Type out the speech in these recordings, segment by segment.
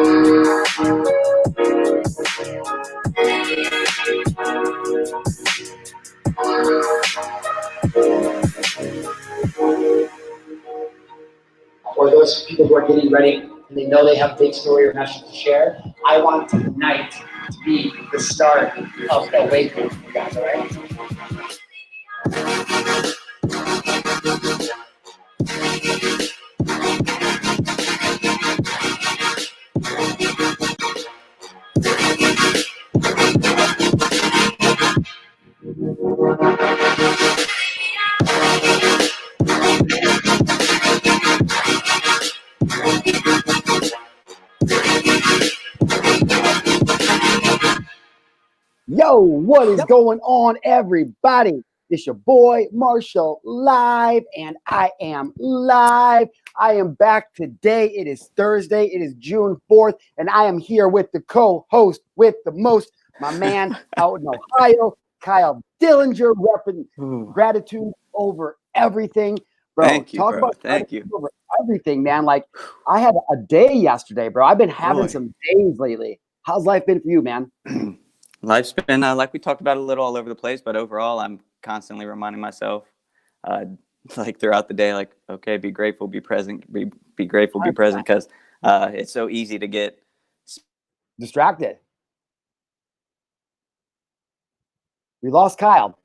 Or those people who are getting ready and they know they have a big story or message to share, I want tonight to be the start of the awakening for you guys, all right? Yo, what is going on, everybody? It's your boy Marshall live, and I am live. I am back today. It is Thursday. It is June 4th, and I am here with the co-host with the most, my man out in Ohio, Kyle Dillinger, repping gratitude over everything. Bro, thank you, talk bro. about Thank you over everything, man. Like, I had a day yesterday, bro. I've been having some days lately. How's life been for you, man? Life's been like we talked about a little all over the place, but overall, I'm constantly reminding myself, like throughout the day, like, okay, be grateful, be present, be grateful, be present, because it's so easy to get distracted. We lost Kyle.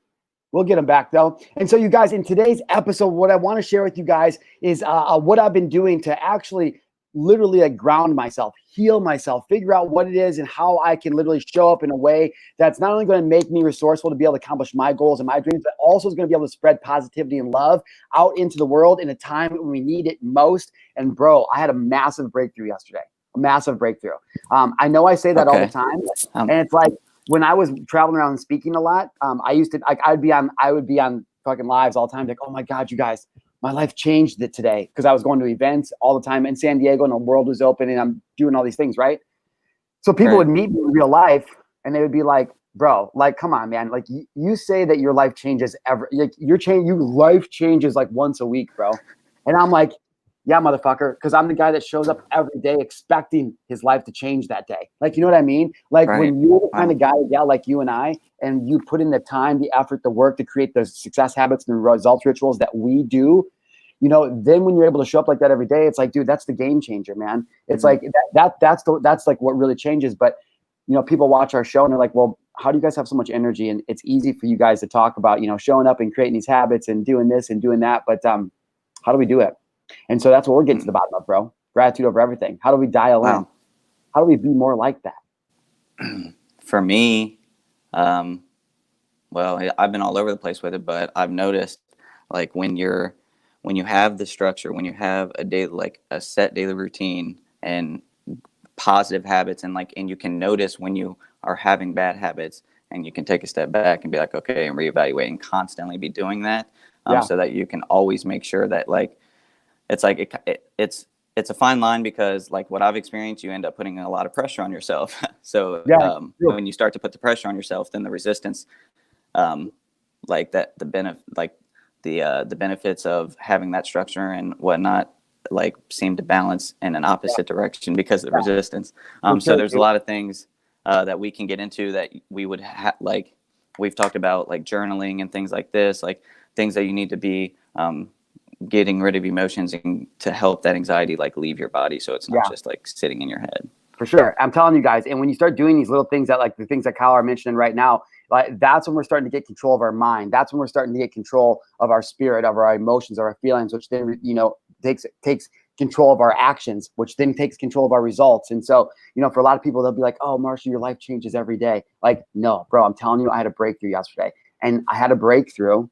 We'll get him back though. And so, you guys, in today's episode, what I want to share with you guys is what I've been doing to actually literally like ground myself, heal myself, figure out what it is and how I can literally show up in a way that's not only going to make me resourceful to be able to accomplish my goals and my dreams, but also is going to be able to spread positivity and love out into the world in a time when we need it most. And bro, I had a massive breakthrough yesterday, a massive breakthrough. I know I say that all the time, and it's like when I was traveling around and speaking a lot, I used to, like, I would be on fucking lives all the time. Like, oh my God, you guys, my life changed it today because I was going to events all the time in San Diego and the world was open and I'm doing all these things, right? So people would meet me in real life and they would be like, bro, like, come on, man. Like, you say that your life changes like your life changes like once a week, bro. And I'm like, yeah, motherfucker, because I'm the guy that shows up every day expecting his life to change that day. Like, you know what I mean? Like when you're the kind of guy, like you and I, and you put in the time, the effort, the work to create the success habits and the results rituals that we do, you know, then when you're able to show up like that every day, it's like, dude, that's the game changer, man. It's like that's like what really changes. But, you know, people watch our show and they're like, well, how do you guys have so much energy? And it's easy for you guys to talk about, you know, showing up and creating these habits and doing this and doing that. But how do we do it? And so that's what we're getting to the bottom of, bro. Gratitude over everything. How do we dial in? How do we be more like that? For me, well, I've been all over the place with it, but I've noticed, like, when you have the structure, when you have a set daily routine and positive habits, and you can notice when you are having bad habits, and you can take a step back and be like, okay, and reevaluate and constantly be doing that, so that you can always make sure that, like, it's like it's a fine line, because like what I've experienced, you end up putting a lot of pressure on yourself. So when you start to put the pressure on yourself, then the resistance, like that, the benefits of having that structure and whatnot, like, seem to balance in an opposite direction because of the resistance. So there's a lot of things that we can get into that we would like we've talked about, like journaling and things like this, like things that you need to be getting rid of emotions and to help that anxiety like leave your body, so it's not just like sitting in your head. For sure. I'm telling you guys, and when you start doing these little things that, like the things that Kyle are mentioning right now, like, that's when we're starting to get control of our mind. That's when we're starting to get control of our spirit, of our emotions, of our feelings, which then, you know, takes control of our actions, which then takes control of our results. And so, you know, for a lot of people, they'll be like, oh, Marshall, your life changes every day. Like, no, bro, I'm telling you, I had a breakthrough yesterday. And I had a breakthrough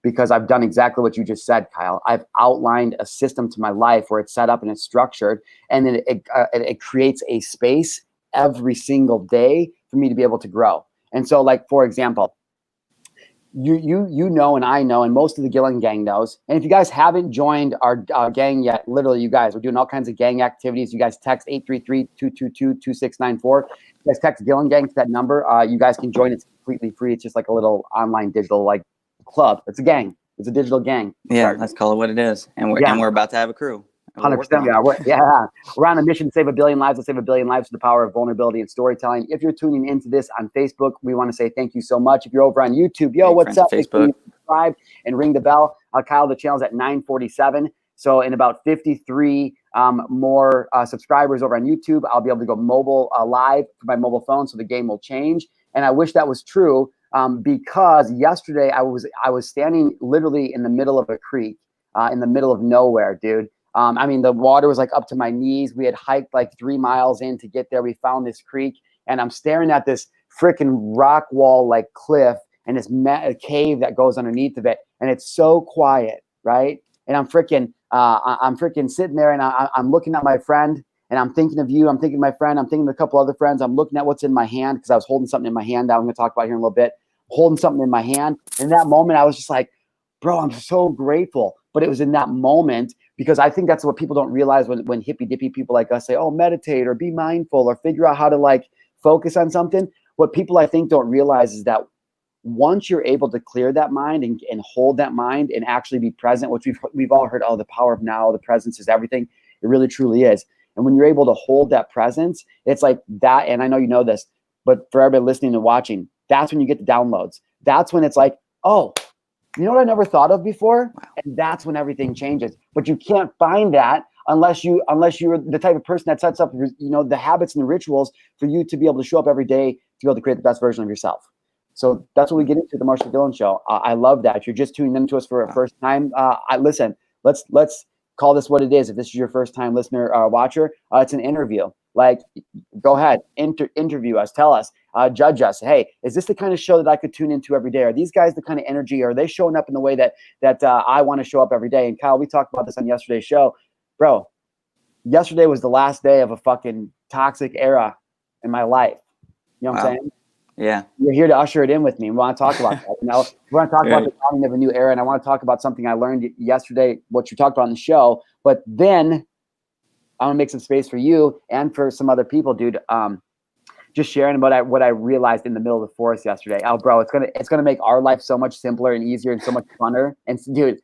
because I've done exactly what you just said, Kyle. I've outlined a system to my life where it's set up and it's structured, and then it creates a space every single day for me to be able to grow. And so, like, for example, you know, and I know, and most of the Gillen gang knows. And if you guys haven't joined our gang yet, literally, you guys, we're doing all kinds of gang activities. You guys text 833-222-2694. You guys text Gillen Gang to that number. You guys can join. It's completely free. It's just like a little online digital, like, club. It's a gang. It's a digital gang. Yeah, let's call it what it is. And we're about to have a crew. We're working 100% we on are. it. We're on a mission to save a billion lives. Let's save a billion lives through the power of vulnerability and storytelling. If you're tuning into this on Facebook, we want to say thank you so much. If you're over on YouTube, yo, Hey, what's friends up? on Make sure Facebook. you subscribe and ring the bell. Kyle, the channel's at 947. So in about 53 more subscribers over on YouTube, I'll be able to go mobile live for my mobile phone, so the game will change. And I wish that was true because yesterday I was standing literally in the middle of a creek, in the middle of nowhere, dude. I mean, the water was like up to my knees. We had hiked like 3 miles in to get there. We found this creek, and I'm staring at this freaking rock wall like cliff and this cave that goes underneath of it, and it's so quiet, right? And I'm freaking sitting there, and I'm looking at my friend, and I'm thinking of you. I'm thinking of my friend. I'm thinking of a couple other friends. I'm looking at what's in my hand because I was holding something in my hand that I'm going to talk about here in a little bit. Holding something in my hand. In that moment, I was just like, bro, I'm so grateful. But it was in that moment, because I think that's what people don't realize when hippy dippy people like us say, oh, meditate or be mindful or figure out how to like focus on something. What people I think don't realize is that once you're able to clear that mind and hold that mind and actually be present, which we've all heard, oh, the power of now, the presence is everything. It really truly is. And when you're able to hold that presence, it's like that. And I know you know this, but for everybody listening and watching, that's when you get the downloads. That's when it's like, oh, you know what I never thought of before? And that's when everything changes. But you can't find that unless you're the type of person that sets up, the habits and the rituals for you to be able to show up every day to be able to create the best version of yourself. So that's what we get into the Marshal Gillen Show. I love that. If you're just tuning into us for a first time, listen, let's call this what it is. If this is your first time listener or watcher, it's an interview. Like, go ahead, interview us, tell us, judge us. Hey, is this the kind of show that I could tune into every day? Are these guys the kind of energy? Are they showing up in the way that I want to show up every day? And Kyle, we talked about this on yesterday's show. Bro, yesterday was the last day of a fucking toxic era in my life. You know what I'm saying? Yeah. You're here to usher it in with me. We want to talk about that. We want to talk about the dawning of a new era, and I want to talk about something I learned yesterday, what you talked about in the show. But then I'm gonna make some space for you and for some other people, dude. Just sharing what I realized in the middle of the forest yesterday. Oh, bro, it's gonna make our life so much simpler and easier and so much funner. And dude,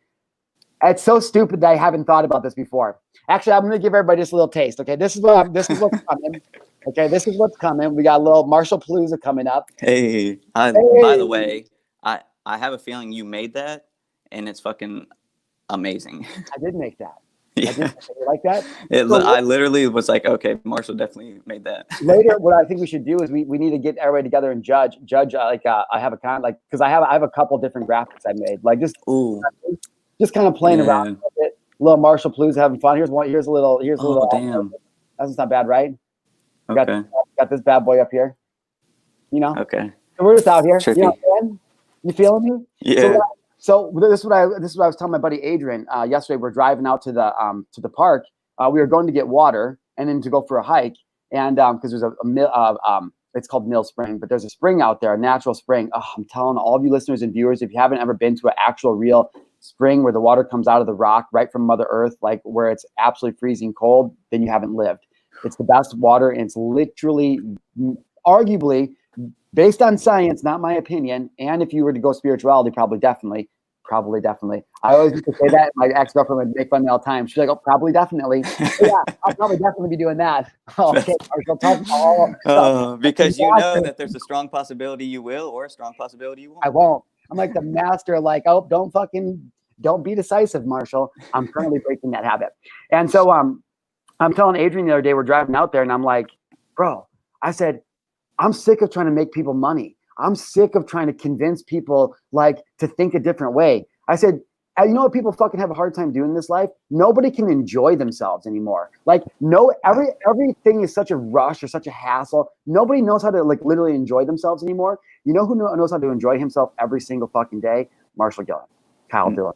it's so stupid that I haven't thought about this before. Actually, I'm gonna give everybody just a little taste. Okay, this is what's coming. Okay, this is what's coming. We got a little Marshall Palooza coming up. Hey, by the way, I have a feeling you made that, and it's fucking amazing. I did make that. Yeah. I did like that. I literally was like, okay, Marshall definitely made that. Later, what I think we should do is we need to get everybody together and judge. I have a because I have a couple different graphics I made, like just kind of playing around with it. Little Marshall Palooza, having fun. Here's a little. Damn. That's not bad, right? Okay. Got this bad boy up here. Okay. So we're just out here. Trippy. You know what I'm saying? You feeling me? Yeah. So this is what I was telling my buddy Adrian yesterday. We're driving out to the park. We were going to get water and then to go for a hike, and because there's it's called Mill Spring, but there's a spring out there, a natural spring. Oh, I'm telling all of you listeners and viewers, if you haven't ever been to an actual real spring where the water comes out of the rock right from Mother Earth, like where it's absolutely freezing cold, then you haven't lived. It's the best water, and it's literally, arguably, based on science, not my opinion. And if you were to go spirituality, probably definitely. I always used to say that. My ex-girlfriend would make fun of me all the time. She's like, oh, probably definitely. Yeah, I'll probably definitely be doing that. Okay, Marshall, talk all because you know that there's a strong possibility you will, or a strong possibility you won't. I won't. I'm like the master, like, oh, don't be decisive, Marshall. I'm currently breaking that habit. And so I'm telling Adrian the other day, we're driving out there, and I'm like, bro, I said, I'm sick of trying to make people money. I'm sick of trying to convince people like to think a different way. I said, you know what people fucking have a hard time doing in this life? Nobody can enjoy themselves anymore. Like, everything is such a rush or such a hassle. Nobody knows how to like literally enjoy themselves anymore. You know who knows how to enjoy himself every single fucking day? Marshal Gillen, Kyle Dillinger.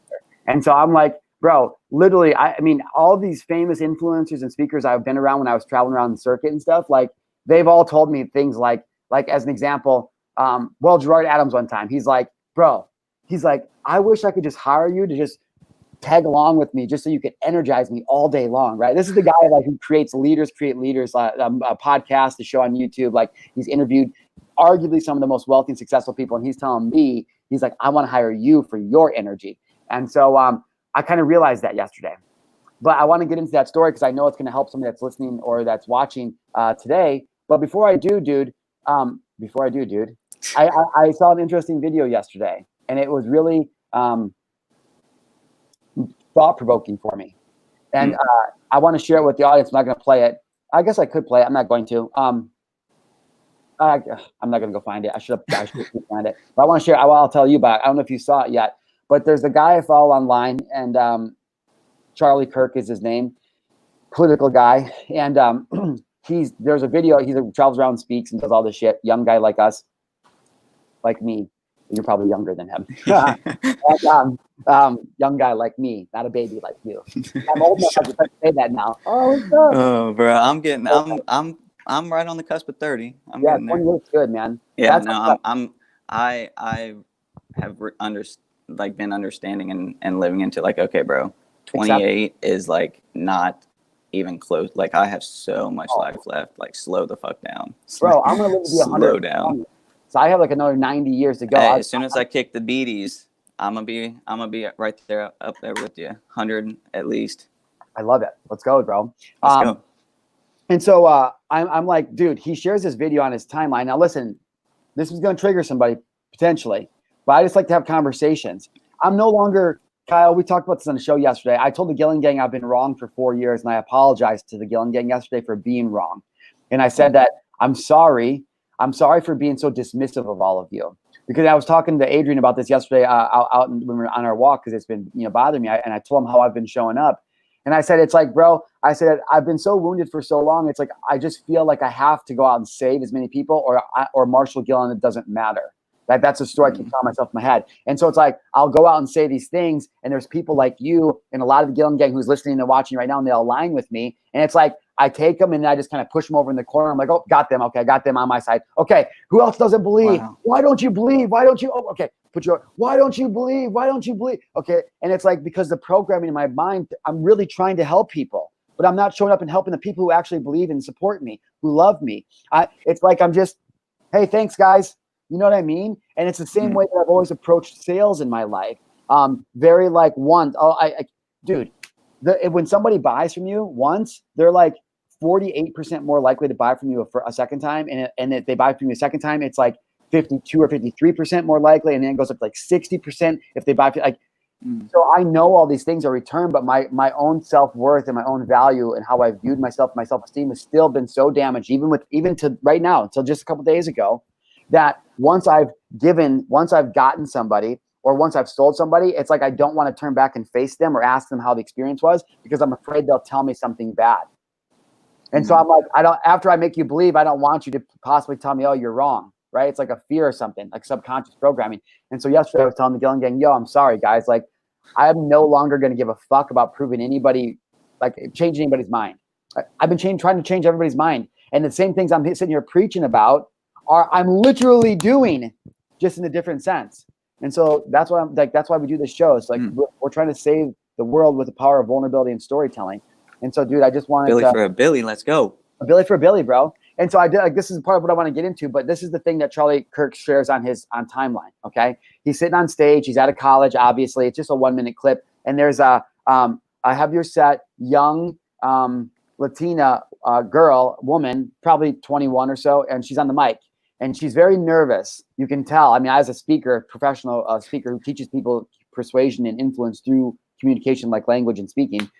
And so I'm like, bro, literally, I mean, all these famous influencers and speakers I've been around when I was traveling around the circuit and stuff, like they've all told me things like as an example, Gerard Adams one time, he's like, bro, I wish I could just hire you to just tag along with me just so you could energize me all day long, right? This is the guy like who create leaders, a podcast, a show on YouTube. Like he's interviewed arguably some of the most wealthy and successful people. And he's telling me, he's like, I want to hire you for your energy. And so I kind of realized that yesterday. But I want to get into that story because I know it's going to help somebody that's listening or that's watching today. But before I do, dude, I saw an interesting video yesterday, and it was really thought-provoking for me. And I want to share it with the audience. I'm not going to play it. I guess I could play it. I'm not going to. I'm not going to go find it. I should find it. But I want to share. I'll tell you about it. I don't know if you saw it yet. But there's a guy I follow online, and Charlie Kirk is his name, political guy. And there's a video. He travels around and speaks and does all this shit. Young guy like us, like me. You're probably younger than him. And, young guy like me, not a baby like you. I'm old enough to say that now. Oh, what's up? Oh, bro, I'm right on the cusp of 30. I'm yeah, getting there. 20 years good, man. Yeah, I have been understanding and living into like, okay, bro, 28 is like not even close. Like I have so much life left. Like slow the fuck down. Bro, I'm gonna live to be 100. Slow down. So I have like another 90 years to go. Hey, as soon as I kick the beaties, I'm gonna be right there up there with you. 100 at least. I love it. Let's go, bro. Let's go. And so I'm like, dude, he shares this video on his timeline. Now listen, this is gonna trigger somebody potentially, but I just like to have conversations. I'm no longer, Kyle, we talked about this on the show yesterday. I told the Gillen Gang I've been wrong for 4 years, and I apologized to the Gillen Gang yesterday for being wrong. And I said that I'm sorry for being so dismissive of all of you. Because I was talking to Adrian about this yesterday out when we were on our walk, because it's been bothering me. And I told him how I've been showing up. And I said, it's like, bro, I said, I've been so wounded for so long. It's like, I just feel like I have to go out and save as many people or Marshal Gillen, it doesn't matter. That's a story I keep telling myself in my head. And so it's like, I'll go out and say these things, and there's people like you and a lot of the Gillen Gang who's listening and watching right now, and they align with me. And it's like, I take them and I just kind of push them over in the corner. I'm like, oh, got them. Okay, I got them on my side. Okay, who else doesn't believe? Wow. Why don't you believe? Why don't you? Oh, okay, why don't you believe? Why don't you believe? Okay, and it's like, because the programming in my mind, I'm really trying to help people, but I'm not showing up and helping the people who actually believe and support me, who love me. It's like I'm just, hey, thanks, guys. You know what I mean? And it's the same way that I've always approached sales in my life. Very like once, dude, when somebody buys from you once, they're like 48% more likely to buy from you for a second time. And if they buy from you a second time, it's like 52 or 53% more likely. And then it goes up to like 60% if they buy. So I know all these things are returned, but my own self-worth and my own value and how I viewed myself, my self-esteem has still been so damaged, even to right now, until just a couple days ago, that once I've gotten somebody or once I've sold somebody, it's like I don't want to turn back and face them or ask them how the experience was, because I'm afraid they'll tell me something bad. And so I'm like, after I make you believe, I don't want you to possibly tell me, oh, you're wrong, right? It's like a fear or something, like subconscious programming. And so yesterday I was telling the Gillen Gang, yo, I'm sorry, guys. Like, I'm no longer going to give a fuck about proving anybody, like changing anybody's mind. I've been trying to change everybody's mind. And the same things I'm sitting here preaching about I'm literally doing, just in a different sense. And so that's why that's why we do this show. It's like we're trying to save the world with the power of vulnerability and storytelling. And so, dude, I just wanted Billy for a Billy. Let's go. A Billy for a Billy, bro. And so I did. Like, this is part of what I want to get into. But this is the thing that Charlie Kirk shares on timeline. Okay, he's sitting on stage. He's at a college. Obviously, it's just a 1-minute clip. And there's I have your set young Latina woman, probably 21 or so, and she's on the mic. And she's very nervous. You can tell. I mean, as a speaker, professional speaker who teaches people persuasion and influence through communication, like language and speaking,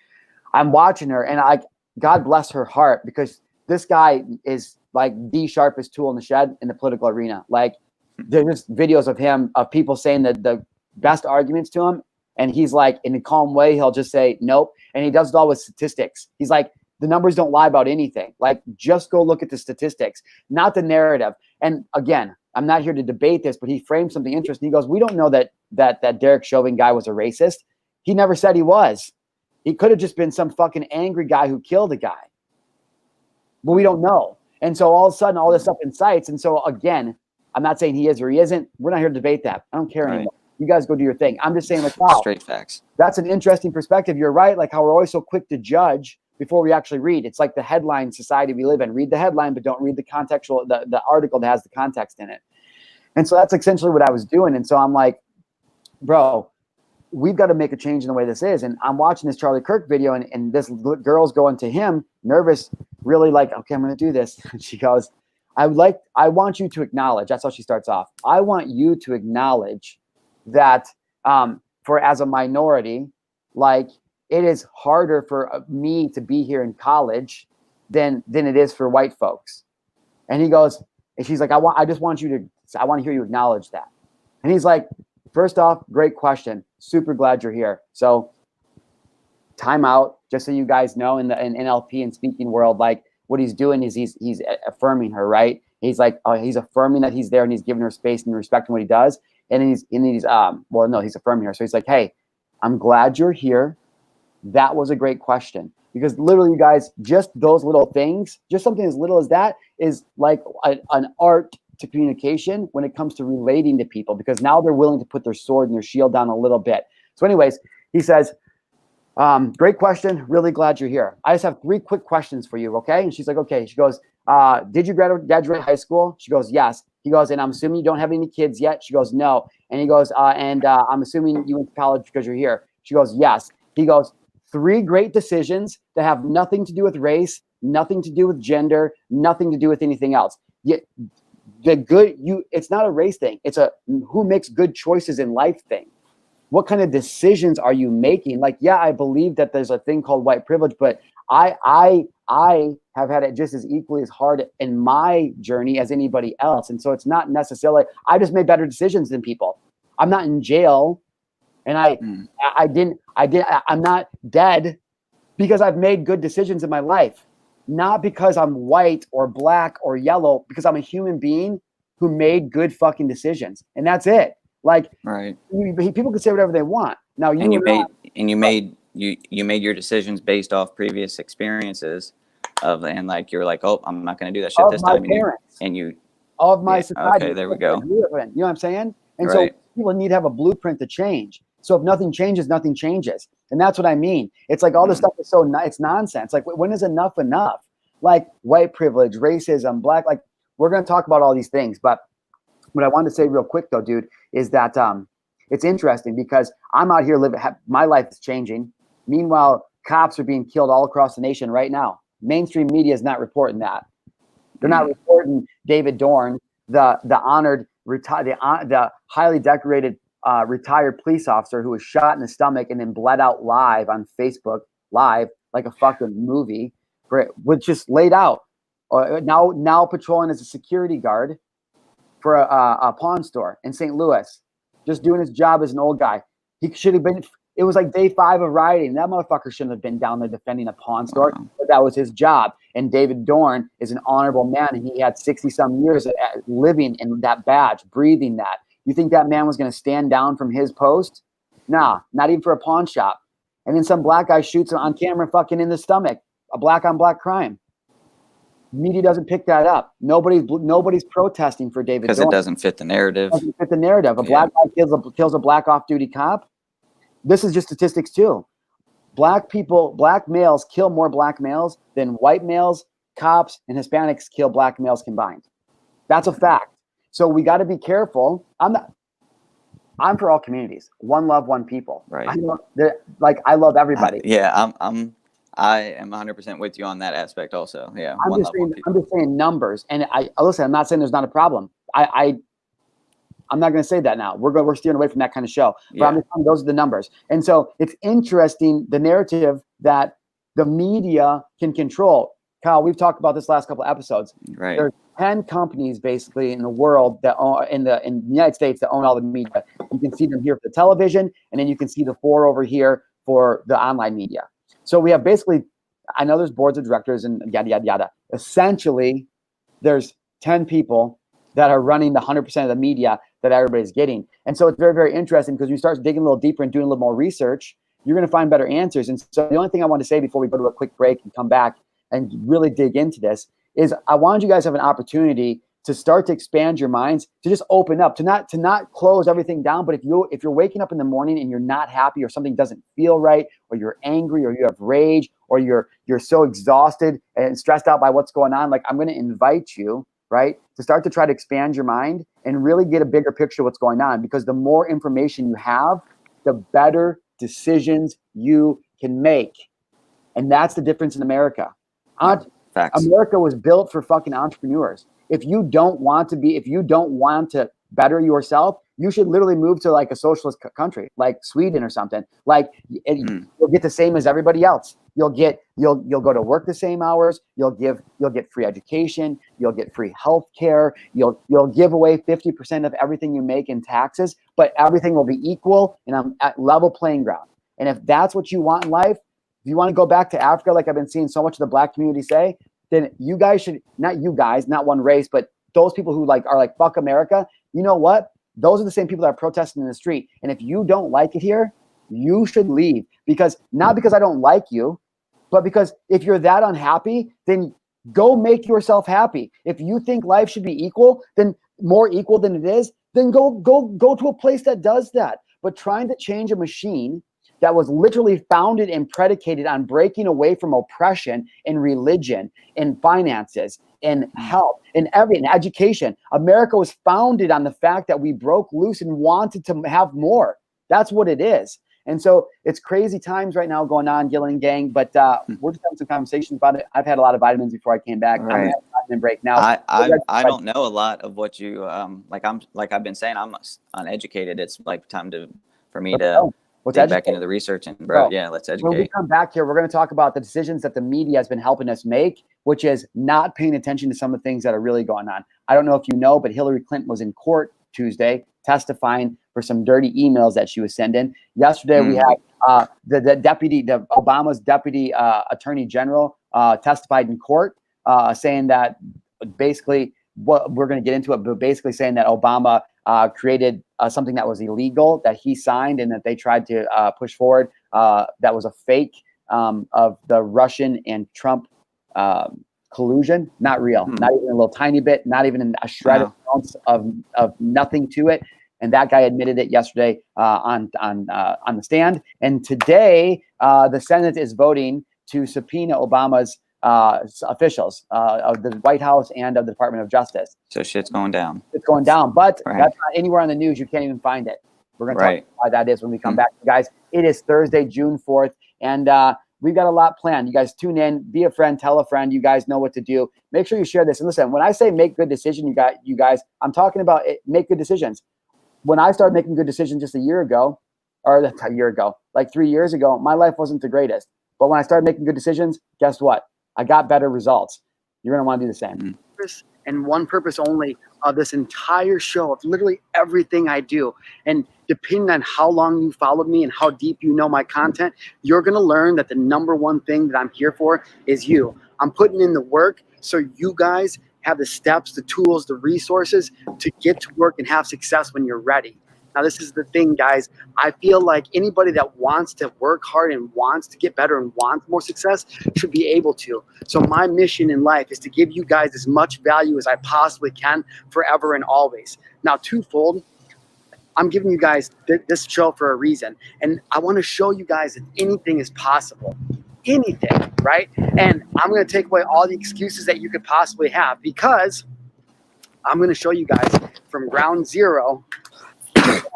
I'm watching her, and God bless her heart, because this guy is like the sharpest tool in the shed in the political arena. Like, there's just videos of him, of people saying that the best arguments to him, and he's like, in a calm way, he'll just say nope, and he does it all with statistics. He's like, the numbers don't lie about anything. Like, just go look at the statistics, not the narrative. And again, I'm not here to debate this, but he framed something interesting. He goes, we don't know that Derek Chauvin guy was a racist. He never said he was. He could have just been some fucking angry guy who killed a guy. But we don't know. And so all of a sudden, all this stuff incites. And so again, I'm not saying he is or he isn't. We're not here to debate that. I don't care anymore. You guys go do your thing. I'm just saying, like, wow, straight facts. That's an interesting perspective. You're right. Like how we're always so quick to judge before we actually read. It's like the headline society we live in. Read the headline, but don't read the contextual, the article that has the context in it. And so that's essentially what I was doing. And so I'm like, bro, we've got to make a change in the way this is. And I'm watching this Charlie Kirk video, and this girl's going to him, nervous, really like, okay, I'm going to do this. And she goes, I want you to acknowledge, that's how she starts off. I want you to acknowledge that for as a minority, like it is harder for me to be here in college than it is for white folks. And he goes, and she's like, I want to hear you acknowledge that. And he's like, first off, great question. Super glad you're here. So time out, just so you guys know, in the NLP and speaking world, like what he's doing is he's affirming her, right? He's like, he's affirming that he's there and he's giving her space and respecting what he does. And he's affirming her. So he's like, hey, I'm glad you're here. That was a great question. Because literally, you guys, just those little things, just something as little as that is like an art to communication when it comes to relating to people, because now they're willing to put their sword and their shield down a little bit. So anyways, he says, great question. Really glad you're here. I just have 3 quick questions for you. Okay. And she's like, okay. She goes, did you graduate high school? She goes, yes. He goes, and I'm assuming you don't have any kids yet. She goes, no. And he goes, I'm assuming you went to college because you're here. She goes, yes. He goes, 3 great decisions that have nothing to do with race, nothing to do with gender, nothing to do with anything else. Yet it's not a race thing. It's a who makes good choices in life thing. What kind of decisions are you making? Like, yeah, I believe that there's a thing called white privilege, but I have had it just as equally as hard in my journey as anybody else. And so it's not necessarily, I just made better decisions than people. I'm not in jail. And I'm not dead because I've made good decisions in my life, not because I'm white or black or yellow, because I'm a human being who made good fucking decisions. And that's it. Like, right. People can say whatever they want. Now you made your decisions based off previous experiences and like, you're like, oh, I'm not going to do that shit this time. Of my society. Okay, there we go. You know what I'm saying? And right. So people need to have a blueprint to change. So if nothing changes, nothing changes. And that's what I mean. It's like all this stuff is it's nonsense. Like, when is enough enough? Like white privilege, racism, black, like we're going to talk about all these things. But what I wanted to say real quick though, dude, is that it's interesting because I'm out here my life is changing. Meanwhile, cops are being killed all across the nation right now. Mainstream media is not reporting that. They're not reporting David Dorn, the honored, the highly decorated retired police officer who was shot in the stomach and then bled out live on Facebook, live like a fucking movie, was just laid out. Now patrolling as a security guard for a pawn store in St. Louis, just doing his job as an old guy. He should have been. It was like day 5 of rioting. That motherfucker shouldn't have been down there defending a pawn store, but that was his job. And David Dorn is an honorable man, and he had 60-some years living in that badge, breathing that. You think that man was going to stand down from his post? Nah, not even for a pawn shop. And then some black guy shoots him on camera fucking in the stomach. A black on black crime. Media doesn't pick that up. Nobody's protesting for David Dorn. Because it doesn't fit the narrative. It doesn't fit the narrative. A black guy kills a black off-duty cop. This is just statistics too. Black males kill more black males than white males, cops, and Hispanics kill black males combined. That's a fact. So we got to be careful. I'm for all communities. One love, one people. Right. I love everybody. I am 100% with you on that aspect also. Yeah. I'm just saying numbers. And I'm not saying there's not a problem. I'm not going to say that now. We're steering away from that kind of show. But I'm just saying those are the numbers. And so it's interesting, the narrative that the media can control. Kyle, we've talked about this last couple of episodes. Right. There's 10 companies basically in the world that own, in the United States, that own all the media. You can see them here for the television, and then you can see the 4 over here for the online media. So we have basically, I know there's boards of directors and yada, yada, yada. Essentially, there's 10 people that are running the 100% of the media that everybody's getting. And so it's very, very interesting because when you start digging a little deeper and doing a little more research, you're going to find better answers. And so the only thing I want to say before we go to a quick break and come back and really dig into this is I wanted you guys to have an opportunity to start to expand your minds, to just open up, to not close everything down. But if you're waking up in the morning and you're not happy, or something doesn't feel right, or you're angry, or you have rage, or you're so exhausted and stressed out by what's going on, like, I'm going to invite you, right, to start to try to expand your mind and really get a bigger picture of what's going on. Because the more information you have, the better decisions you can make. And that's the difference in America. Facts. America was built for fucking entrepreneurs. If you don't want to better yourself, you should literally move to like a socialist country, like Sweden or something. Like you'll get the same as everybody else. You'll go to work the same hours. You'll get free education. You'll get free health care. You'll give away 50% of everything you make in taxes, but everything will be equal and at level playing ground. And if that's what you want in life, if you want to go back to Africa, like I've been seeing so much of the black community say, then you guys should, not you guys, not one race, but those people who are like, fuck America. You know what? Those are the same people that are protesting in the street. And if you don't like it here, you should leave. Not because I don't like you, but because if you're that unhappy, then go make yourself happy. If you think life should be equal, then more equal than it is, then go to a place that does that. But trying to change a machine that was literally founded and predicated on breaking away from oppression in religion, in finances, in health, in education. America was founded on the fact that we broke loose and wanted to have more. That's what it is. And so it's crazy times right now going on, Gillen Gang, but we're just having some conversations about it. I've had a lot of vitamins before I came back. Right. I'm having a vitamin break now. I don't know a lot of what you like I've been saying, I'm uneducated. It's like time for me to get back into the research and let's educate. When we come back here, we're going to talk about the decisions that the media has been helping us make, which is not paying attention to some of the things that are really going on. I don't know if you know, but Hillary Clinton was in court Tuesday testifying for some dirty emails that she was sending. Yesterday, we had Obama's deputy attorney general testified in court saying that basically, what we're going to get into it, but basically saying that Obama created something that was illegal that he signed and that they tried to push forward. That was a fake of the Russian and Trump collusion. Not real, not even a little tiny bit, not even a shred ounce of nothing to it. And that guy admitted it yesterday on the stand. And today, the Senate is voting to subpoena Obama's officials of the White House and of the Department of Justice. So shit's going down. It's going down, but that's not anywhere on the news. You can't even find it. We're going to talk about why that is when we come back. Guys, it is Thursday, June 4th, and we've got a lot planned. You guys tune in, be a friend, tell a friend. You guys know what to do. Make sure you share this. And listen, when I say make good decisions, you guys, I'm talking about make good decisions. When I started making good decisions just a year ago, like 3 years ago, my life wasn't the greatest. But when I started making good decisions, guess what? I got better results. You're going to want to do the same. And one purpose only of this entire show, of literally everything I do. And depending on how long you followed me and how deep you know my content, you're going to learn that the number one thing that I'm here for is you. I'm putting in the work so you guys have the steps, the tools, the resources to get to work and have success when you're ready. Now, this is the thing, guys. I feel like anybody that wants to work hard and wants to get better and wants more success should be able to. So my mission in life is to give you guys as much value as I possibly can forever and always. Now, twofold, I'm giving you guys this show for a reason. And I want to show you guys that anything is possible. Anything, right? And I'm going to take away all the excuses that you could possibly have, because I'm going to show you guys from ground zero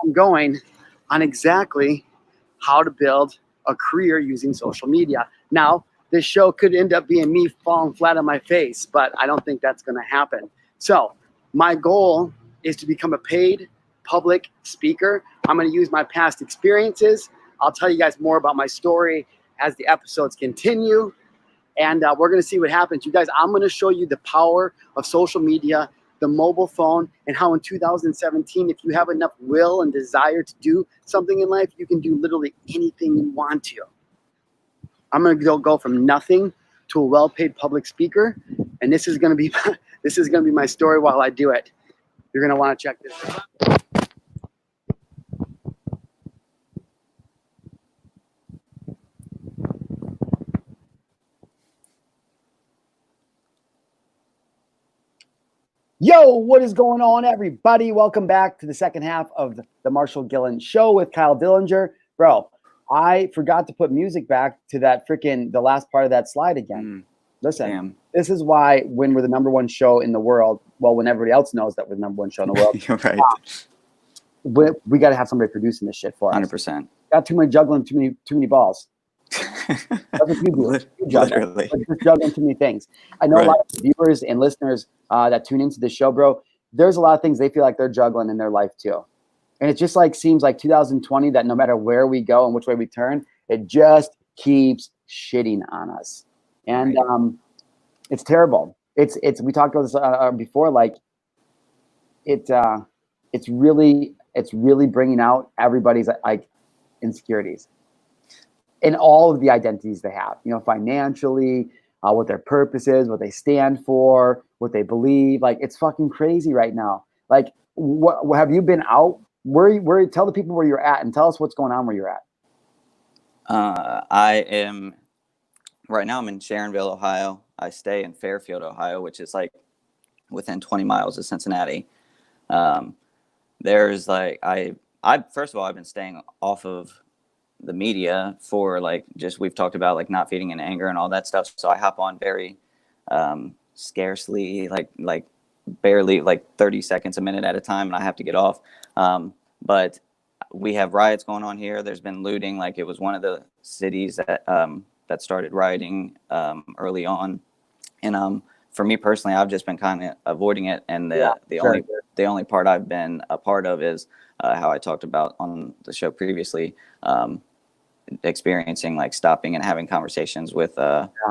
I'm going on exactly how to build a career using social media. Now, this show could end up being me falling flat on my face, but I don't think that's going to happen. So my goal is to become a paid public speaker. I'm going to use my past experiences. I'll tell you guys more about my story as the episodes continue, and we're going to see what happens. You guys, I'm going to show you the power of social media, the mobile phone, and how in 2017, if you have enough will and desire to do something in life, you can do literally anything you want to. I'm going to go from nothing to a well-paid public speaker, and this is going to be my story while I do it. You're going to want to check this out. Yo, what is going on, everybody? Welcome back to the second half of the Marshal Gillen show with Kyle Dillinger. Bro, I forgot to put music back to that the last part of that slide again. Listen, this is why when we're the number one show in the world, well, when everybody else knows that we're the number one show in the world, you're right. We got to have somebody producing this shit for us. 100%. Got too many balls. That's what you do. You juggle. Literally. Just juggling too many things. I know a lot of viewers and listeners that tune into the show, bro. There's a lot of things they feel like they're juggling in their life too. And it just like seems like 2020 that no matter where we go and which way we turn, it just keeps shitting on us. And it's terrible. It's we talked about this before, like it's really bringing out everybody's like insecurities in all of the identities they have, you know, financially, what their purpose is, what they stand for, what they believe. Like, it's fucking crazy right now. Like, what have you been out? Where tell the people where you're at and tell us what's going on where you're at. I am right now. I'm in Sharonville, Ohio. I stay in Fairfield, Ohio, which is like within 20 miles of Cincinnati. There's like I first of all, I've been staying off of the media for like just we've talked about like not feeding in anger and all that stuff. So I hop on very scarcely, like barely like 30 seconds a minute at a time, and I have to get off. But we have riots going on here. There's been looting. Like, it was one of the cities that started rioting early on, and for me personally, I've just been kind of avoiding it. And the only part I've been a part of is how I talked about on the show previously, experiencing like stopping and having conversations with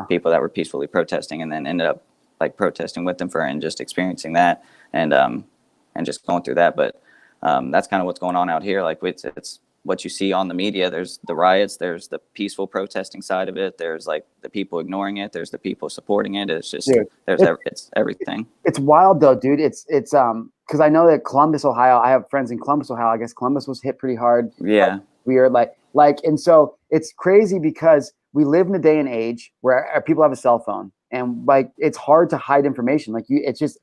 people that were peacefully protesting, and then ended up like protesting with them and just experiencing that and just going through that. But that's kind of what's going on out here. Like, it's what you see on the media. There's the riots, there's the peaceful protesting side of it, there's like the people ignoring it, there's the people supporting it. It's just it's everything. It's wild though, dude. It's because I know that Columbus, Ohio, I have friends in Columbus, Ohio. I guess Columbus was hit pretty hard. Yeah. Weird, like, and so it's crazy because we live in a day and age where people have a cell phone, and like it's hard to hide information. Like, it's just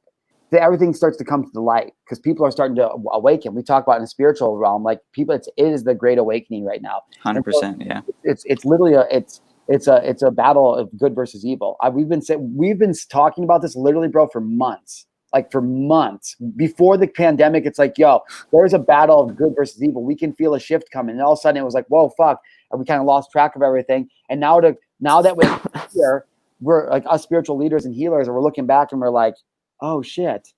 everything starts to come to the light because people are starting to awaken. We talk about in the spiritual realm, like people, it is the great awakening right now. 100%. Yeah. It's literally it's a battle of good versus evil. We've been talking about this literally, bro, for months. Like, for months before the pandemic. It's like, yo, there's a battle of good versus evil. We can feel a shift coming. And all of a sudden it was like, whoa, fuck. And we kind of lost track of everything. And now that we're here, we're like, us spiritual leaders and healers, and we're looking back and we're like, oh shit,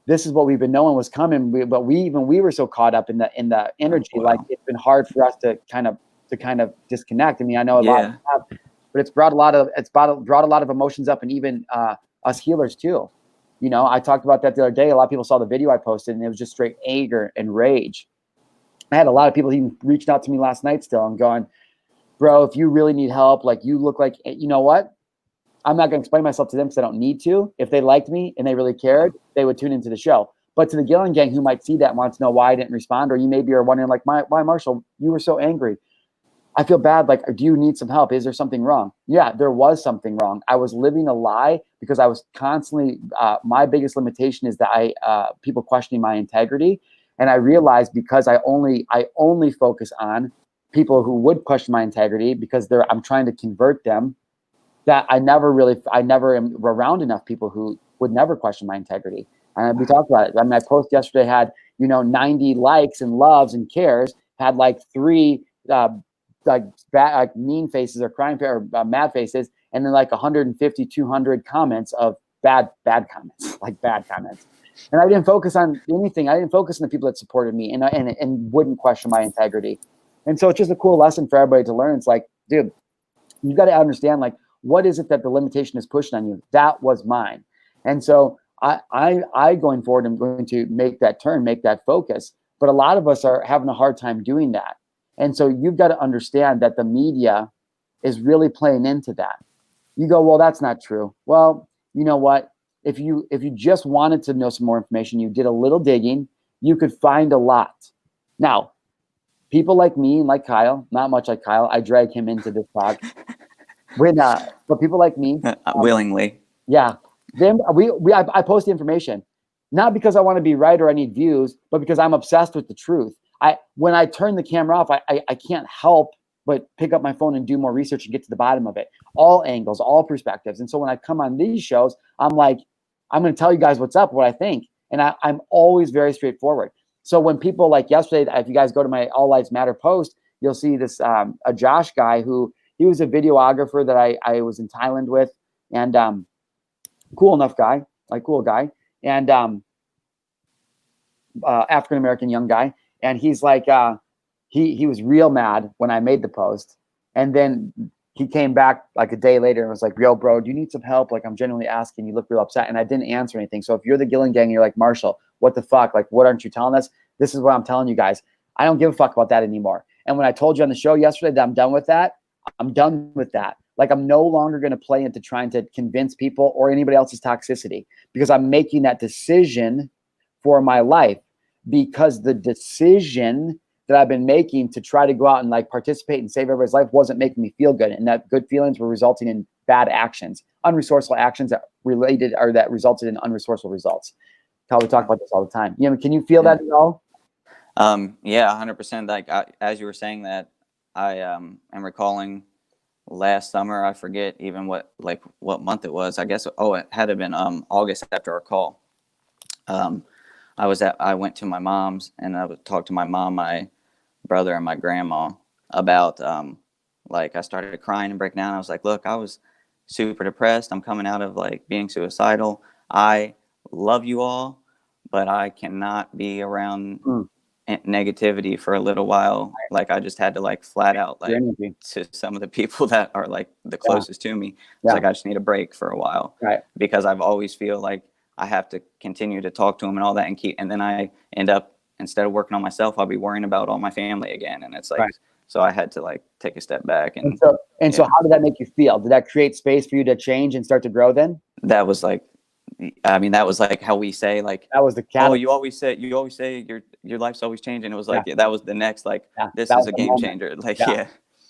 this is what we've been knowing was coming. But we were so caught up in the energy. Oh, wow. Like, it's been hard for us to kind of disconnect. I mean, I know a lot of have, but it's brought a lot of emotions up, and even us healers too. You know, I talked about that the other day. A lot of people saw the video I posted, and it was just straight anger and rage. I had a lot of people even reached out to me last night still and going, bro, if you really need help, like, you look like, you know what? I'm not going to explain myself to them because I don't need to. If they liked me and they really cared, they would tune into the show. But to the Gillen Gang who might see that and wants to know why I didn't respond, or you maybe are wondering, like, why Marshall, you were so angry. I feel bad. Like, do you need some help? Is there something wrong? Yeah, there was something wrong. I was living a lie because I was constantly, my biggest limitation is that people questioning my integrity. And I realized because I only focus on people who would question my integrity because I'm trying to convert them, that I never am around enough people who would never question my integrity. And we talked about it. I mean, my post yesterday had, 90 likes and loves and cares, had like 3 like mean faces or crying or mad faces, and then like 150, 200 comments of bad comments, like bad comments. And I didn't focus on anything. I didn't focus on the people that supported me and wouldn't question my integrity. And so it's just a cool lesson for everybody to learn. It's like, dude, you got to understand, like, what is it that the limitation is pushing on you? That was mine. And so I going forward, I'm going to make that turn, make that focus. But a lot of us are having a hard time doing that. And so you've got to understand that the media is really playing into that. You go, well, that's not true. Well, you know what? If you just wanted to know some more information, you did a little digging, you could find a lot. Now, people like me and like Kyle, not much like Kyle, I drag him into this talk. But people like me, willingly, yeah. I post the information, not because I want to be right or I need views, but because I'm obsessed with the truth. When I turn the camera off, I can't help but pick up my phone and do more research and get to the bottom of it, all angles, all perspectives. And so when I come on these shows, I'm like, I'm going to tell you guys what's up, what I think, and I'm always very straightforward. So when people, like yesterday, if you guys go to my All Lives Matter post, you'll see this a Josh guy who he was a videographer that I was in Thailand with, and cool enough guy, like cool guy, and African American young guy, and he's like he was real mad when I made the post, and then he came back like a day later and was like, yo, bro, do you need some help? Like, I'm genuinely asking. You look real upset. And I didn't answer anything. So if you're the Gillen Gang and you're like, Marshall, what the fuck? Like, what aren't you telling us? This is what I'm telling you guys. I don't give a fuck about that anymore. And when I told you on the show yesterday that I'm done with that, I'm done with that. Like, I'm no longer going to play into trying to convince people or anybody else's toxicity, because I'm making that decision for my life, because the decision that I've been making to try to go out and like participate and save everybody's life wasn't making me feel good. And that good feelings were resulting in bad actions, unresourceful actions that related or that resulted in unresourceful results. How we talk about this all the time. You know, can you feel that at all? Yeah, 100%. Like as you were saying that, I am recalling last summer. I forget even what month it was. I guess it had to have been August after our call. I went to my mom's and I would talk to my mom, my brother, and my grandma about I started crying and breaking down. I was like, look, I was super depressed. I'm coming out of like being suicidal. I love you all, but I cannot be around negativity for a little while. Like, I just had to like flat out like to some of the people that are like the closest to me. It's like, I just need a break for a while, right? Because I've always feel like I have to continue to talk to them and all that, and then I end up, instead of working on myself, I'll be worrying about all my family again. And it's like, so I had to like take a step back. So how did that make you feel? Did that create space for you to change and start to grow then? That was like, I mean, that was like how we say, like, that was the catalyst. Oh, you always say your life's always changing. It was like, that was the next, like, this is a game changer. Like,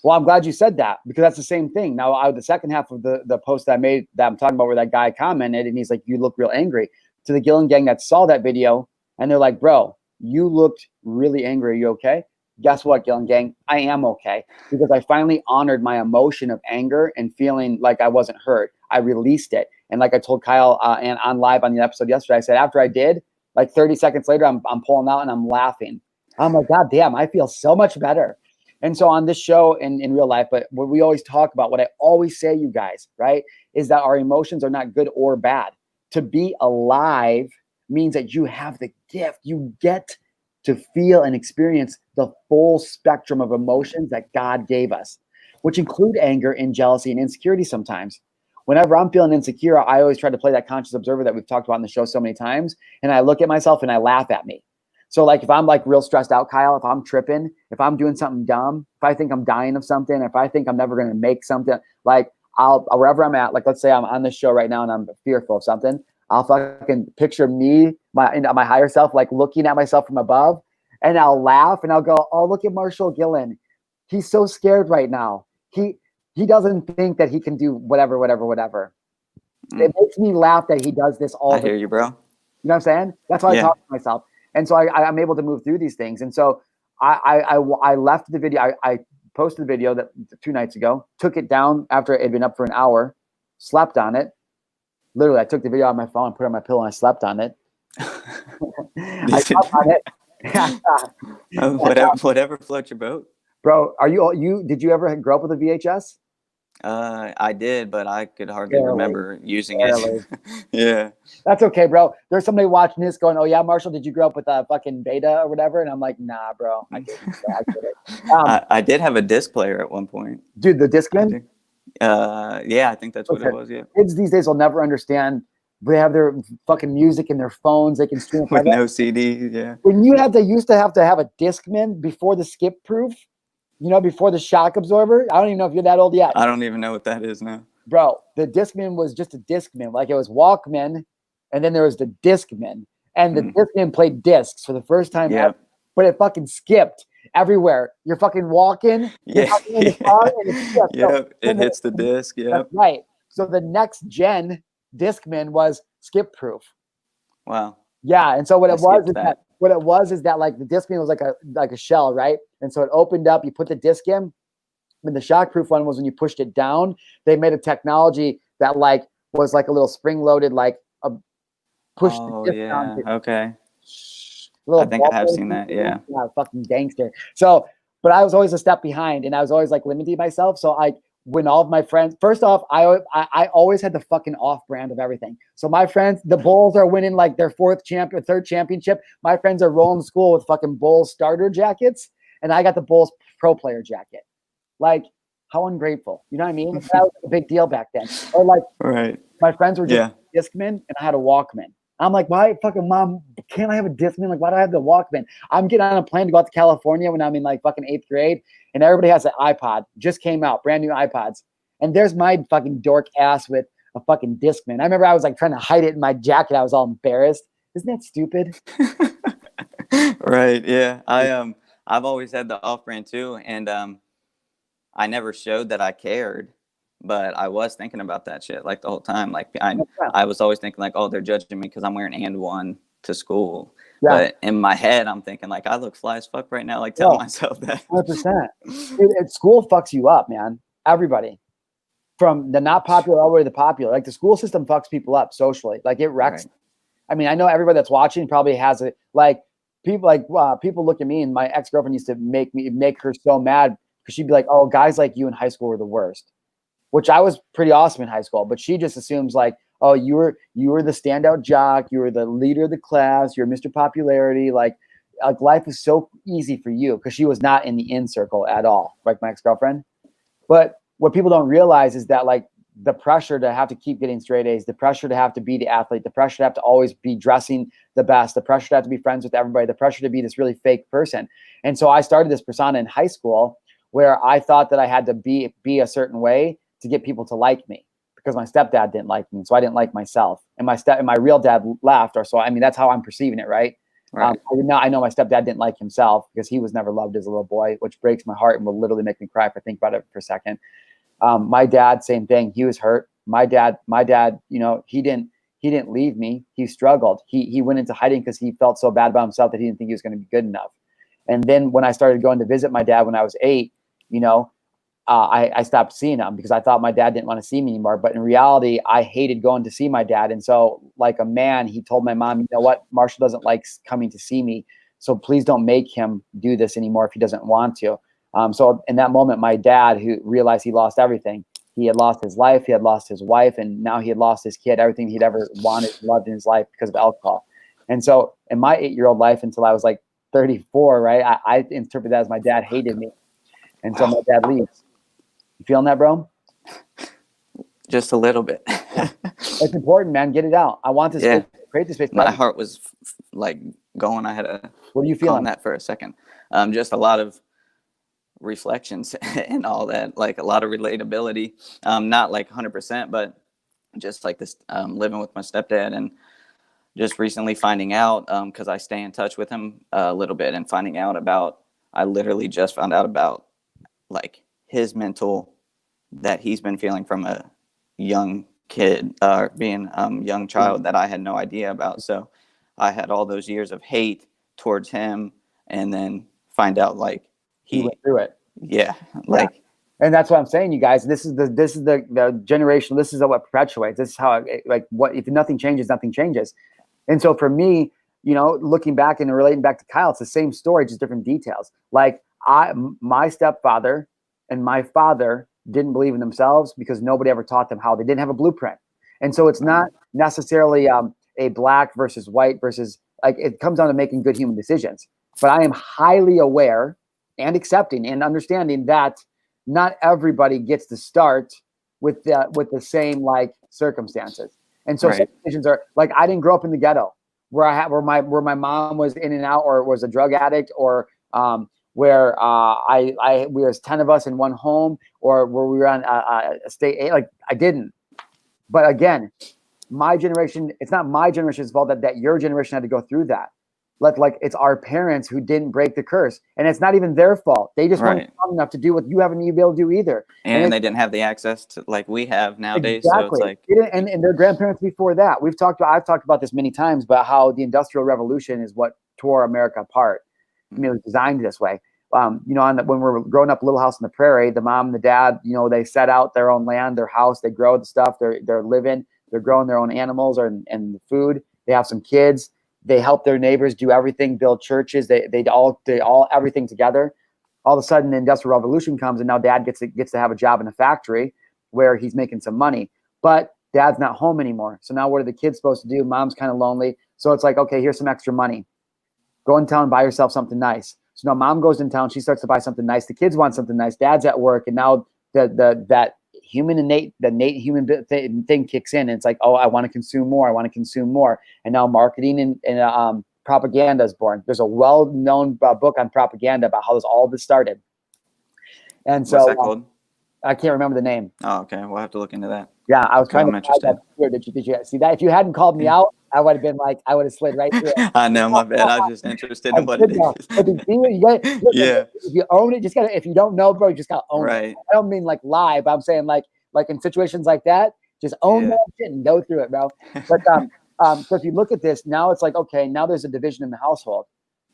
Well, I'm glad you said that, because that's the same thing. Now, the second half of the post that I made that I'm talking about, where that guy commented and he's like, you look real angry, to the Gillen Gang that saw that video, and they're like, bro, you looked really angry. Are you okay? Guess what, Gillen Gang? I am okay, because I finally honored my emotion of anger and feeling like I wasn't heard. I released it. And like I told Kyle and on live on the episode yesterday, I said, after I did, like 30 seconds later, I'm pulling out and I'm laughing. I'm like, God damn, I feel so much better. And so on this show in real life, but what we always talk about, what I always say, you guys, right, is that our emotions are not good or bad. To be alive means that you have the gift. You get to feel and experience the full spectrum of emotions that God gave us, which include anger and jealousy and insecurity sometimes. Whenever I'm feeling insecure, I always try to play that conscious observer that we've talked about in the show so many times. And I look at myself and I laugh at me. So like, if I'm like real stressed out, Kyle, if I'm tripping, if I'm doing something dumb, if I think I'm dying of something, if I think I'm never going to make something, like wherever I'm at, like let's say I'm on this show right now and I'm fearful of something, I'll fucking picture me, my higher self, like looking at myself from above, and I'll laugh and I'll go, oh, look at Marshal Gillen. He's so scared right now. He doesn't think that he can do whatever. It makes me laugh that he does this all the time. I hear you, bro. You know what I'm saying? That's how I talk to myself. And so I'm able to move through these things. And so I left the video. I posted the video that 2 nights ago, took it down after it had been up for an hour, slept on it. Literally, I took the video on my phone, put it on my pillow, and I slept on it. I slept on it. Whatever floats your boat. Bro, did you ever grow up with a VHS? I did, but I could hardly remember using it. Yeah. That's okay, bro. There's somebody watching this going, oh yeah, Marshall, did you grow up with a fucking Beta or whatever? And I'm like, nah, bro. I didn't. I did have a disc player at one point. Dude, the Discman? Yeah, I think that's what it was, yeah. Kids these days will never understand. They have their fucking music in their phones. They can stream with no CD, yeah. When you used to have a Discman before the skip proof, before the shock absorber. I don't even know if you're that old yet. I don't even know what that is now. Bro, the Discman was just a Discman. Like, it was Walkman, and then there was the Discman. And the Discman played discs for the first time ever, but it fucking skipped everywhere. You're fucking walking. Yeah. In the car, and it skipped. It hits the disc, That's right. So the next gen Discman was skip proof. Wow. Yeah, and so what it was is that like the Discman was like a shell, right? And so it opened up, you put the disc in, and the shockproof one was when you pushed it down, they made a technology that like was like a little spring-loaded, like a push the disc down. Okay. I think I have seen that, yeah. Yeah, fucking gangster. So but I was always a step behind, and I was always like limiting myself. So when all of my friends, first off, I always had the fucking off brand of everything. So my friends, the Bulls are winning like their third championship. My friends are rolling to school with fucking Bulls starter jackets, and I got the Bulls pro player jacket. Like, how ungrateful, you know what I mean? That was a big deal back then. Or like, Right. my friends were just Discman, and I had a Walkman. I'm like, why fucking mom can't I have a Discman? Like, why do I have the Walkman? I'm getting on a plane to go out to California when I'm in like fucking 8th grade, and everybody has an iPod. Just came out, brand new iPods. And there's my fucking dork ass with a fucking Discman. I remember I was like trying to hide it in my jacket. I was all embarrassed. Isn't that stupid? Right. Yeah. I've always had the off brand too, and I never showed that I cared. But I was thinking about that shit like the whole time. Like I was always thinking like, oh, they're judging me because I'm wearing and one to school. Yeah. But in my head, I'm thinking like, I look fly as fuck right now. Like telling myself that. 100%. Dude, school fucks you up, man. Everybody, from the not popular all the way to the popular. Like the school system fucks people up socially. Like it wrecks. Right. I mean, I know everybody that's watching probably has it. Like people look at me, and my ex-girlfriend used to make her so mad because she'd be like, "Oh, guys like you in high school were the worst." Which I was pretty awesome in high school, but she just assumes like, oh, you were the standout jock, you were the leader of the class, you're Mr. Popularity, like life is so easy for you, because she was not in the in circle at all, like my ex-girlfriend. But what people don't realize is that like the pressure to have to keep getting straight A's, the pressure to have to be the athlete, the pressure to have to always be dressing the best, the pressure to have to be friends with everybody, the pressure to be this really fake person. And so I started this persona in high school where I thought that I had to be a certain way to get people to like me, because my stepdad didn't like me, so I didn't like myself, and my real dad left, or so. I mean, that's how I'm perceiving it, right? Right. I know my stepdad didn't like himself because he was never loved as a little boy, which breaks my heart and will literally make me cry if I think about it for a second. My dad, same thing. He was hurt. My dad, you know, he didn't leave me. He struggled. He went into hiding because he felt so bad about himself that he didn't think he was going to be good enough. And then when I started going to visit my dad when I was 8, you know, I stopped seeing him because I thought my dad didn't want to see me anymore. But in reality, I hated going to see my dad. And so like a man, he told my mom, you know what, Marshall doesn't like coming to see me, so please don't make him do this anymore if he doesn't want to. So in that moment, my dad, who realized he lost everything, he had lost his life, he had lost his wife, and now he had lost his kid, everything he'd ever wanted, loved in his life, because of alcohol. And so in my 8-year-old life, until I was like 34, right, I interpret that as my dad hated me. And so my dad leaves. You feeling that, bro? Just a little bit. It's important, man. Get it out. I want to create this space. My heart was like going. I had to. What are you feeling? Calm that for a second. Just a lot of reflections and all that. Like a lot of relatability. Not like 100%, but just like this. Living with my stepdad, and just recently finding out, because I stay in touch with him a little bit, and finding out about. I literally just found out about like his mental, that he's been feeling from a young kid, being young child, that I had no idea about. So I had all those years of hate towards him, and then find out like he went through it. Yeah, like, and that's what I'm saying, you guys. This is the generation. This is what perpetuates. This is how what if nothing changes, nothing changes. And so for me, you know, looking back and relating back to Kyle, it's the same story, just different details. Like my stepfather and my father didn't believe in themselves because nobody ever taught them how. They didn't have a blueprint. And so it's not necessarily a black versus white versus, like, it comes down to making good human decisions. But I am highly aware and accepting and understanding that not everybody gets to start with the same like circumstances. And so some decisions are like, I didn't grow up in the ghetto where my mom was in and out or was a drug addict, or where we was 10 of us in one home, or where we were on a state. Like, I didn't. But again, my generation, it's not my generation's fault that your generation had to go through that. Like it's our parents who didn't break the curse, and it's not even their fault. They just weren't strong enough to do what you haven't been able to do either. And they didn't have the access to like we have nowadays. Exactly. So it's like, and their grandparents before that. I've talked about this many times, about how the Industrial Revolution is what tore America apart. I mean, it was designed this way. You know, when we're growing up, Little House on the Prairie, the mom and the dad, you know, they set out their own land, their house, they grow the stuff, they're living, they're growing their own animals and the food. They have some kids. They help their neighbors do everything, build churches. They all everything together. all of a sudden the Industrial Revolution comes, and now dad gets to have a job in a factory where he's making some money, but dad's not home anymore. So now what are the kids supposed to do? Mom's kind of lonely. So it's like, okay, here's some extra money. Go in town, buy yourself something nice. So now mom goes in town, she starts to buy something nice. The kids want something nice. Dad's at work, and now that innate human thing kicks in, and it's like, oh, I want to consume more. I want to consume more. And now marketing and propaganda is born. There's a well-known book on propaganda about how all this started. And so, what's that called? I can't remember the name. Oh, okay. We'll have to look into that. Yeah, I was trying I'm to. interested. Did you see that? If you hadn't called me out, I would have been like, I would have slid right through it. I know, my bad. I was just interested in what it is. Yeah. If you own it, just gotta. If you don't know, bro, you just gotta own it. I don't mean like lie, but I'm saying like in situations like that, just own that shit and go through it, bro. But so if you look at this now, it's like, okay, now there's a division in the household,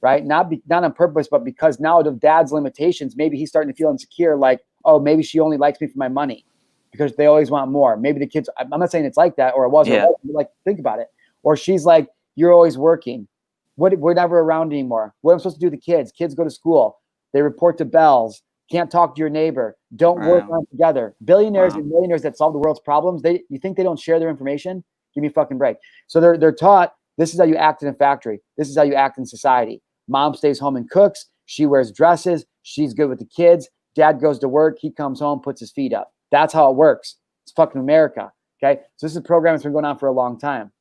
right? Not on purpose, but because now of dad's limitations, maybe he's starting to feel insecure. Like, oh, maybe she only likes me for my money, because they always want more. Maybe the kids. I'm not saying it's like that, or it was. Yeah. Or like, think about it. Or she's like, you're always working. We're never around anymore. What am I supposed to do with the kids? Kids go to school. They report to bells. Can't talk to your neighbor. Don't work on together. Billionaires and millionaires that solve the world's problems. You think they don't share their information? Give me a fucking break. So they're taught, this is how you act in a factory. This is how you act in society. Mom stays home and cooks. She wears dresses. She's good with the kids. Dad goes to work. He comes home, puts his feet up. That's how it works. It's fucking America. Okay. So this is a program that's been going on for a long time.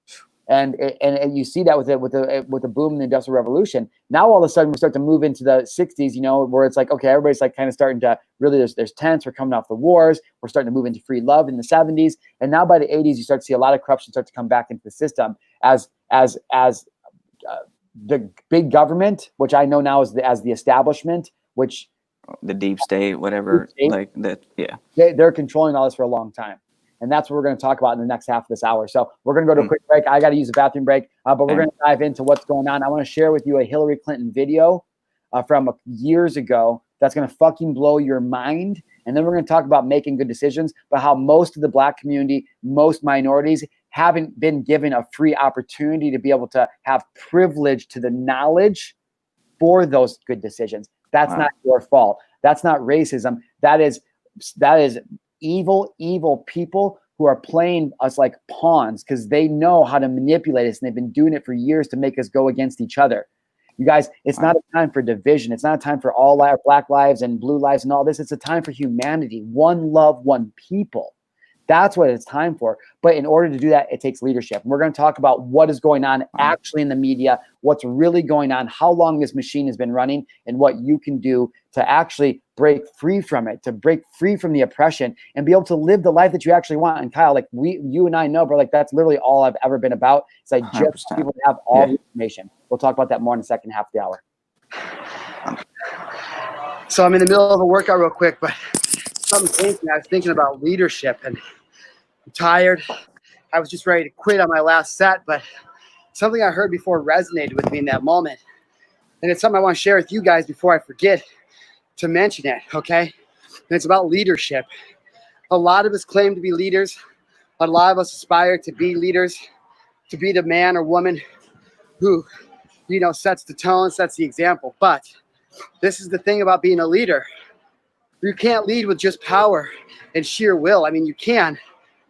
And you see that with the boom in the Industrial Revolution. Now all of a sudden we start to move into the 60s, where it's like, okay, everybody's like kind of starting to really, there's tents, we're coming off the wars, we're starting to move into free love in the 70s. And now by the 80s, you start to see a lot of corruption start to come back into the system as the big government, which I know now as the establishment, which the deep state, whatever, like that. Yeah. They're controlling all this for a long time. And that's what we're going to talk about in the next half of this hour. So we're going to go to a quick break. I got to use a bathroom break, but we're going to dive into what's going on. I want to share with you a Hillary Clinton video from years ago that's going to fucking blow your mind. And then we're going to talk about making good decisions, but how most of the Black community, most minorities haven't been given a free opportunity to be able to have privilege to the knowledge for those good decisions. That's not your fault. That's not racism. That is evil people who are playing us like pawns because they know how to manipulate us, and they've been doing it for years to make us go against each other. You guys, it's not a time for division. It's not a time for all Black lives and blue lives and all this. It's a time for humanity. One love, one people. That's what it's time for. But in order to do that, it takes leadership. And we're going to talk about what is going on actually in the media, what's really going on, how long this machine has been running, and what you can do to actually break free from it, to break free from the oppression and be able to live the life that you actually want. And Kyle, like you and I know, bro, like that's literally all I've ever been about. It's like just people to have all the information. We'll talk about that more in the second half of the hour. So I'm in the middle of a workout real quick, but I was thinking about leadership, and I'm tired. I was just ready to quit on my last set, but something I heard before resonated with me in that moment. And it's something I want to share with you guys before I forget to mention it, okay? And it's about leadership. A lot of us claim to be leaders. A lot of us aspire to be leaders, to be the man or woman who, sets the tone, sets the example. But this is the thing about being a leader. You can't lead with just power and sheer will. I mean, you can,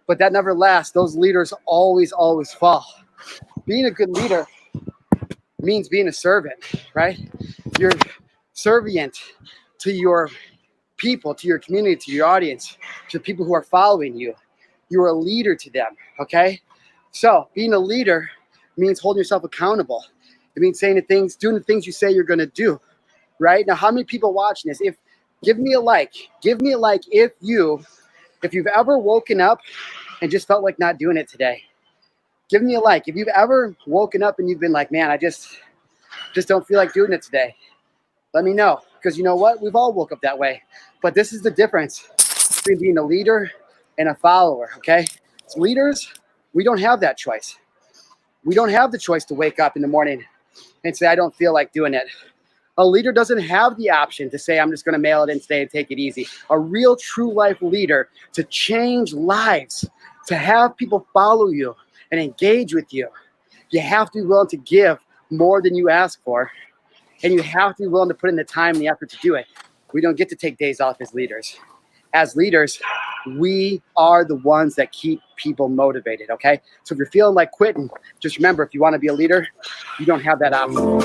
but that never lasts. Those leaders always fall. Being a good leader means being a servant, right? You're servient to your people, to your community, to your audience, to the people who are following you. You're a leader to them, okay? So being a leader means holding yourself accountable. It means doing the things you say you're going to do, right? Now, how many people watching this? Give me a like if you've ever woken up and just felt like not doing it today. Give me a like. If you've ever woken up and you've been like, man, I just don't feel like doing it today. Let me know, because you know what? We've all woke up that way. But this is the difference between being a leader and a follower, okay? As leaders, we don't have that choice. We don't have the choice to wake up in the morning and say, I don't feel like doing it. A leader doesn't have the option to say, I'm just going to mail it in today and take it easy. A real true life leader, to change lives, to have people follow you and engage with you, you have to be willing to give more than you ask for. And you have to be willing to put in the time and the effort to do it. We don't get to take days off as leaders. As leaders, we are the ones that keep people motivated, okay? So if you're feeling like quitting, just remember, if you want to be a leader, you don't have that option.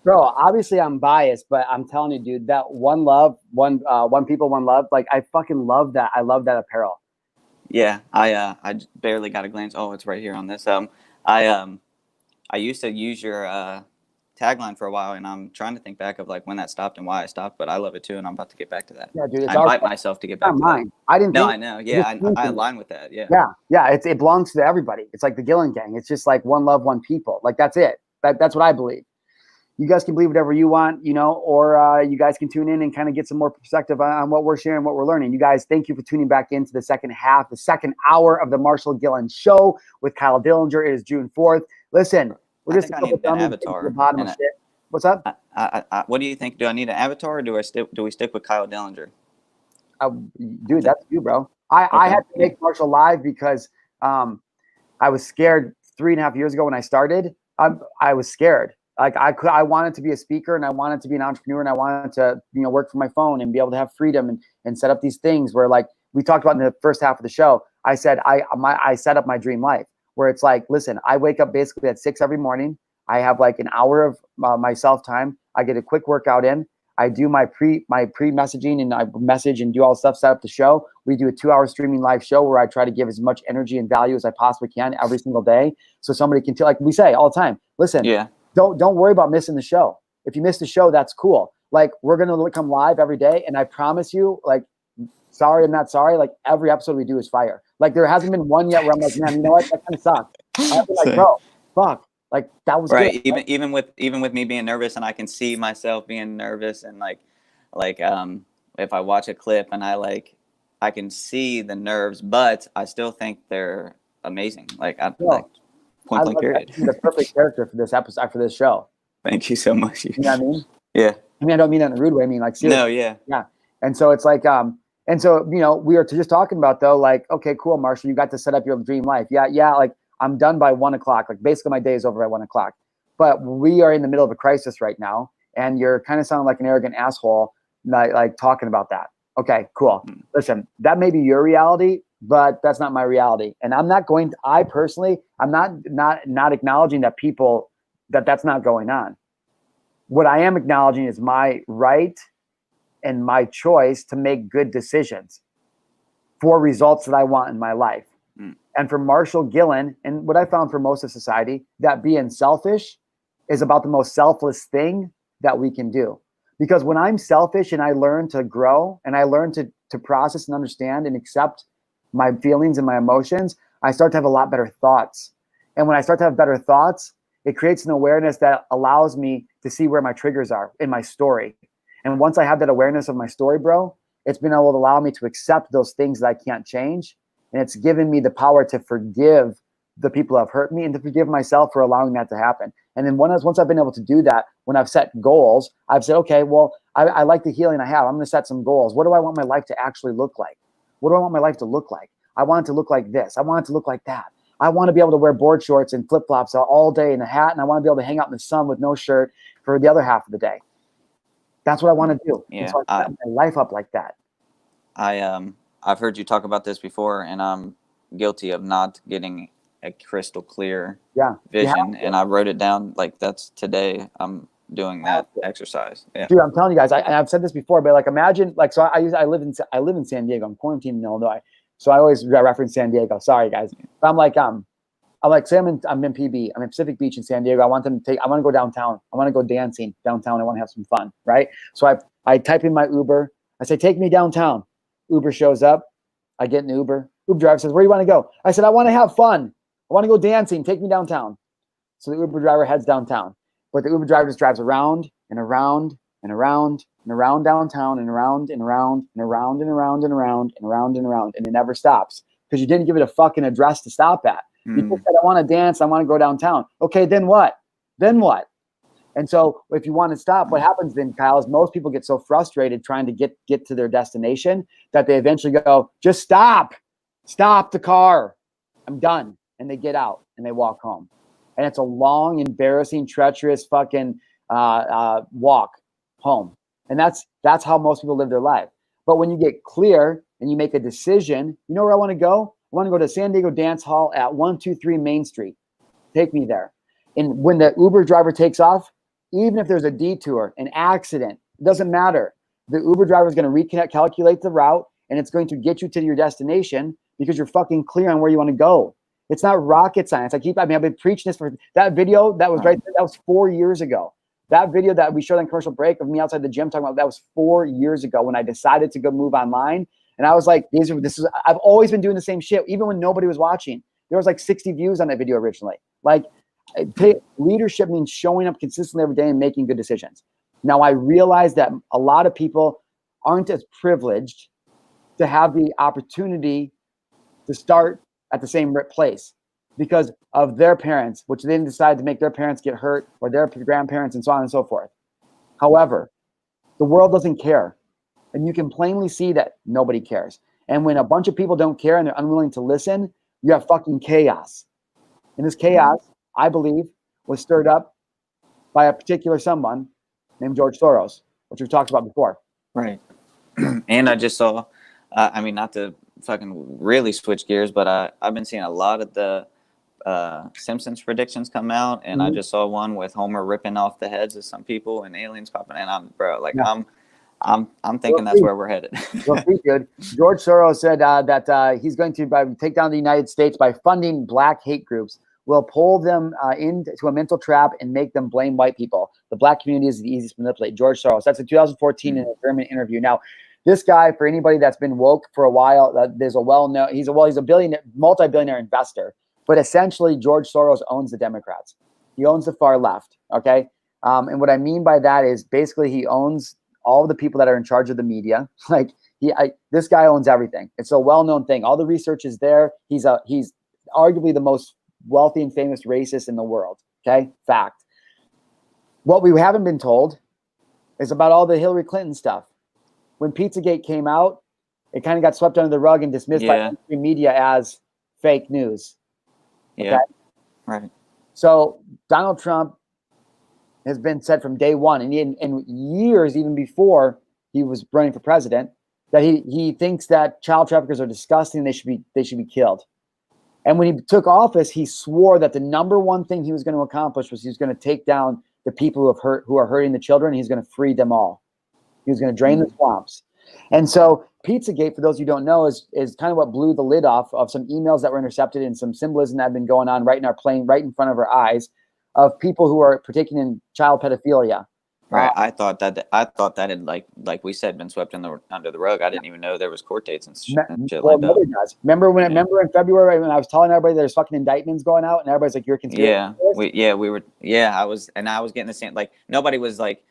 Bro, obviously I'm biased, but I'm telling you, dude, that one love, one people, one love, like I fucking love that. I love that apparel. Yeah, I barely got a glance. Oh, it's right here on this. I used to use your tagline for a while, and I'm trying to think back of like when that stopped and why I stopped. But I love it too, and I'm about to get back to that. Yeah, dude, it's I invite myself to get back to mine. that. I didn't. No, think, I know. Yeah, I align with that. Yeah. Yeah. It belongs to everybody. It's like the Gillen Gang. It's just like one love, one people. Like that's it. That's what I believe. You guys can believe whatever you want, you know, or you guys can tune in and kind of get some more perspective on what we're sharing, what we're learning. You guys, thank you for tuning back into the second half, the second hour of the Marshal Gillen Show with Kyle Dillinger. It is June 4th. Listen, we're just I need an avatar. the bottom of shit. What's up? What do you think? Do I need an avatar, or do we stick with Kyle Dillinger? Dude, that's you, bro. I had to make Marshal live because I was scared 3.5 years ago when I started. I was scared. Like I wanted to be a speaker and I wanted to be an entrepreneur and I wanted to, you know, work from my phone and be able to have freedom and set up these things where, like we talked about in the first half of the show, I said, I set up my dream life where it's like, listen, I wake up basically at 6 every morning. I have like an hour of my self time. I get a quick workout in. I do my pre messaging and I message and do all the stuff, set up the show. We do a 2-hour streaming live show where I try to give as much energy and value as I possibly can every single day. So somebody can like we say all the time, listen, yeah. Don't worry about missing the show. If you miss the show, that's cool. Like we're going to come live every day. And I promise you, like, sorry, I'm not sorry. Like every episode we do is fire. Like there hasn't been one yet where I'm like, man, you know what? That kind of sucked. I've been like, bro, fuck. Like that was right. Good. Even with me being nervous, and I can see myself being nervous, and like if I watch a clip and I can see the nerves, but I still think they're amazing. Like point blank period. You're the perfect character for this episode, for this show. Thank you so much. You know what I mean? Yeah. I mean, I don't mean that in a rude way. I mean, like, seriously. No, yeah. Yeah. And so it's like, and so, you know, we were just talking about though, like, okay, cool, Marshall, you got to set up your dream life. Yeah. Like I'm done by 1 o'clock. Like basically my day is over by 1 o'clock, but we are in the middle of a crisis right now. And you're kind of sounding like an arrogant asshole, like talking about that. Okay, cool. Listen, that may be your reality, but that's not my reality. And I'm not going to, I personally, I'm not acknowledging that people, that's not going on. What I am acknowledging is my right and my choice to make good decisions for results that I want in my life. And for Marshal Gillen, and what I found for most of society, that being selfish is about the most selfless thing that we can do. Because when I'm selfish and I learn to grow and I learn to process and understand and accept my feelings and my emotions, I start to have a lot better thoughts. And when I start to have better thoughts, it creates an awareness that allows me to see where my triggers are in my story. And once I have that awareness of my story, bro, it's been able to allow me to accept those things that I can't change. And it's given me the power to forgive the people who have hurt me and to forgive myself for allowing that to happen. And then once I've been able to do that, when I've set goals, I've said, okay, well, I like the healing I have. I'm going to set some goals. What do I want my life to actually look like? What do I want my life to look like? I want it to look like this. I want it to look like that. I want to be able to wear board shorts and flip-flops all day and a hat, and I want to be able to hang out in the sun with no shirt for the other half of the day. That's what I want to do. Yeah, and so I set my life up like that. I've heard you talk about this before, and I'm guilty of not getting a crystal clear vision. And I wrote it down like that's today. I'm doing that exercise. Yeah. Dude, I'm telling you guys, I've said this before, but like imagine, like, so I live in San Diego. I'm quarantined in Illinois, so I always reference San Diego. Sorry, guys. But I'm like, say I'm in PB. I'm in Pacific Beach in San Diego. I want to go downtown. I want to go dancing downtown. I want to have some fun, right? So I type in my Uber. I say, take me downtown. Uber shows up. I get an Uber. Uber driver says, where do you want to go? I said, I want to have fun. I want to go dancing. Take me downtown. So the Uber driver heads downtown. But the Uber driver just drives around and around and around and around downtown and around and around and around and around and around and around and around. And it never stops because you didn't give it a fucking address to stop at. You just said, I want to dance. I want to go downtown. Okay, then what? Then what? And so if you want to stop, what happens then, Kyle, is most people get so frustrated trying to get to their destination that they eventually go, just stop. Stop the car. I'm done. And they get out and they walk home. And it's a long, embarrassing, treacherous fucking walk home. And that's how most people live their life. But when you get clear and you make a decision, you know where I want to go? I want to go to San Diego Dance Hall at 123 Main Street. Take me there. And when the Uber driver takes off, even if there's a detour, an accident, it doesn't matter. The Uber driver is going to calculate the route, and it's going to get you to your destination because you're fucking clear on where you want to go. It's not rocket science. I've been preaching this for that video. That was right there. That was 4 years ago. That video that we showed on commercial break of me outside the gym talking about, that was 4 years ago when I decided to go move online. And I was like, I've always been doing the same shit, even when nobody was watching. There was like 60 views on that video originally. Like, leadership means showing up consistently every day and making good decisions. Now, I realize that a lot of people aren't as privileged to have the opportunity to start at the same place because of their parents, which they didn't decide to make their parents get hurt or their grandparents and so on and so forth. However, the world doesn't care. And you can plainly see that nobody cares. And when a bunch of people don't care and they're unwilling to listen, you have fucking chaos. And this chaos, I believe, was stirred up by a particular someone named George Soros, which we've talked about before. Right. And I just saw, not to fucking really switch gears, but I've been seeing a lot of the Simpsons predictions come out, and I just saw one with Homer ripping off the heads of some people and aliens popping. And I'm thinking that's where we're headed. Well, good. George Soros said that he's going to take down the United States by funding black hate groups. Will pull them into a mental trap and make them blame white people. The black community is the easiest to manipulate. George Soros. That's in 2014 in a German interview. Now, this guy, for anybody that's been woke for a while, there's a well-known. He's a billionaire, multi-billionaire investor. But essentially, George Soros owns the Democrats. He owns the far left. Okay, and what I mean by that is basically he owns all the people that are in charge of the media. Like this guy owns everything. It's a well-known thing. All the research is there. He's arguably the most wealthy and famous racist in the world. Okay, fact. What we haven't been told is about all the Hillary Clinton stuff. When Pizzagate came out, it kind of got swept under the rug and dismissed by the media as fake news. Okay? Yeah, right. So Donald Trump has been said from day one, and years even before he was running for president, that he thinks that child traffickers are disgusting. They should be killed. And when he took office, he swore that the number one thing he was going to accomplish was he was going to take down the people who are hurting the children. He's going to free them all. He was going to drain the swamps. And so Pizzagate, for those of you who don't know, is kind of what blew the lid off of some emails that were intercepted and some symbolism that had been going on right in our plane, right in front of our eyes, of people who are partaking in child pedophilia. Right. I thought that had like we said been swept under the rug. I didn't even know there was court dates and shit like that. Does. Remember in February when I was telling everybody there's fucking indictments going out and everybody's like, you're conspiracy theorist? I was getting the same, like nobody was like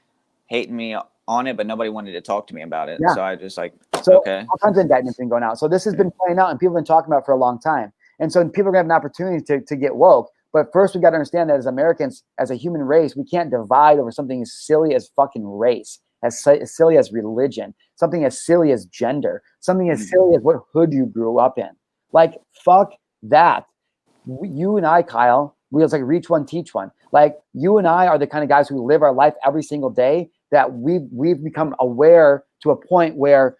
hating me on it, but nobody wanted to talk to me about it. Yeah. So I just okay. All kinds of indictments been going out. So this has been playing out and people have been talking about it for a long time. And so people are gonna have an opportunity to get woke. But first, we got to understand that as Americans, as a human race, we can't divide over something as silly as fucking race, as silly as religion, something as silly as gender, something as silly as what hood you grew up in. Like, fuck that. You and I, Kyle, we was like reach one, teach one. Like, you and I are the kind of guys who live our life every single day that we've become aware to a point where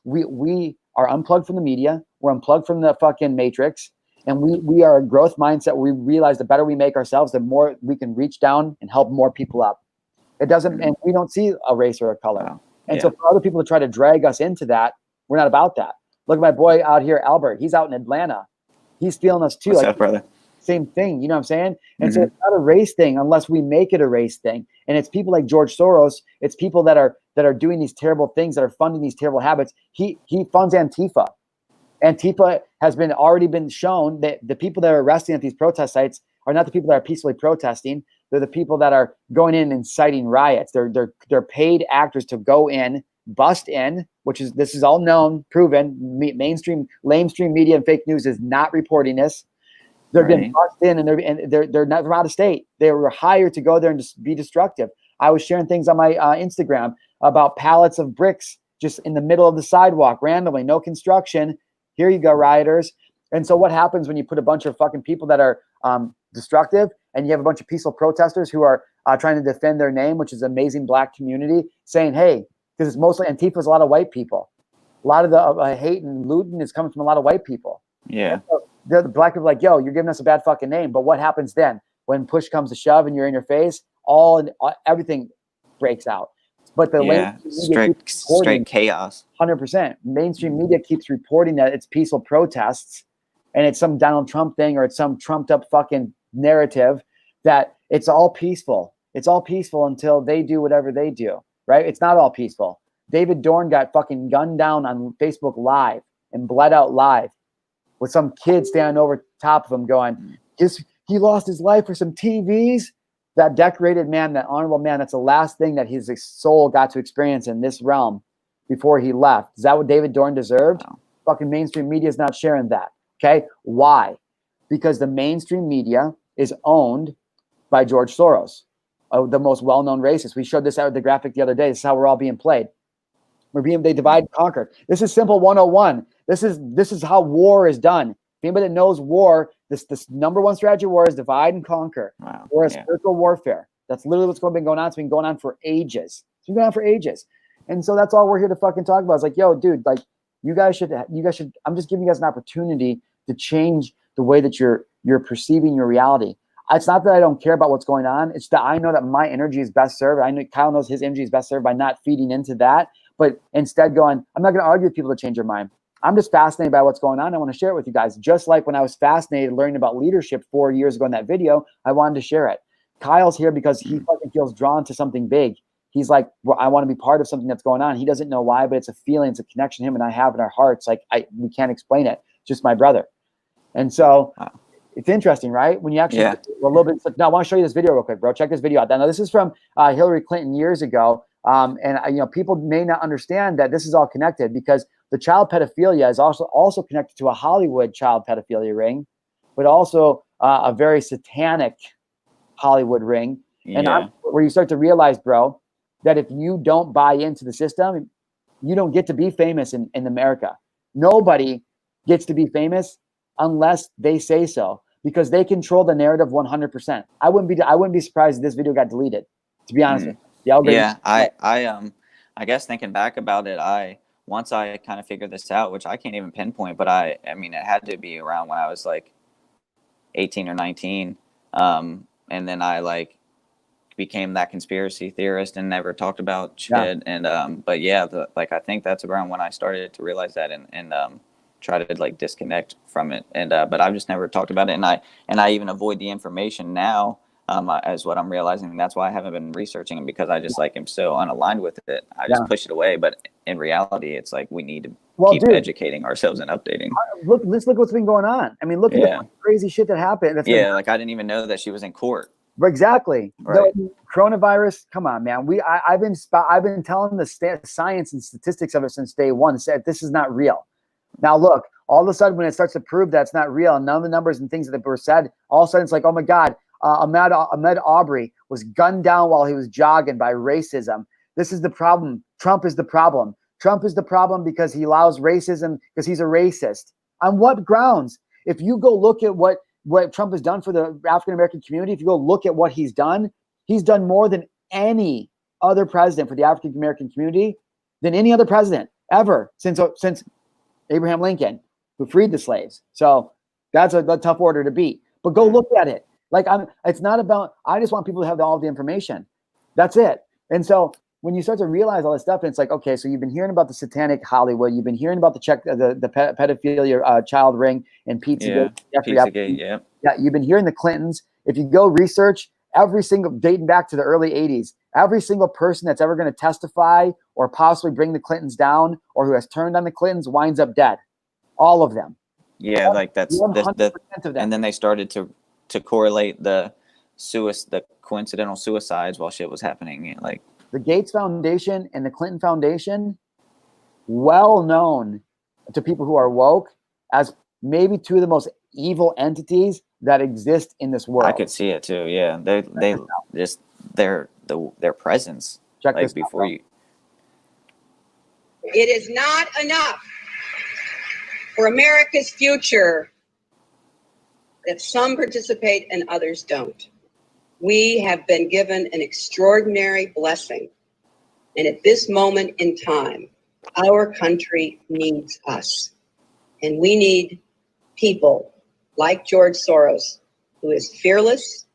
we are unplugged from the media, we're unplugged from the fucking matrix. And we are a growth mindset where we realize the better we make ourselves, the more we can reach down and help more people up. It doesn't, and we don't see a race or a color. Wow. And so for other people to try to drag us into that, we're not about that. Look at my boy out here, Albert. He's out in Atlanta. He's feeling us too. What's like up, brother? Same thing. You know what I'm saying? And so it's not a race thing unless we make it a race thing. And it's people like George Soros. It's people that are doing these terrible things, that are funding these terrible habits. He funds Antifa. Antifa has already been shown that the people that are arresting at these protest sites are not the people that are peacefully protesting. They're the people that are going in and inciting riots. They're paid actors to go in, bust in, this is all known, proven. Mainstream media and fake news is not reporting this. They're getting bust in, and they're not from out of state. They were hired to go there and just be destructive. I was sharing things on my Instagram about pallets of bricks just in the middle of the sidewalk, randomly, no construction. Here you go, rioters. And so what happens when you put a bunch of fucking people that are destructive, and you have a bunch of peaceful protesters who are trying to defend their name, which is an amazing black community, saying, hey, because it's mostly Antifa's a lot of white people. A lot of the hate and looting is coming from a lot of white people. Yeah. So the black people are like, yo, you're giving us a bad fucking name. But what happens then? When push comes to shove and you're in your face, everything breaks out. But the straight chaos. 100%. Mainstream media keeps reporting that it's peaceful protests, and it's some Donald Trump thing, or it's some trumped up fucking narrative that it's all peaceful. It's all peaceful until they do whatever they do, right? It's not all peaceful. David Dorn got fucking gunned down on Facebook Live and bled out live with some kid standing over top of him going, he lost his life for some TVs. That decorated man, that honorable man, that's the last thing that his soul got to experience in this realm before he left. Is that what David Dorn deserved? No. Fucking mainstream media is not sharing that. Okay. Why? Because the mainstream media is owned by George Soros, the most well-known racist. We showed this out of the graphic the other day. This is how we're all being played. They divide and conquer. This is simple 101. This is how war is done. If anybody that knows war, this number one strategy of war is divide and conquer. Wow. Or spiritual warfare. That's literally what's been going on. It's been going on for ages. It's been going on for ages. And so that's all we're here to fucking talk about. It's like, yo, dude, like you guys should, I'm just giving you guys an opportunity to change the way that you're perceiving your reality. It's not that I don't care about what's going on. It's that I know that my energy is best served. I know Kyle knows his energy is best served by not feeding into that, but instead going, I'm not going to argue with people to change their mind. I'm just fascinated by what's going on. I want to share it with you guys. Just like when I was fascinated learning about leadership 4 years ago in that video, I wanted to share it. Kyle's here because he fucking feels drawn to something big. He's like, well, I want to be part of something that's going on. He doesn't know why, but it's a feeling, it's a connection him and I have in our hearts. Like we can't explain it. It's just my brother. And so it's interesting, right? When you actually a little bit. Now I want to show you this video real quick, bro. Check this video out. Now this is from Hillary Clinton years ago. And people may not understand that this is all connected because the child pedophilia is also connected to a Hollywood child pedophilia ring, but also a very satanic Hollywood ring. And where you start to realize, bro, that if you don't buy into the system, you don't get to be famous in America. Nobody gets to be famous unless they say so, because they control the narrative 100%. I wouldn't be surprised if this video got deleted, to be honest with you. Yeah, I guess thinking back about it, once I kind of figured this out, which I can't even pinpoint, but I mean, it had to be around when I was like 18 or 19. And then I became that conspiracy theorist and never talked about shit. And, but yeah, I think that's around when I started to realize that and try to disconnect from it. And, but I've just never talked about it. And I even avoid the information now. As what I'm realizing, that's why I haven't been researching it, because I just am so unaligned with it. I just push it away. But in reality, it's we need to keep educating ourselves and updating. Let's look what's been going on. I mean, look at the crazy shit that happened. I didn't even know that she was in court. Exactly. Right. The coronavirus. Come on, man. I've been telling the science and statistics of it since day one. Said this is not real. Now look, all of a sudden when it starts to prove that it's not real, and none of the numbers and things that were said, all of a sudden it's like, oh my God. Ahmaud Arbery was gunned down while he was jogging by racism. This is the problem. Trump is the problem. Trump is the problem because he allows racism, because he's a racist. On what grounds? If you go look at what Trump has done for the African-American community, if you go look at what he's done more than any other president for the African-American community, than any other president ever since Abraham Lincoln, who freed the slaves. So that's a tough order to beat. But go look at it. It's not about, I just want people to have all the information. That's it. And so when you start to realize all this stuff, and it's like, okay, so you've been hearing about the satanic Hollywood, you've been hearing about the pedophilia child ring and Pizzagate, Jeffrey Epstein. Yeah. Yeah, you've been hearing the Clintons. If you go research every single, dating back to the early 80s, every single person that's ever going to testify or possibly bring the Clintons down or who has turned on the Clintons winds up dead. All of them. Yeah, like that's 100% of them. and then they started to correlate the coincidental suicides while shit was happening. Like the Gates Foundation and the Clinton Foundation, well known to people who are woke as maybe two of the most evil entities that exist in this world. I could see it too. Yeah, they just their presence. Check like this before out. You. It is not enough for America's future that some participate and others don't. We have been given an extraordinary blessing. And at this moment in time, our country needs us. And we need people like George Soros, who is fearless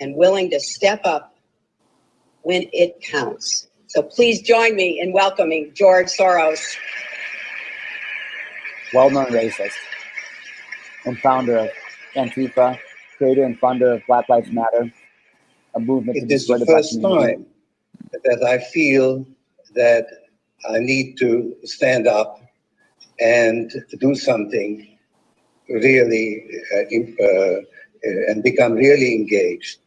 and willing to step up when it counts. So please join me in welcoming George Soros. Well-known racist and founder of Antifa, creator and founder of Black Lives Matter, a movement. It is the first time that I feel that I need to stand up and do something really and become really engaged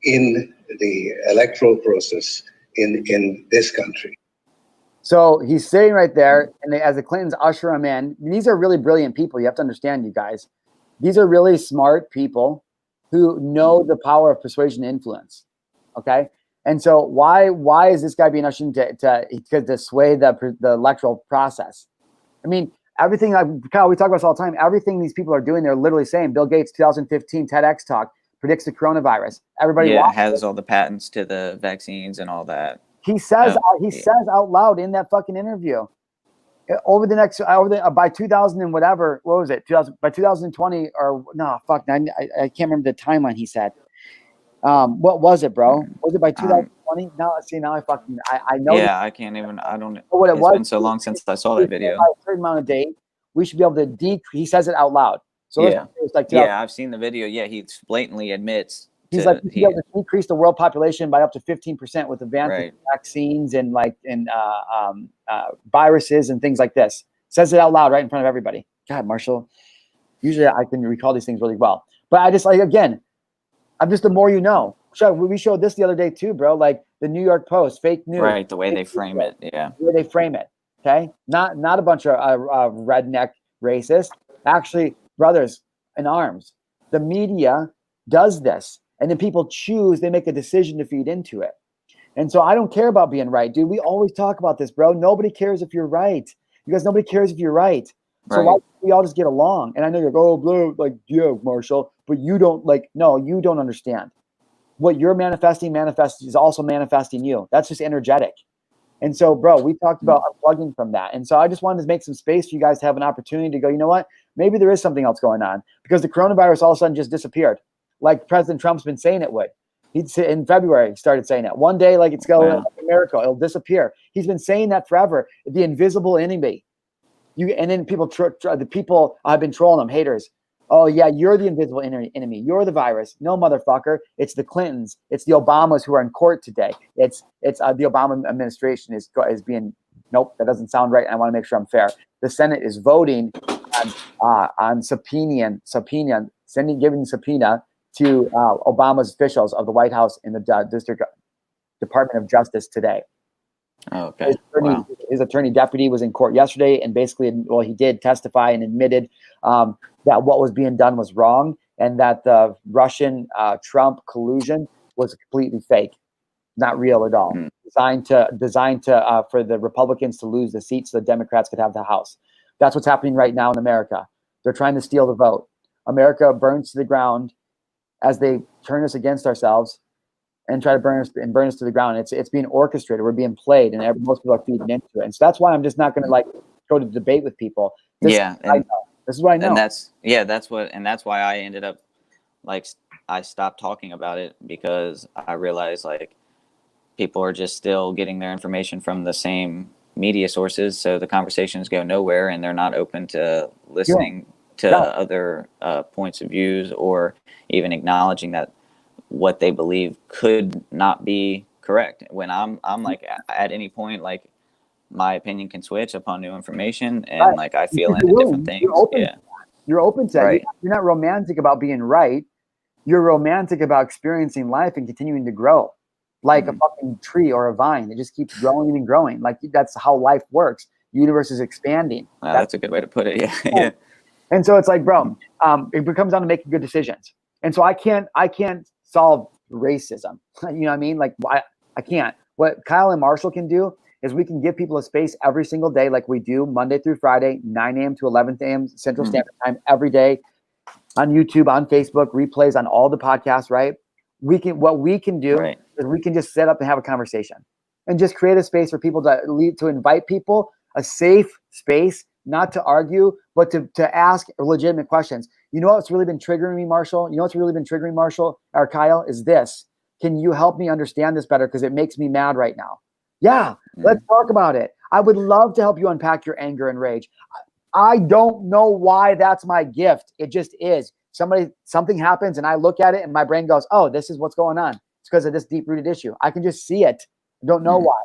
in the electoral process in this country. So he's sitting right there, and as the Clintons usher him in, these are really brilliant people. You have to understand, you guys. These are really smart people who know the power of persuasion and influence. Okay, and so why is this guy being ushered to sway the electoral process? I mean, everything, Kyle, we talk about this all the time. Everything these people are doing, they're literally saying. Bill Gates, 2015 TEDx talk predicts the coronavirus. Everybody has all the patents to the vaccines and all that. He says says out loud in that fucking interview, by 2000 and whatever, what was it? By 2020 or no, fuck, I can't remember the timeline he said. What was it, bro? Was it by 2020? Now I know. Yeah, I can't even. I don't know what it was. It's been so long since I saw that video. By a certain amount of date, we should be able to decrease. He says it out loud. So yeah, I've seen the video. Yeah, he blatantly admits. He's like, he's able to decrease the world population by up to 15% with advanced vaccines and viruses and things like this. Says it out loud right in front of everybody. God, Marshall, usually I can recall these things really well. But I just I'm just the more you know. We showed this the other day too, bro. Like the New York Post, fake news. Right, the way they frame it. Yeah. The way they frame it. Okay? Not a bunch of redneck racists. Actually, brothers in arms. The media does this. And then people choose, they make a decision to feed into it. And so I don't care about being right, dude. We always talk about this, bro. Nobody cares if you're right. You guys, nobody cares if you're right. So why don't we all just get along? And I know you're like, oh, bro, like, yeah, Marshall, but you don't no, you don't understand. What you're manifesting is also manifesting you. That's just energetic. And so, bro, we talked about unplugging from that. And so I just wanted to make some space for you guys to have an opportunity to go, you know what? Maybe there is something else going on because the coronavirus all of a sudden just disappeared. Like President Trump's been saying it would. In February, he started saying that. One day, like it's going like a miracle, it'll disappear. He's been saying that forever. The invisible enemy. And then the people have been trolling him, haters. Oh yeah, you're the invisible enemy. You're the virus. No, motherfucker. It's the Clintons. It's the Obamas who are in court today. It's the Obama administration is being. Nope, that doesn't sound right. I want to make sure I'm fair. The Senate is voting on giving subpoena to Obama's officials of the White House and the District Department of Justice today. Oh, okay. His attorney deputy was in court yesterday, and basically, he did testify and admitted that what was being done was wrong, and that the Russian Trump collusion was completely fake, not real at all. Designed to for the Republicans to lose the seats so the Democrats could have the House. That's what's happening right now in America. They're trying to steal the vote. America burns to the ground as they turn us against ourselves and try to burn us to the ground. It's being orchestrated. We're being played, and most people are feeding into it. And so that's why I'm just not going to go to debate with people. This is what I know. And that's why I ended up I stopped talking about it because I realized people are just still getting their information from the same media sources, so the conversations go nowhere, and they're not open to listening to other points of views, or even acknowledging that what they believe could not be correct. When I'm like, at any point, like, my opinion can switch upon new information, and like I feel into different things. You're open to that. Right. You're not romantic about being right. You're romantic about experiencing life and continuing to grow, like a fucking tree or a vine. It just keeps growing and growing. Like, that's how life works. The universe is expanding. Wow, that's a good way to put it. Yeah. And so it's like, bro, it comes down to making good decisions. And so I can't solve racism. You know what I mean? Like, I can't. What Kyle and Marshall can do is we can give people a space every single day, like we do Monday through Friday, 9 a.m. to 11 a.m. Central Standard Time every day, on YouTube, on Facebook, replays on all the podcasts, right? What we can do is we can just set up and have a conversation and just create a space for people to invite people, a safe space, not to argue, but to ask legitimate questions. You know what's really been triggering me, Marshall? You know what's really been triggering Marshall or Kyle is this. Can you help me understand this better? Because it makes me mad right now. Yeah, let's talk about it. I would love to help you unpack your anger and rage. I don't know why that's my gift. It just is. Something happens and I look at it and my brain goes, oh, this is what's going on. It's because of this deep-rooted issue. I can just see it. I don't know why.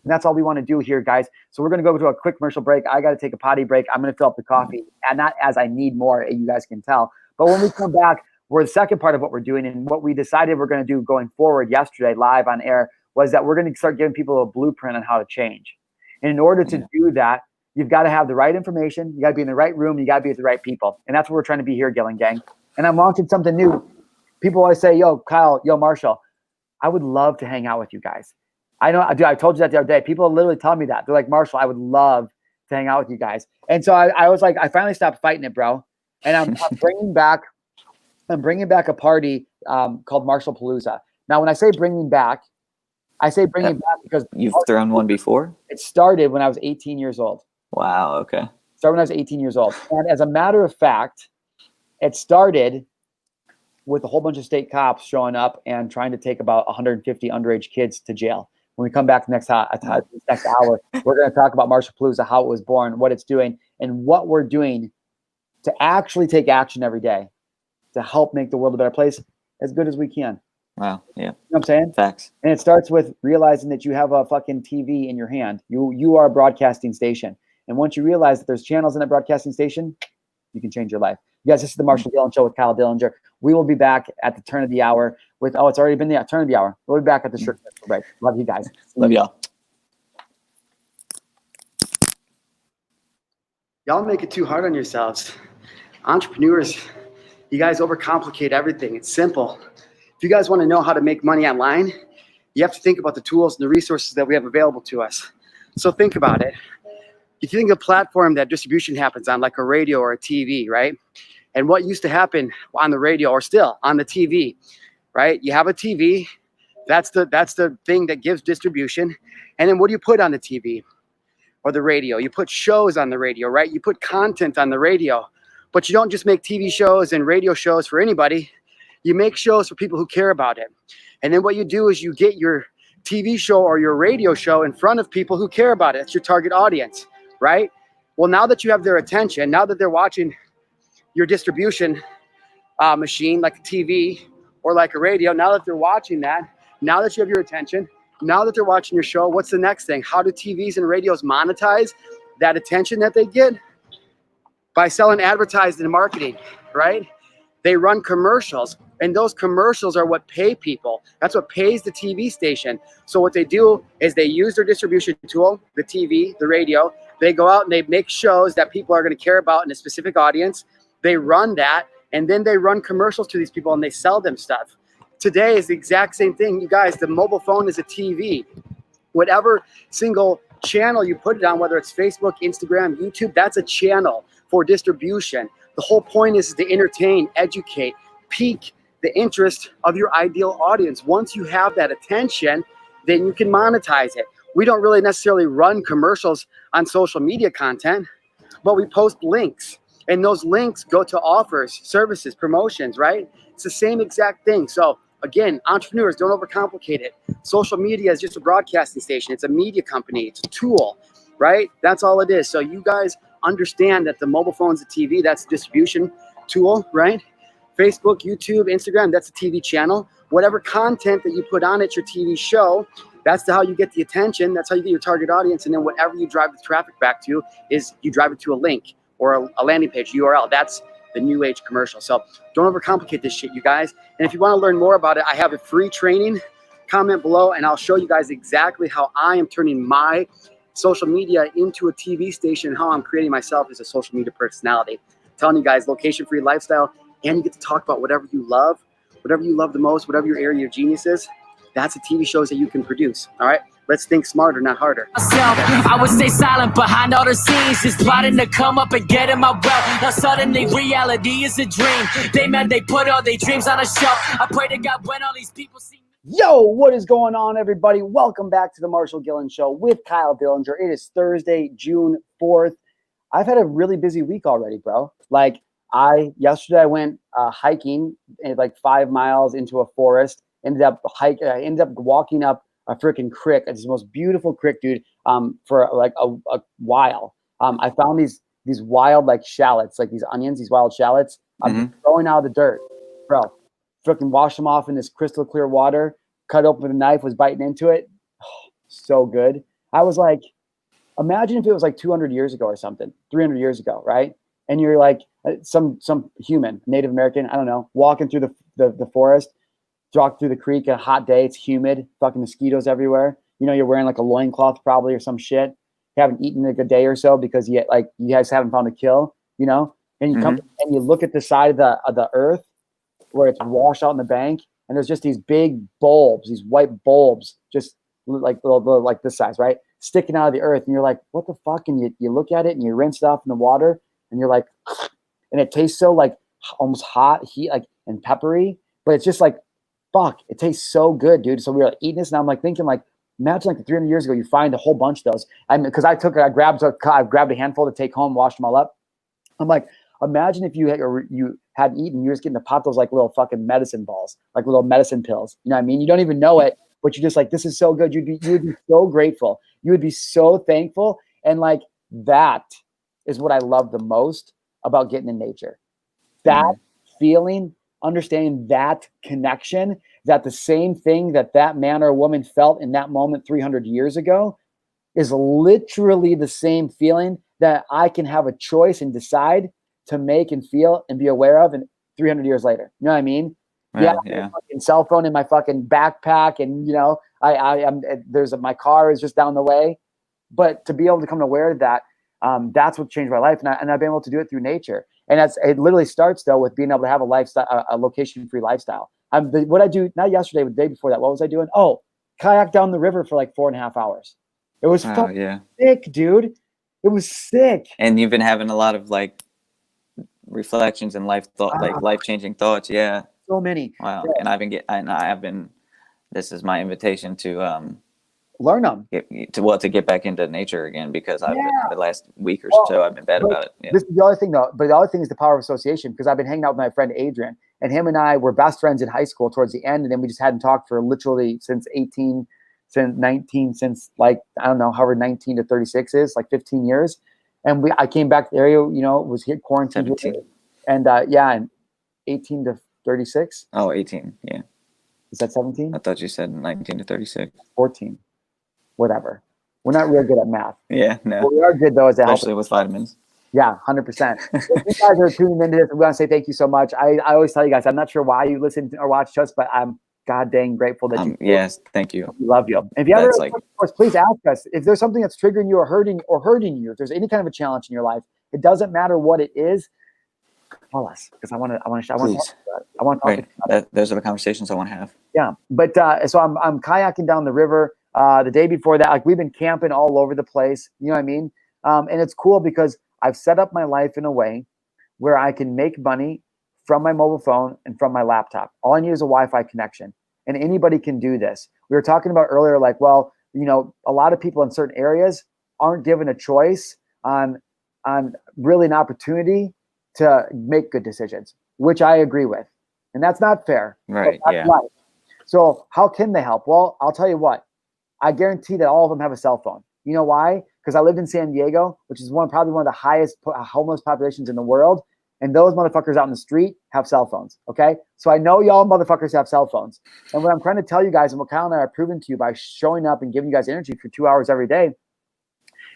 And that's all we want to do here, guys. So we're going to go to a quick commercial break. I got to take a potty break. I'm going to fill up the coffee, and not as I need more, you guys can tell. But when we come back, we're the second part of what we're doing, and what we decided we're going to do going forward yesterday live on air was that we're going to start giving people a blueprint on how to change. And in order to do that, you've got to have the right information. You got to be in the right room. You got to be with the right people. And that's what we're trying to be here, Gillen Gang. And I'm launching something new. People always say, yo, Kyle, yo, Marshall, I would love to hang out with you guys. I know, dude, I told you that the other day. People literally tell me that. They're like, Marshall, I would love to hang out with you guys. And so I was like, I finally stopped fighting it, bro. And I'm bringing back a party called Marshall Palooza. Now, when I say bringing back, I say bringing back because you've thrown one before. It started when I was 18 years old. Wow. Okay. Started when I was 18 years old. And as a matter of fact, it started with a whole bunch of state cops showing up and trying to take about 150 underage kids to jail. When we come back next hour, we're going to talk about Marshall Palooza, how it was born, what it's doing, and what we're doing to actually take action every day to help make the world a better place as good as we can. Wow. Yeah. You know what I'm saying? Facts. And it starts with realizing that you have a fucking TV in your hand. You are a broadcasting station. And once you realize that there's channels in that broadcasting station, you can change your life. You guys, this is the Marshal Gillen Show with Kyle Dillinger. We will be back at the turn of the hour with, it's already been the turn of the hour. We'll be back at the short break. Love you guys. Love y'all. Y'all make it too hard on yourselves. Entrepreneurs, you guys overcomplicate everything. It's simple. If you guys want to know how to make money online, you have to think about the tools and the resources that we have available to us. So think about it. If you think of a platform that distribution happens on, like a radio or a TV, right? And what used to happen on the radio or still on the TV, right? You have a TV. That's the thing that gives distribution. And then what do you put on the TV or the radio? You put shows on the radio, right? You put content on the radio. But you don't just make TV shows and radio shows for anybody. You make shows for people who care about it. And then what you do is you get your TV show or your radio show in front of people who care about it. It's your target audience, right? Well, now that you have their attention, now that they're watching your distribution machine, like a TV or like a radio, now that they're watching that, now that you have your attention, now that they're watching your show, what's the next thing? How do TVs and radios monetize that attention that they get? By selling advertising and marketing, right? They run commercials, and those commercials are what pay people. That's what pays the TV station. So what they do is they use their distribution tool, the TV, the radio. They go out and they make shows that people are going to care about in a specific audience. They run that, and then they run commercials to these people, and they sell them stuff. Today is the exact same thing. You guys, the mobile phone is a TV. Whatever single channel you put it on, whether it's Facebook, Instagram, YouTube, that's a channel for distribution. The whole point is to entertain, educate, pique the interest of your ideal audience. Once you have that attention, then you can monetize it. We don't really necessarily run commercials on social media content, but we post links, and those links go to offers, services, promotions, right? It's the same exact thing. So again, entrepreneurs, don't overcomplicate it. Social media is just a broadcasting station. It's a media company. It's a tool, right? That's all it is. So you guys understand that the mobile phone's a TV. That's a distribution tool, right? Facebook, YouTube, Instagram, that's a TV channel. Whatever content that you put on it, your TV show, that's how you get the attention. That's how you get your target audience. And then whatever you drive the traffic back to is you drive it to a link or a landing page, URL. That's the new age commercial. So don't overcomplicate this shit, you guys. And if you want to learn more about it, I have a free training. Comment below and I'll show you guys exactly how I am turning my social media into a TV station, how I'm creating myself as a social media personality. I'm telling you guys, location-free lifestyle, and you get to talk about whatever you love the most, whatever your area of genius is. That's the TV shows that you can produce. All right, let's think smarter, not harder. I would stay silent behind all the scenes, just plotting to come up and get in my wealth. Now suddenly reality is a dream. They put all their dreams on a shelf. I pray to God when all these people see me. Yo, what is going on, everybody? Welcome back to the Marshal Gillen Show with Kyle Dillinger. It is Thursday, June 4th. I've had a really busy week already, bro. Like, yesterday I went hiking like 5 miles into a forest. Ended up walking up a freaking creek. It's the most beautiful creek, dude. For like a while. I found these wild like shallots, like these onions, these wild shallots. I'm throwing out of the dirt, bro. Freaking wash them off in this crystal clear water. Cut open with a knife. Was biting into it. Oh, so good. I was like, imagine if it was like 200 years ago or something, 300 years ago, right? And you're like some human, Native American, I don't know, walking through the forest, walk through the creek on a hot day. It's humid, fucking mosquitoes everywhere. You know, you're wearing like a loincloth probably or some shit. You haven't eaten in like a day or so because you guys haven't found a kill, you know? And you come and you look at the side of the earth where it's washed out in the bank, and there's just these big bulbs, these white bulbs, just like little like this size, right? Sticking out of the earth. And you're like, what the fuck? And you look at it and you rinse it off in the water and you're like, and it tastes so like almost hot, heat, like, and peppery, but it's just like, fuck, it tastes so good, dude. So we were like, eating this, and I'm like thinking, like, imagine like 300 years ago, you find a whole bunch of those. Because I grabbed a handful to take home, washed them all up. I'm like, imagine if you hadn't eaten, you're just getting to pop those like little fucking medicine balls, like little medicine pills. You know what I mean? You don't even know it, but you're just like, this is so good. You would be so grateful. You would be so thankful. And like, that is what I love the most about getting in nature. That feeling, understanding that connection, that the same thing that man or woman felt in that moment 300 years ago is literally the same feeling that I can have a choice and decide to make and feel and be aware of, and 300 years later. You know what I mean? Yeah. My fucking cell phone in my fucking backpack, and you know, my car is just down the way. But to be able to come aware of that, that's what changed my life, and I've been able to do it through nature. And it literally starts though with being able to have a lifestyle, a location-free lifestyle. What I do, not yesterday, but the day before that, what was I doing? Oh, kayak down the river for like 4.5 hours. It was sick, dude. It was sick. And you've been having a lot of like reflections and life-changing thoughts. Yeah. So many. Wow. Yeah. This is my invitation to learn them. To get back into nature again, because I've been the last week or so I've been bad about it. Yeah. This is the other thing though, but the other thing is the power of association, because I've been hanging out with my friend Adrian, and him and I were best friends in high school towards the end, and then we just hadn't talked for literally since like, I don't know, however 19 to 36 is, like 15 years. And I came back to the area, you know, was hit quarantine. And and 18 to 36. Oh, 18. Yeah. Is that 17? I thought you said 19 to 36. 14. Whatever. We're not real good at math. Yeah, no. What we are good though is especially with vitamins. Yeah, 100%. If you guys are tuning into this, we want to say thank you so much. I always tell you guys, I'm not sure why you listen or watch us, but I'm god dang grateful that you. Yes, thank you. We love you. If you ever, of course, please ask us if there's something that's triggering you or hurting you. If there's any kind of a challenge in your life, it doesn't matter what it is. Call us, because I want to talk about it. Those are the conversations I want to have. Yeah, but so I'm kayaking down the river. The day before that, like, we've been camping all over the place. You know what I mean? And it's cool because I've set up my life in a way where I can make money from my mobile phone and from my laptop. All I need is a Wi-Fi connection, and anybody can do this. We were talking about earlier, like, well, you know, a lot of people in certain areas aren't given a choice on really an opportunity to make good decisions, which I agree with. And that's not fair. Right. That's Yeah. life. So how can they help? Well, I'll tell you what. I guarantee that all of them have a cell phone. You know why? Because I lived in San Diego, which is probably one of the highest homeless populations in the world. And those motherfuckers out in the street have cell phones. Okay. So I know y'all motherfuckers have cell phones. And what I'm trying to tell you guys, and what Kyle and I are proving to you by showing up and giving you guys energy for 2 hours every day,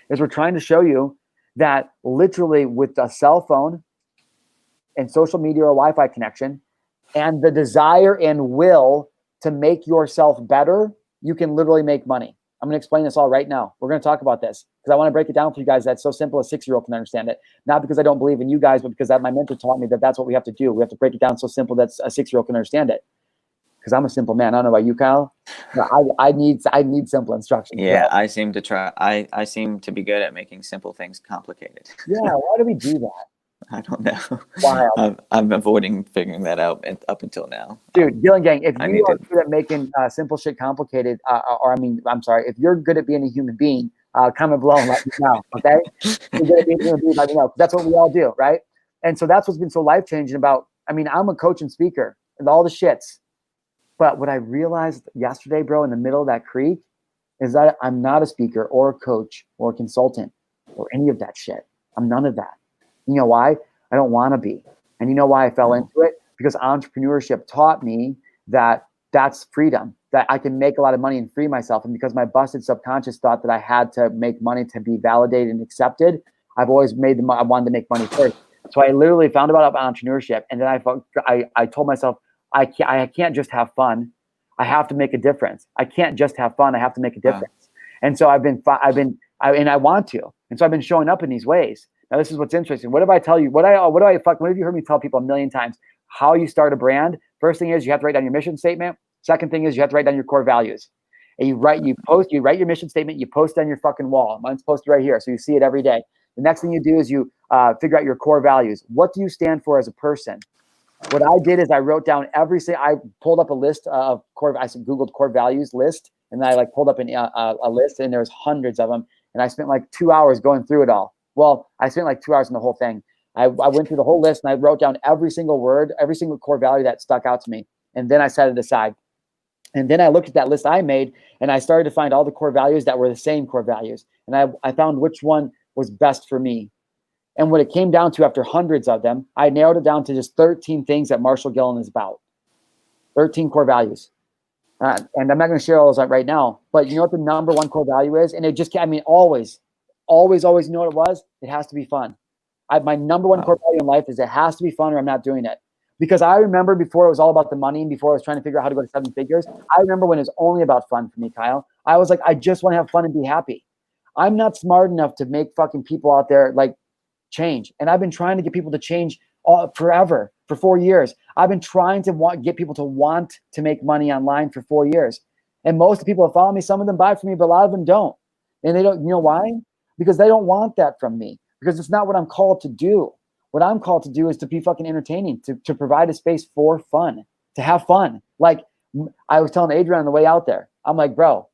is we're trying to show you that literally with a cell phone and social media or Wi-Fi connection and the desire and will to make yourself better, you can literally make money. I'm going to explain this all right now. We're going to talk about this because I want to break it down for you guys. That's so simple a 6-year-old can understand it. Not because I don't believe in you guys, but because my mentor taught me that that's what we have to do. We have to break it down so simple that a 6-year-old can understand it. Because I'm a simple man. I don't know about you, Kyle. But I need simple instructions. Yeah, bro. I seem to be good at making simple things complicated. Yeah, why do we do that? I don't know. Wild. I'm avoiding figuring that out up until now. Dude, Gillen Gang, if I you need are to- good at making simple shit complicated, I'm sorry, if you're good at being a human being, comment below and let me know, okay? If you're good at being a human being, let me know. 'Cause that's what we all do, right? And so that's what's been so life-changing about, I'm a coach and speaker and all the shits. But what I realized yesterday, bro, in the middle of that creek, is that I'm not a speaker or a coach or a consultant or any of that shit. I'm none of that. You know why? I don't want to be. And you know why I fell into it? Because entrepreneurship taught me that that's freedom, that I can make a lot of money and free myself. And because my busted subconscious thought that I had to make money to be validated and accepted, I've always I wanted to make money first. So I literally found out about entrepreneurship. And then I told myself, I can't just have fun. I have to make a difference. I can't just have fun. I have to make a difference. And so I want to. And so I've been showing up in these ways. Now, this is what's interesting. What if I tell you, what have you heard me tell people a million times? How you start a brand? First thing is you have to write down your mission statement. Second thing is you have to write down your core values. And you write your mission statement, you post it on your fucking wall. Mine's posted right here, so you see it every day. The next thing you do is you figure out your core values. What do you stand for as a person? What I did is I wrote down I pulled up a list of I Googled core values list, and I pulled up a list, and there's hundreds of them. And I spent 2 hours going through it all. Well, I spent 2 hours in the whole thing. I went through the whole list and I wrote down every single word, every single core value that stuck out to me. And then I set it aside. And then I looked at that list I made and I started to find all the core values that were the same core values. And I found which one was best for me. And what it came down to after hundreds of them, I narrowed it down to just 13 things that Marshal Gillen is about. 13 core values. And I'm not going to share all those right now, but you know what the number one core value is? And it just, always, you know what it was? It has to be fun. My number one core value in life is it has to be fun or I'm not doing it. Because I remember before it was all about the money and before I was trying to figure out how to go to 7 figures, I remember when it was only about fun for me, Kyle. I was like, I just want to have fun and be happy. I'm not smart enough to make fucking people out there change. And I've been trying to get people to change forever, for 4 years. I've been trying to get people to want to make money online for 4 years. And most of the people that follow me, some of them buy from me, but a lot of them don't. And they don't, you know why? Because they don't want that from me. Because it's not what I'm called to do. What I'm called to do is to be fucking entertaining, to provide a space for fun, to have fun. I was telling Adrian on the way out there, I'm like, bro,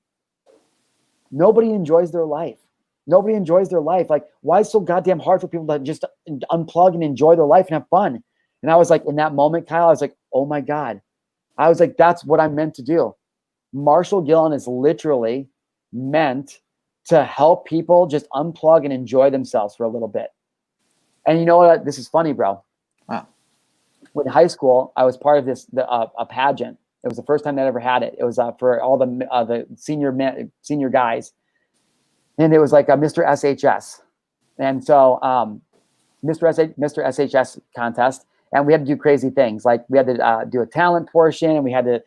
nobody enjoys their life. Nobody enjoys their life. Why is it so goddamn hard for people to just unplug and enjoy their life and have fun? And I was like, in that moment, Kyle, I was like, oh my God. I was like, that's what I'm meant to do. Marshal Gillen is literally meant to help people just unplug and enjoy themselves for a little bit. And you know what? This is funny, bro. Wow. In high school, I was part of a pageant. It was the first time I ever had it. It was for all the senior guys. And it was like a Mr. SHS. And so Mr. SHS contest. And we had to do crazy things. We had to do a talent portion, and we had to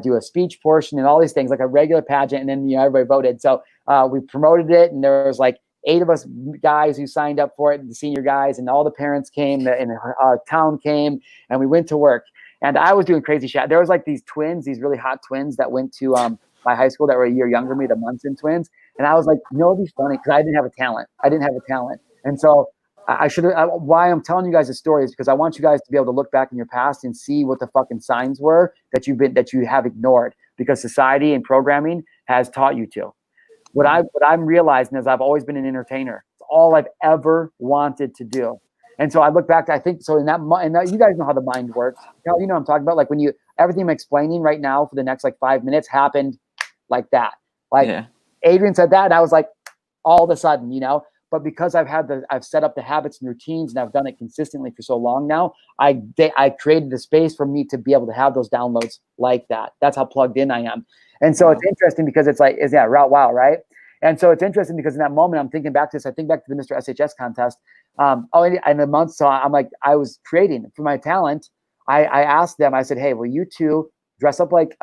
do a speech portion, and all these things, like a regular pageant. And then everybody voted. So we promoted it, and there was 8 of us guys who signed up for it, the senior guys, and all the parents came, and the town came, and we went to work. And I was doing crazy shit. There was these twins, these really hot twins that went to my high school that were a year younger than me, the Munson twins. And I was like, it'd be funny because I didn't have a talent. And so why I'm telling you guys this story is because I want you guys to be able to look back in your past and see what the fucking signs were that you have ignored because society and programming has taught you to. What I'm realizing is I've always been an entertainer. It's all I've ever wanted to do. And so I look back, I think, so in that, you guys know how the mind works. You know what I'm talking about? everything I'm explaining right now for the next like 5 minutes happened like that. Like Yeah. Adrian said that, and I was like, all of a sudden, you know. But because I've set up the habits and routines, and I've done it consistently for so long now, I created the space for me to be able to have those downloads like that. That's how plugged in I am. And so it's interesting because it's like, wow, right? And so it's interesting because in that moment, I'm thinking back to this. I think back to the Mr. SHS contest. In a month, so I'm like, I was creating for my talent. I asked them, I said, hey, will you two dress up like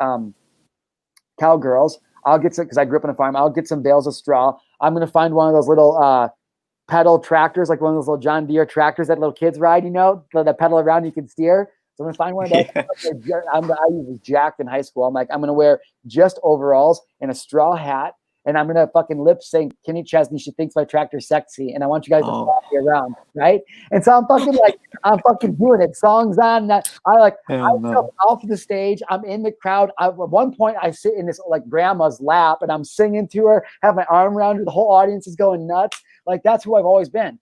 cowgirls? I'll get some, because I grew up on a farm. I'll get some bales of straw. I'm going to find one of those little pedal tractors, like one of those little John Deere tractors that little kids ride, you know, that pedal around, you can steer. So I'm going to find one of those. Yeah. I was jacked in high school. I'm like, I'm going to wear just overalls and a straw hat. And I'm going to fucking lip sync Kenny Chesney, She Thinks My Tractor's Sexy. And I want you guys to follow me around. Right. And so I'm fucking doing it. Songs on that. I jump off the stage. I'm in the crowd. At one point I sit in this like grandma's lap and I'm singing to her, have my arm around her. The whole audience is going nuts. Like, that's who I've always been.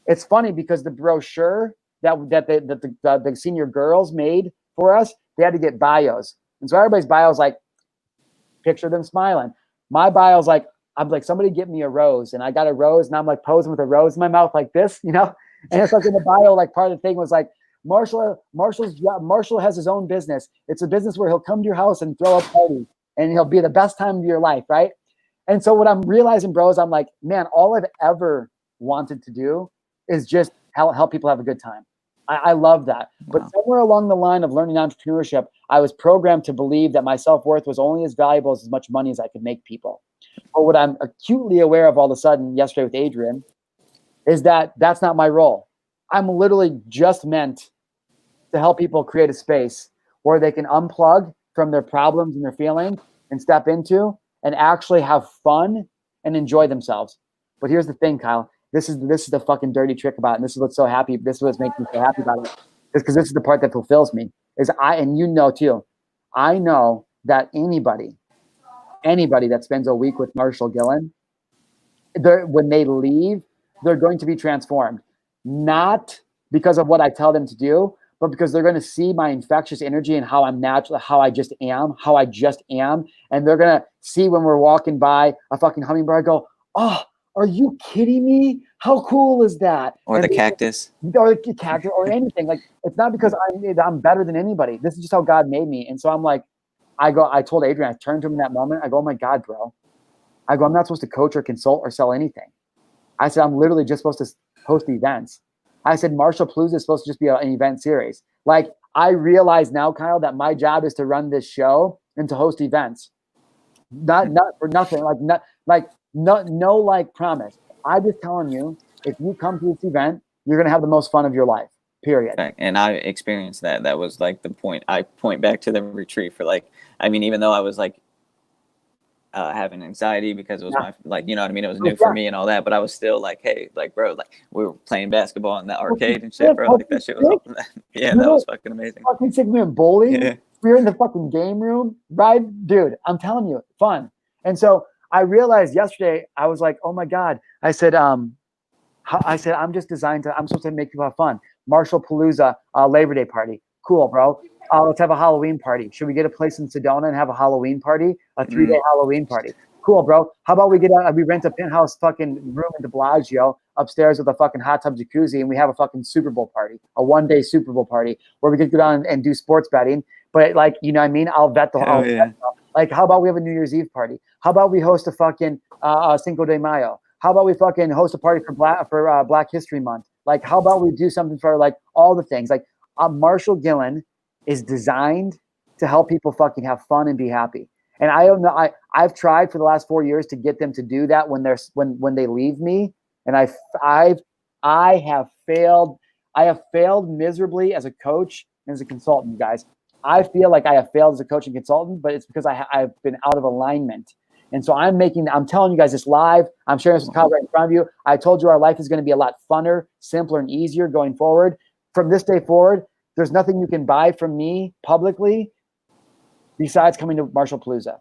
It's funny because the brochure that the senior girls made for us, they had to get bios. And so everybody's bios, like, picture them smiling. My bio's like, I'm like, somebody get me a rose. And I got a rose and I'm like posing with a rose in my mouth like this, you know? And it's like in the bio, like part of the thing was like, Marshall has his own business. It's a business where he'll come to your house and throw a party and he'll be the best time of your life, right? And so what I'm realizing, bro, is I'm like, man, all I've ever wanted to do is just help people have a good time. I love that. Wow. But somewhere along the line of learning entrepreneurship, I was programmed to believe that my self-worth was only as valuable as much money as I could make people. But what I'm acutely aware of all of a sudden yesterday with Adrian is that that's not my role. I'm literally just meant to help people create a space where they can unplug from their problems and their feelings and step into and actually have fun and enjoy themselves. But here's the thing, Kyle. This is the fucking dirty trick about it. And this is what's so happy. This is what's making me so happy about it. Is because this is the part that fulfills me. And you know too, I know that anybody that spends a week with Marshal Gillen, when they leave, they're going to be transformed. Not because of what I tell them to do, but because they're going to see my infectious energy and how I'm natural, how I just am. And they're going to see when we're walking by a fucking hummingbird, go, oh, are you kidding me? How cool is that? Or the cactus. Or the cactus or anything. Like, it's not because I'm better than anybody. This is just how God made me. And so I'm like, I told Adrian, I turned to him in that moment. I go, oh my God, bro. I go, I'm not supposed to coach or consult or sell anything. I said, I'm literally just supposed to host events. I said, Marshall Palooza is supposed to just be an event series. Like, I realize now, Kyle, that my job is to run this show and to host events. Not for nothing. No promise. I'm just telling you, if you come to this event, you're going to have the most fun of your life, period. And I experienced that. That was like the point. I point back to the retreat for like, I mean, even though I was like having anxiety because it was my, like, you know what I mean? It was new for me and all that, but I was still like, hey, like, bro, like we were playing basketball in the arcade and shit, bro. Like that shit was awesome. Yeah, that was fucking amazing. Fucking sick, we were bowling. Yeah. We were in the fucking game room, right? Dude, I'm telling you, fun. And so I realized yesterday, I was like, oh my God. I said, I'm supposed to make people have fun. Marshall Palooza, Labor Day party. Cool, bro. Let's have a Halloween party. Should we get a place in Sedona and have a Halloween party? A 3-day Halloween party. Cool, bro. How about we rent a penthouse fucking room in de Bellagio upstairs with a fucking hot tub jacuzzi and we have a fucking Super Bowl party, a 1-day Super Bowl party where we could go down and do sports betting. But like, you know what I mean? I'll vet the whole. Like, how about we have a New Year's Eve party? How about we host a fucking Cinco de Mayo? How about we fucking host a party for Black History Month? Like, how about we do something for like all the things? Like, Marshal Gillen is designed to help people fucking have fun and be happy. And I don't know. I've tried for the last 4 years to get them to do that when they leave me, and I have failed. I have failed miserably as a coach and as a consultant, you guys. I feel like I have failed as a coach and consultant, but it's because I've been out of alignment. And so I'm telling you guys this live. I'm sharing this with Kyle right in front of you. I told you our life is going to be a lot funner, simpler, and easier going forward. From this day forward, there's nothing you can buy from me publicly besides coming to Marshall Palooza.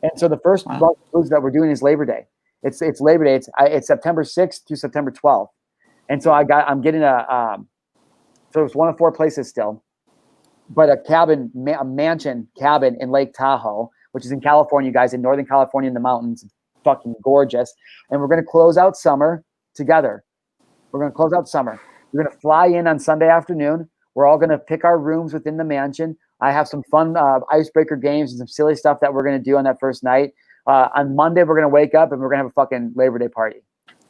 And so the first Marshall Palooza that we're doing is Labor Day. It's Labor Day. It's September 6th through September 12th. And so I'm getting so it's one of 4 places still. but a mansion cabin in Lake Tahoe, which is in California, you guys, in Northern California in the mountains. Fucking gorgeous. And we're going to close out summer together. We're going to close out summer. We're going to fly in on Sunday afternoon. We're all going to pick our rooms within the mansion. I have some fun icebreaker games and some silly stuff that we're going to do on that first night. On Monday, we're going to wake up and we're going to have a fucking Labor Day party.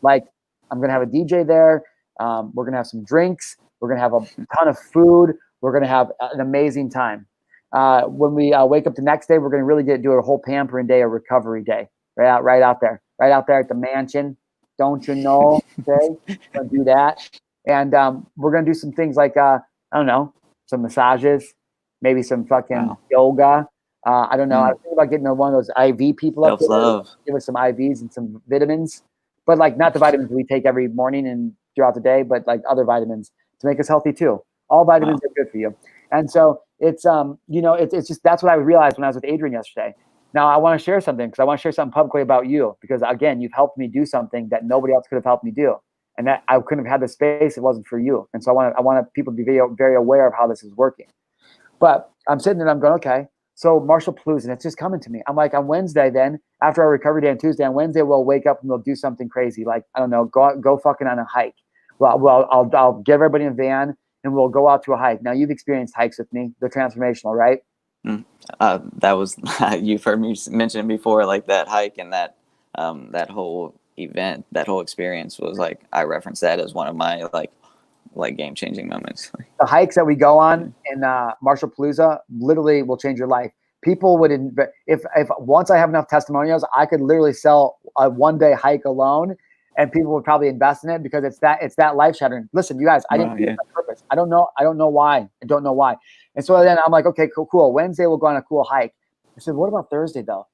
Like, I'm going to have a DJ there. We're going to have some drinks. We're going to have a ton of food. We're going to have an amazing time. When we wake up the next day, we're going to really do a whole pampering day, a recovery day, right out there at the mansion. Don't you know? Okay, we're going to do that. And we're going to do some things like, I don't know, some massages, maybe some fucking yoga. I don't know. I was thinking about getting one of those IV people up there. Give us some IVs and some vitamins. But like not the vitamins we take every morning and throughout the day, but like other vitamins to make us healthy too. All vitamins are good for you. And so it's, it's just, that's what I realized when I was with Adrian yesterday. Now I want to share something because I want to share something publicly about you because again, you've helped me do something that nobody else could have helped me do. And that I couldn't have had the space if it wasn't for you. And so I want people to be very, very aware of how this is working. But I'm sitting there and I'm going, okay. So Marshall Palooza, and it's just coming to me. I'm like, on Wednesday then, after our recovery day on Tuesday, on Wednesday, we'll wake up and we'll do something crazy. Like, I don't know, go fucking on a hike. Well, I'll get everybody in a van and we'll go out to a hike. Now, you've experienced hikes with me. They're transformational, right? That was, you've heard me mention it before, like that hike and that whole event, that whole experience was like, I referenced that as one of my like game-changing moments. The hikes that we go on in Marshall Palooza literally will change your life. People would, if once I have enough testimonials, I could literally sell a one-day hike alone, and people would probably invest in it because it's that life-shattering. Listen, you guys, I didn't do it on purpose. I don't know why. I don't know why. And so then I'm like, okay, cool. Wednesday we'll go on a cool hike. I said, what about Thursday though?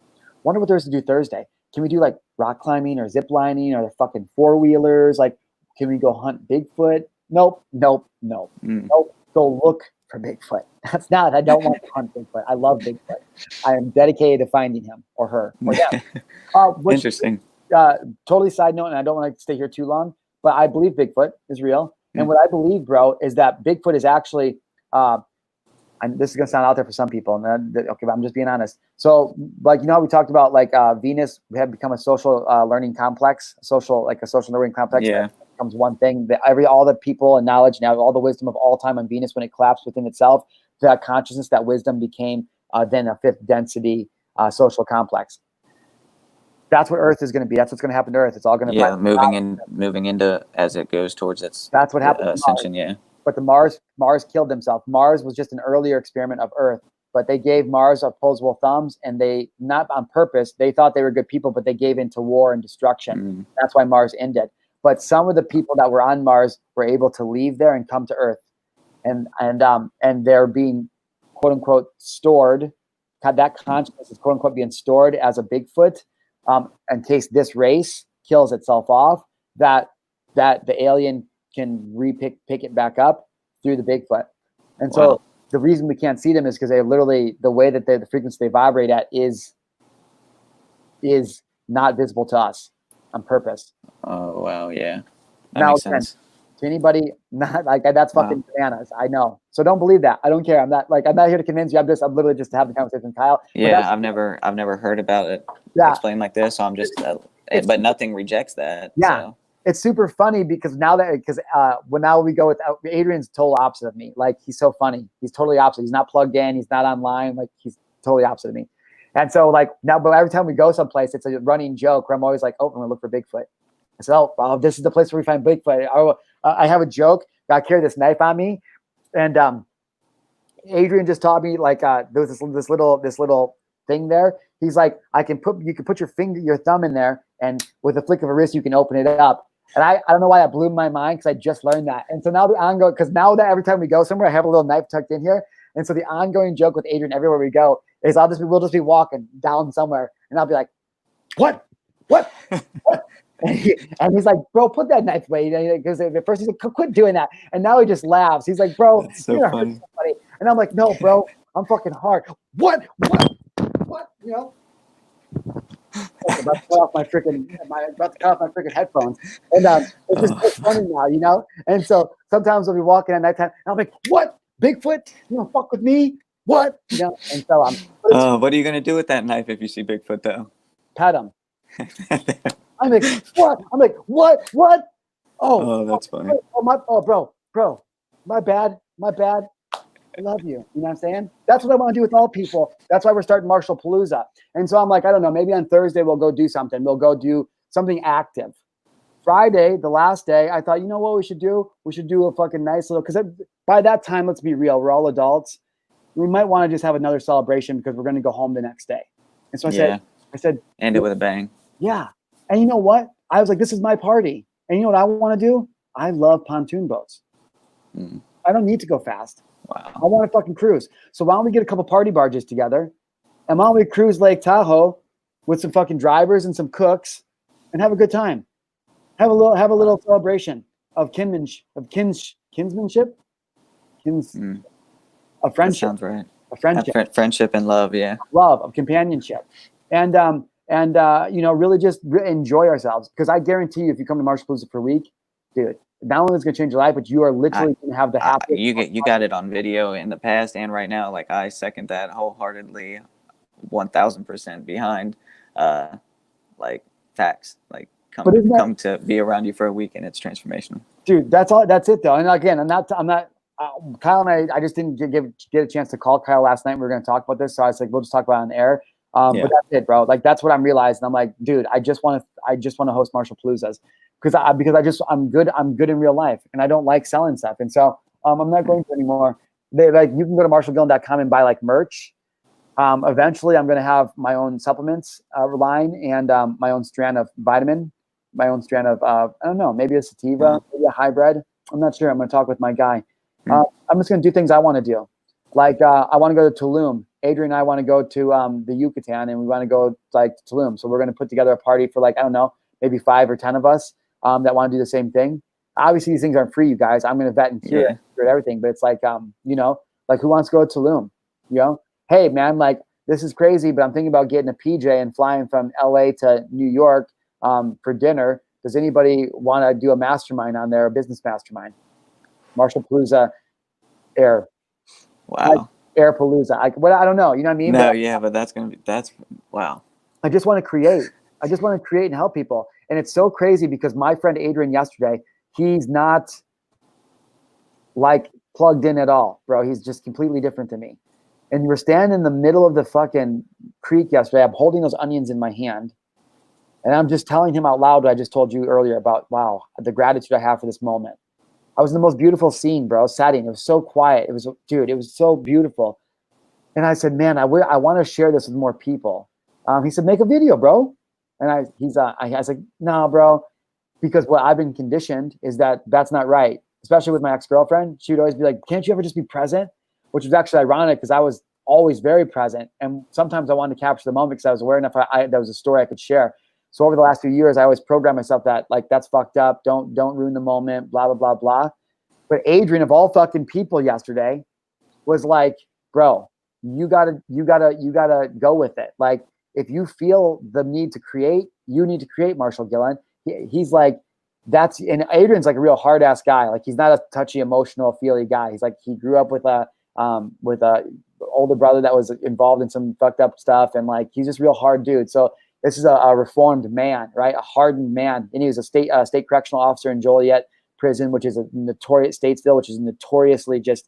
Wonder what there's to do Thursday. Can we do like rock climbing or zip lining or the fucking four-wheelers? Like, can we go hunt Bigfoot? Nope. Nope. Go look for Bigfoot. That's not, I don't want to hunt Bigfoot. I love Bigfoot. I am dedicated to finding him or her or them. Interesting. Totally side note, and I don't want to stay here too long, but I believe Bigfoot is real. And what I believe, bro, is that Bigfoot is actually, and this is going to sound out there for some people. And okay, but I'm just being honest. So like, you know, we talked about like Venus had become a social learning complex, a social learning complex. Yeah. Becomes one thing that all the people and knowledge now, all the wisdom of all time on Venus, when it collapsed within itself, that consciousness, that wisdom became then a fifth density social complex. That's what Earth is going to be. That's what's going to happen to Earth. It's all going to moving into as it goes towards its that's what happened ascension. Yeah. But the Mars killed himself. Mars was just an earlier experiment of Earth, but they gave Mars opposable thumbs, and they, not on purpose, they thought they were good people, but they gave into war and destruction. That's why Mars ended. But some of the people that were on Mars were able to leave there and come to Earth, and they're being quote unquote stored. That consciousness is quote unquote being stored as a Bigfoot, in case this race kills itself off. That the alien can pick it back up through the Bigfoot. And so the reason we can't see them is because they literally, the way that the frequency they vibrate at is not visible to us on purpose. Oh, wow. Yeah. That makes sense. To anybody, not like that's fucking bananas. I know. So don't believe that. I don't care. I'm not here to convince you. I'm literally just to have the conversation with Kyle. Yeah. I've never heard about it explained like this. So I'm just, but nothing rejects that. Yeah. So. It's super funny because now we go with Adrian's total opposite of me. Like, he's so funny. He's totally opposite. He's not plugged in. He's not online. Like, he's totally opposite of me. And so like now, but every time we go someplace, it's a running joke where I'm always like, oh, I'm gonna look for Bigfoot. I said, oh, this is the place where we find Bigfoot. I have a joke. I carry this knife on me, and Adrian just taught me like there was this little thing there. He's like, you can put your thumb in there, and with a flick of a wrist, you can open it up. And I don't know why that blew my mind because I just learned that. And so now the ongoing, because now that every time we go somewhere, I have a little knife tucked in here. And so the ongoing joke with Adrian everywhere we go is we'll just be walking down somewhere, and I'll be like, what? And he's like, bro, put that knife away. Because at first he's like, quit doing that. And now he just laughs. He's like, bro, so you're funny. funny. And I'm like, no, bro, I'm fucking hard. What? You know? I'm about to cut off my freaking headphones. And it's just so funny now, you know? And so sometimes we'll be walking at nighttime, and I'm like, what? Bigfoot, you know, fuck with me. What? You know, and so What are you gonna do with that knife if you see Bigfoot though? pet him. I'm like, what? I'm like, what? What? Oh, that's funny. Bro, my bad. I love you. You know what I'm saying? That's what I want to do with all people. That's why we're starting Marshall Palooza. And so I'm like, I don't know, maybe on Thursday we'll go do something. We'll go do something active. Friday, the last day, I thought, you know what we should do? We should do a fucking nice little, because by that time, let's be real, we're all adults. We might want to just have another celebration because we're going to go home the next day. And so I said, end it with a bang. Yeah. And you know what? I was like, this is my party. And you know what I want to do? I love pontoon boats. I don't need to go fast. Wow. I want to fucking cruise. So why don't we get a couple party barges together, and why don't we cruise Lake Tahoe with some fucking drivers and some cooks and have a good time? Have a little celebration of kinsmanship, of friendship. That sounds right. A friendship. Friendship and love, yeah. Love, of companionship. And you know, really just enjoy ourselves, because I guarantee you, if you come to Marshall Palooza for a week, dude, not only is it going to change your life, but you are literally going to have the happiest. You got it on video in the past and right now. Like, I second that wholeheartedly, 1000% behind, like, facts. Like, come to be around you for a week, and it's transformational. Dude, that's all. That's it though. And again, I'm not. Kyle and I just didn't get a chance to call Kyle last night. We were going to talk about this, so I was like, we'll just talk about it on the air. But that's it, bro. Like, that's what I'm realizing. I'm like, dude, I just want to host Marshall Paloozas because I'm good in real life, and I don't like selling stuff, and so I'm not going to anymore. You can go to marshallgillen.com and buy like merch. Eventually, I'm going to have my own supplements line and my own strand of vitamin, my own strand of I don't know, maybe a sativa, maybe a hybrid. I'm not sure. I'm going to talk with my guy. I'm just going to do things I want to do. Like, I want to go to Tulum. Adrian and I want to go to the Yucatan, and we want to go like to Tulum. So we're going to put together a party for like, I don't know, maybe 5 or 10 of us that want to do the same thing. Obviously, these things aren't free, you guys. I'm going to vet and cure everything. But it's like, you know, like, who wants to go to Tulum? You know, hey, man, like, this is crazy, but I'm thinking about getting a PJ and flying from LA to New York for dinner. Does anybody want to do a mastermind on there, a business mastermind? Marshall Palooza Air. Wow. Air Palooza. I don't know. You know what I mean? No, but that's wow. I just want to create. I just want to create and help people. And it's so crazy because my friend Adrian yesterday, he's not like plugged in at all, bro. He's just completely different than me. And we're standing in the middle of the fucking creek yesterday. I'm holding those onions in my hand. And I'm just telling him out loud what I just told you earlier about, wow, the gratitude I have for this moment. I was in the most beautiful scene, bro, setting. It was so quiet. It was so beautiful. And I said, man, I want to share this with more people. He said, make a video, bro. And I was like, no, bro, because what I've been conditioned is that's not right. Especially with my ex-girlfriend. She would always be like, can't you ever just be present? Which was actually ironic because I was always very present. And sometimes I wanted to capture the moment because I was aware enough that was a story I could share. So over the last few years, I always programmed myself that, like, that's fucked up. Don't ruin the moment, blah, blah, blah, blah. But Adrian, of all fucking people yesterday, was like, bro, you gotta go with it. Like, if you feel the need to create, you need to create, Marshal Gillen. He's like, and Adrian's like a real hard ass guy. Like, he's not a touchy, emotional, feely guy. He's like, he grew up with a older brother that was involved in some fucked up stuff. And like, he's just a real hard dude. So this is a reformed man, right? A hardened man. And he was a state correctional officer in Joliet prison, which is a notorious Statesville, which is a notoriously just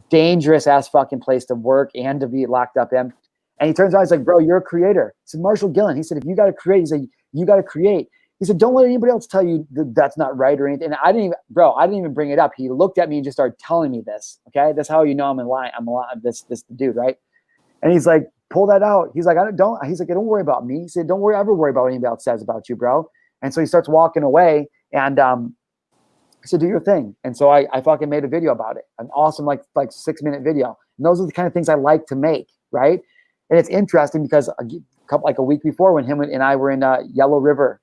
dangerous ass fucking place to work and to be locked up in. And he turns around, he's like, bro, you're a creator. He said, Marshal Gillen. He said, if you got to create, he said, you got to create. He said, don't let anybody else tell you that's not right or anything. And I didn't even bring it up. He looked at me and just started telling me this. Okay. That's how you know I'm in line. I'm this dude, right? And he's like, pull that out. He's like, he's like, don't worry about me. He said, don't ever worry about what anybody else says about you, bro. And so he starts walking away, and I said, do your thing. And so I fucking made a video about it. An awesome, like 6-minute video. And those are the kind of things I like to make. Right. And it's interesting because a week before, when him and I were in Yellow River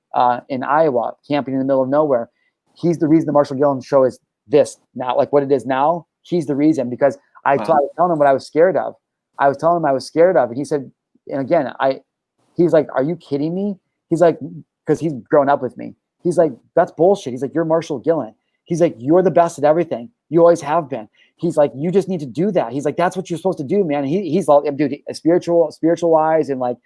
in Iowa, camping in the middle of nowhere, he's the reason the Marshal Gillen show is this now, like what it is now. He's the reason, because I was telling him what I was scared of. I was telling him I was scared of. And he said, and again, he's like, are you kidding me? He's like, because he's grown up with me. He's like, that's bullshit. He's like, you're Marshal Gillen. He's like, you're the best at everything. You always have been. He's like, you just need to do that. He's like, that's what you're supposed to do, man. He's like, dude, spiritual wise and like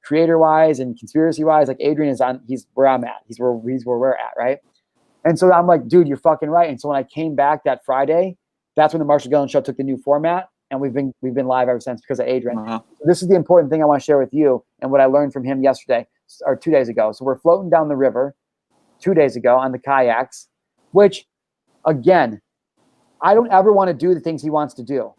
creator wise and conspiracy wise, like Adrian he's where I'm at. He's where we're at, right? And so I'm like, dude, you're fucking right. And so when I came back that Friday, that's when the Marshal Gillen show took the new format, and we've been live ever since because of Adrian. Uh-huh. This is the important thing I want to share with you and what I learned from him yesterday or 2 days ago. So we're floating down the river 2 days ago on the kayaks, which again, I don't ever want to do the things he wants to do.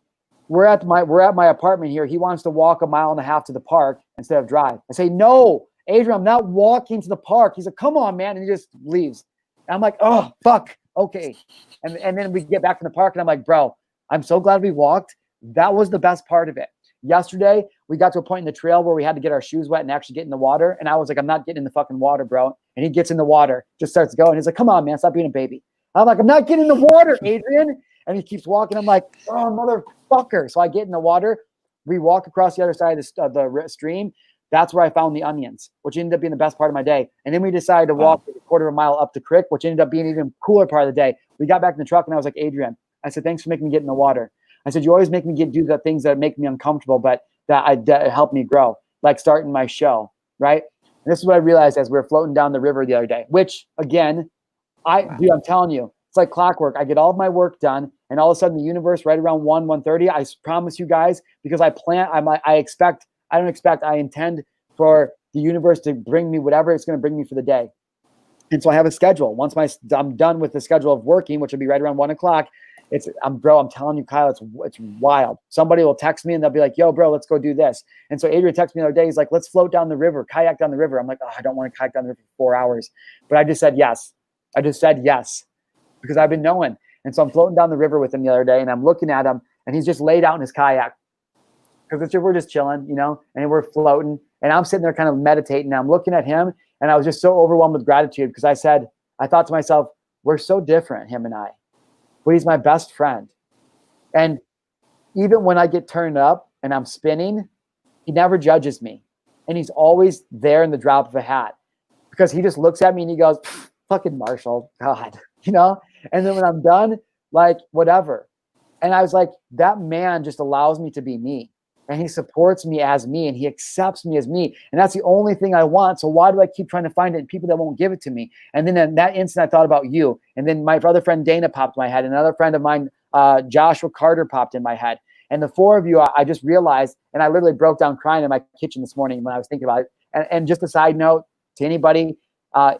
We're at my apartment here. He wants to walk 1.5 miles to the park instead of drive. I say, no, Adrian, I'm not walking to the park. He's like, come on, man. And he just leaves. And I'm like, oh, fuck. Okay. And then we get back in the park and I'm like, bro, I'm so glad we walked. That was the best part of it. Yesterday, we got to a point in the trail where we had to get our shoes wet and actually get in the water. And I was like, I'm not getting in the fucking water, bro. And he gets in the water, just starts going. He's like, come on, man, stop being a baby. I'm like, I'm not getting in the water, Adrian. And he keeps walking. I'm like, oh, motherfucker. So I get in the water. We walk across the other side of the stream. That's where I found the onions, which ended up being the best part of my day. And then we decided to walk a 1/4 mile up the creek, which ended up being an even cooler part of the day. We got back in the truck and I was like, Adrian, I said, thanks for making me get in the water. I said, you always make me do the things that make me uncomfortable, but that help me grow, like starting my show, right? And this is what I realized as we were floating down the river the other day, which again, dude, I'm telling you, it's like clockwork. I get all of my work done, and all of a sudden the universe right around 1:30, I promise you guys, because I intend for the universe to bring me whatever it's going to bring me for the day. And so I have a schedule. Once I'm done with the schedule of working, which will be right around 1 o'clock, I'm telling you, Kyle, it's wild. Somebody will text me and they'll be like, yo, bro, let's go do this. And so Adrian texted me the other day. He's like, let's float down the river, kayak down the river. I'm like, oh, I don't want to kayak down the river for 4 hours. But I just said yes. Because I've been knowing. And so I'm floating down the river with him the other day and I'm looking at him and he's just laid out in his kayak. Because we're just chilling, and we're floating. And I'm sitting there kind of meditating. And I'm looking at him and I was just so overwhelmed with gratitude because I thought to myself, we're so different, him and I. But he's my best friend. And even when I get turned up and I'm spinning, he never judges me. And he's always there in the drop of a hat because he just looks at me and he goes, fucking Marshall, God, And then when I'm done, like, whatever. And I was like, that man just allows me to be me. And he supports me as me and he accepts me as me. And that's the only thing I want. So why do I keep trying to find it in people that won't give it to me? And then in that instant, I thought about you. And then my other friend Dana popped in my head. Another friend of mine, Joshua Carter, popped in my head. And the four of you, I just realized, and I literally broke down crying in my kitchen this morning when I was thinking about it. And just a side note to anybody,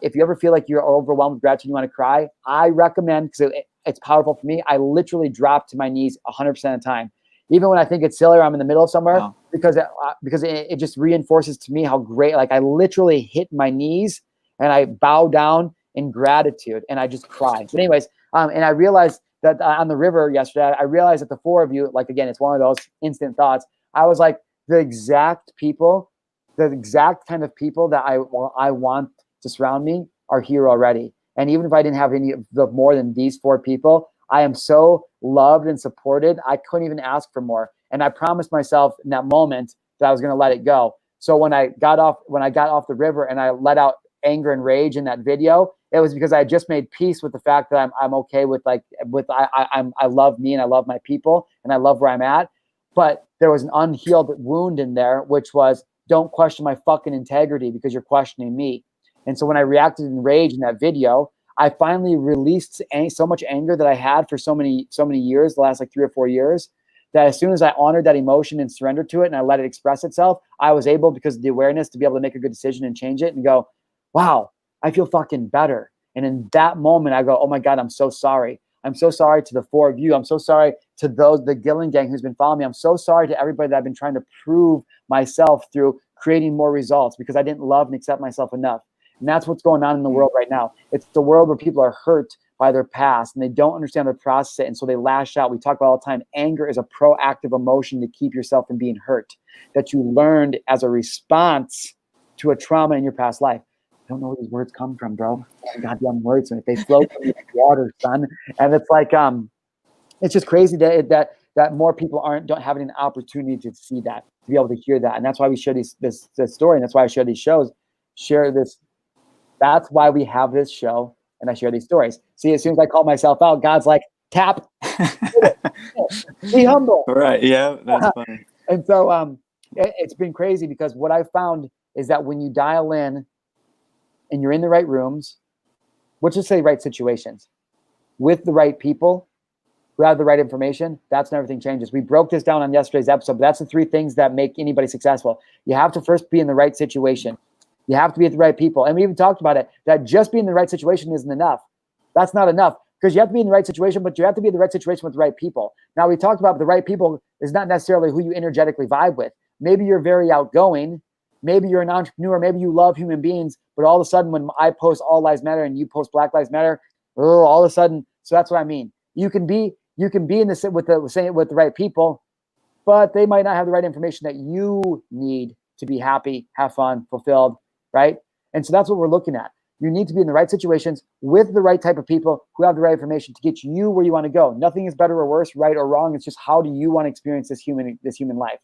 if you ever feel like you're overwhelmed with gratitude, you want to cry, I recommend, because it's powerful for me, I literally drop to my knees 100% of the time. Even when I think it's silly or I'm in the middle of somewhere, because it just reinforces to me how great, like I literally hit my knees and I bow down in gratitude and I just cry. But anyways, and I realized that on the river yesterday, I realized that the four of you, like, again, it's one of those instant thoughts. I was like, the exact kind of people that I want to surround me are here already. And even if I didn't have any of the more than these four people, I am so loved and supported. I couldn't even ask for more. And I promised myself in that moment that I was going to let it go. So when I got off the river and I let out anger and rage in that video, it was because I just made peace with the fact that I'm okay with I love me and I love my people and I love where I'm at. But there was an unhealed wound in there, which was, don't question my fucking integrity because you're questioning me. And so when I reacted in rage in that video, I finally released so much anger that I had for so many years, the last like 3 or 4 years, that as soon as I honored that emotion and surrendered to it and I let it express itself, I was able, because of the awareness, to be able to make a good decision and change it and go, wow, I feel fucking better. And in that moment, I go, oh my God, I'm so sorry. I'm so sorry to the four of you. I'm so sorry to the Gillen gang who's been following me. I'm so sorry to everybody that I've been trying to prove myself through creating more results because I didn't love and accept myself enough. And that's what's going on in the world right now. It's the world where people are hurt by their past and they don't understand their process. And so they lash out. We talk about all the time. Anger is a proactive emotion to keep yourself from being hurt that you learned as a response to a trauma in your past life. I don't know where these words come from, bro. Goddamn words. And if they float from the water, son. And it's like, it's just crazy that more people don't have an opportunity to see that, to be able to hear that. And that's why we share this story. And that's why I share these shows, share this. That's why we have this show and I share these stories. See, as soon as I call myself out, God's like, Tap. Be humble. Right. Yeah, that's funny. And so it's been crazy because what I found is that when you dial in and you're in the right rooms, let's just say right situations, with the right people who have the right information, that's when everything changes. We broke this down on yesterday's episode, but that's the 3 things that make anybody successful. You have to first be in the right situation. You have to be with the right people. And we even talked about it, that just being in the right situation isn't enough. That's not enough, because you have to be in the right situation, but you have to be in the right situation with the right people. Now, we talked about the right people is not necessarily who you energetically vibe with. Maybe you're very outgoing. Maybe you're an entrepreneur. Maybe you love human beings. But all of a sudden, when I post All Lives Matter and you post Black Lives Matter, all of a sudden, so that's what I mean. You can be in the with the right people, but they might not have the right information that you need to be happy, have fun, fulfilled, right? And so that's what we're looking at. You need to be in the right situations with the right type of people who have the right information to get you where you want to go. Nothing is better or worse, right or wrong. It's just, how do you want to experience this human life?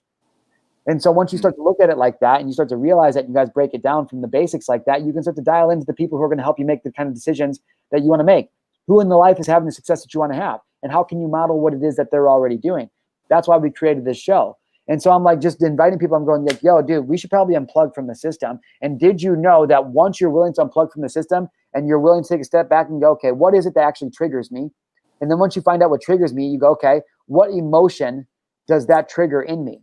And so once you start to look at it like that, and you start to realize that you guys break it down from the basics like that, you can start to dial into the people who are going to help you make the kind of decisions that you want to make. Who in the life is having the success that you want to have? And how can you model what it is that they're already doing? That's why we created this show. And so I'm like, just inviting people. I'm going like, yo, dude, we should probably unplug from the system. And did you know that once you're willing to unplug from the system and you're willing to take a step back and go, okay, what is it that actually triggers me? And then once you find out what triggers me, you go, okay, what emotion does that trigger in me?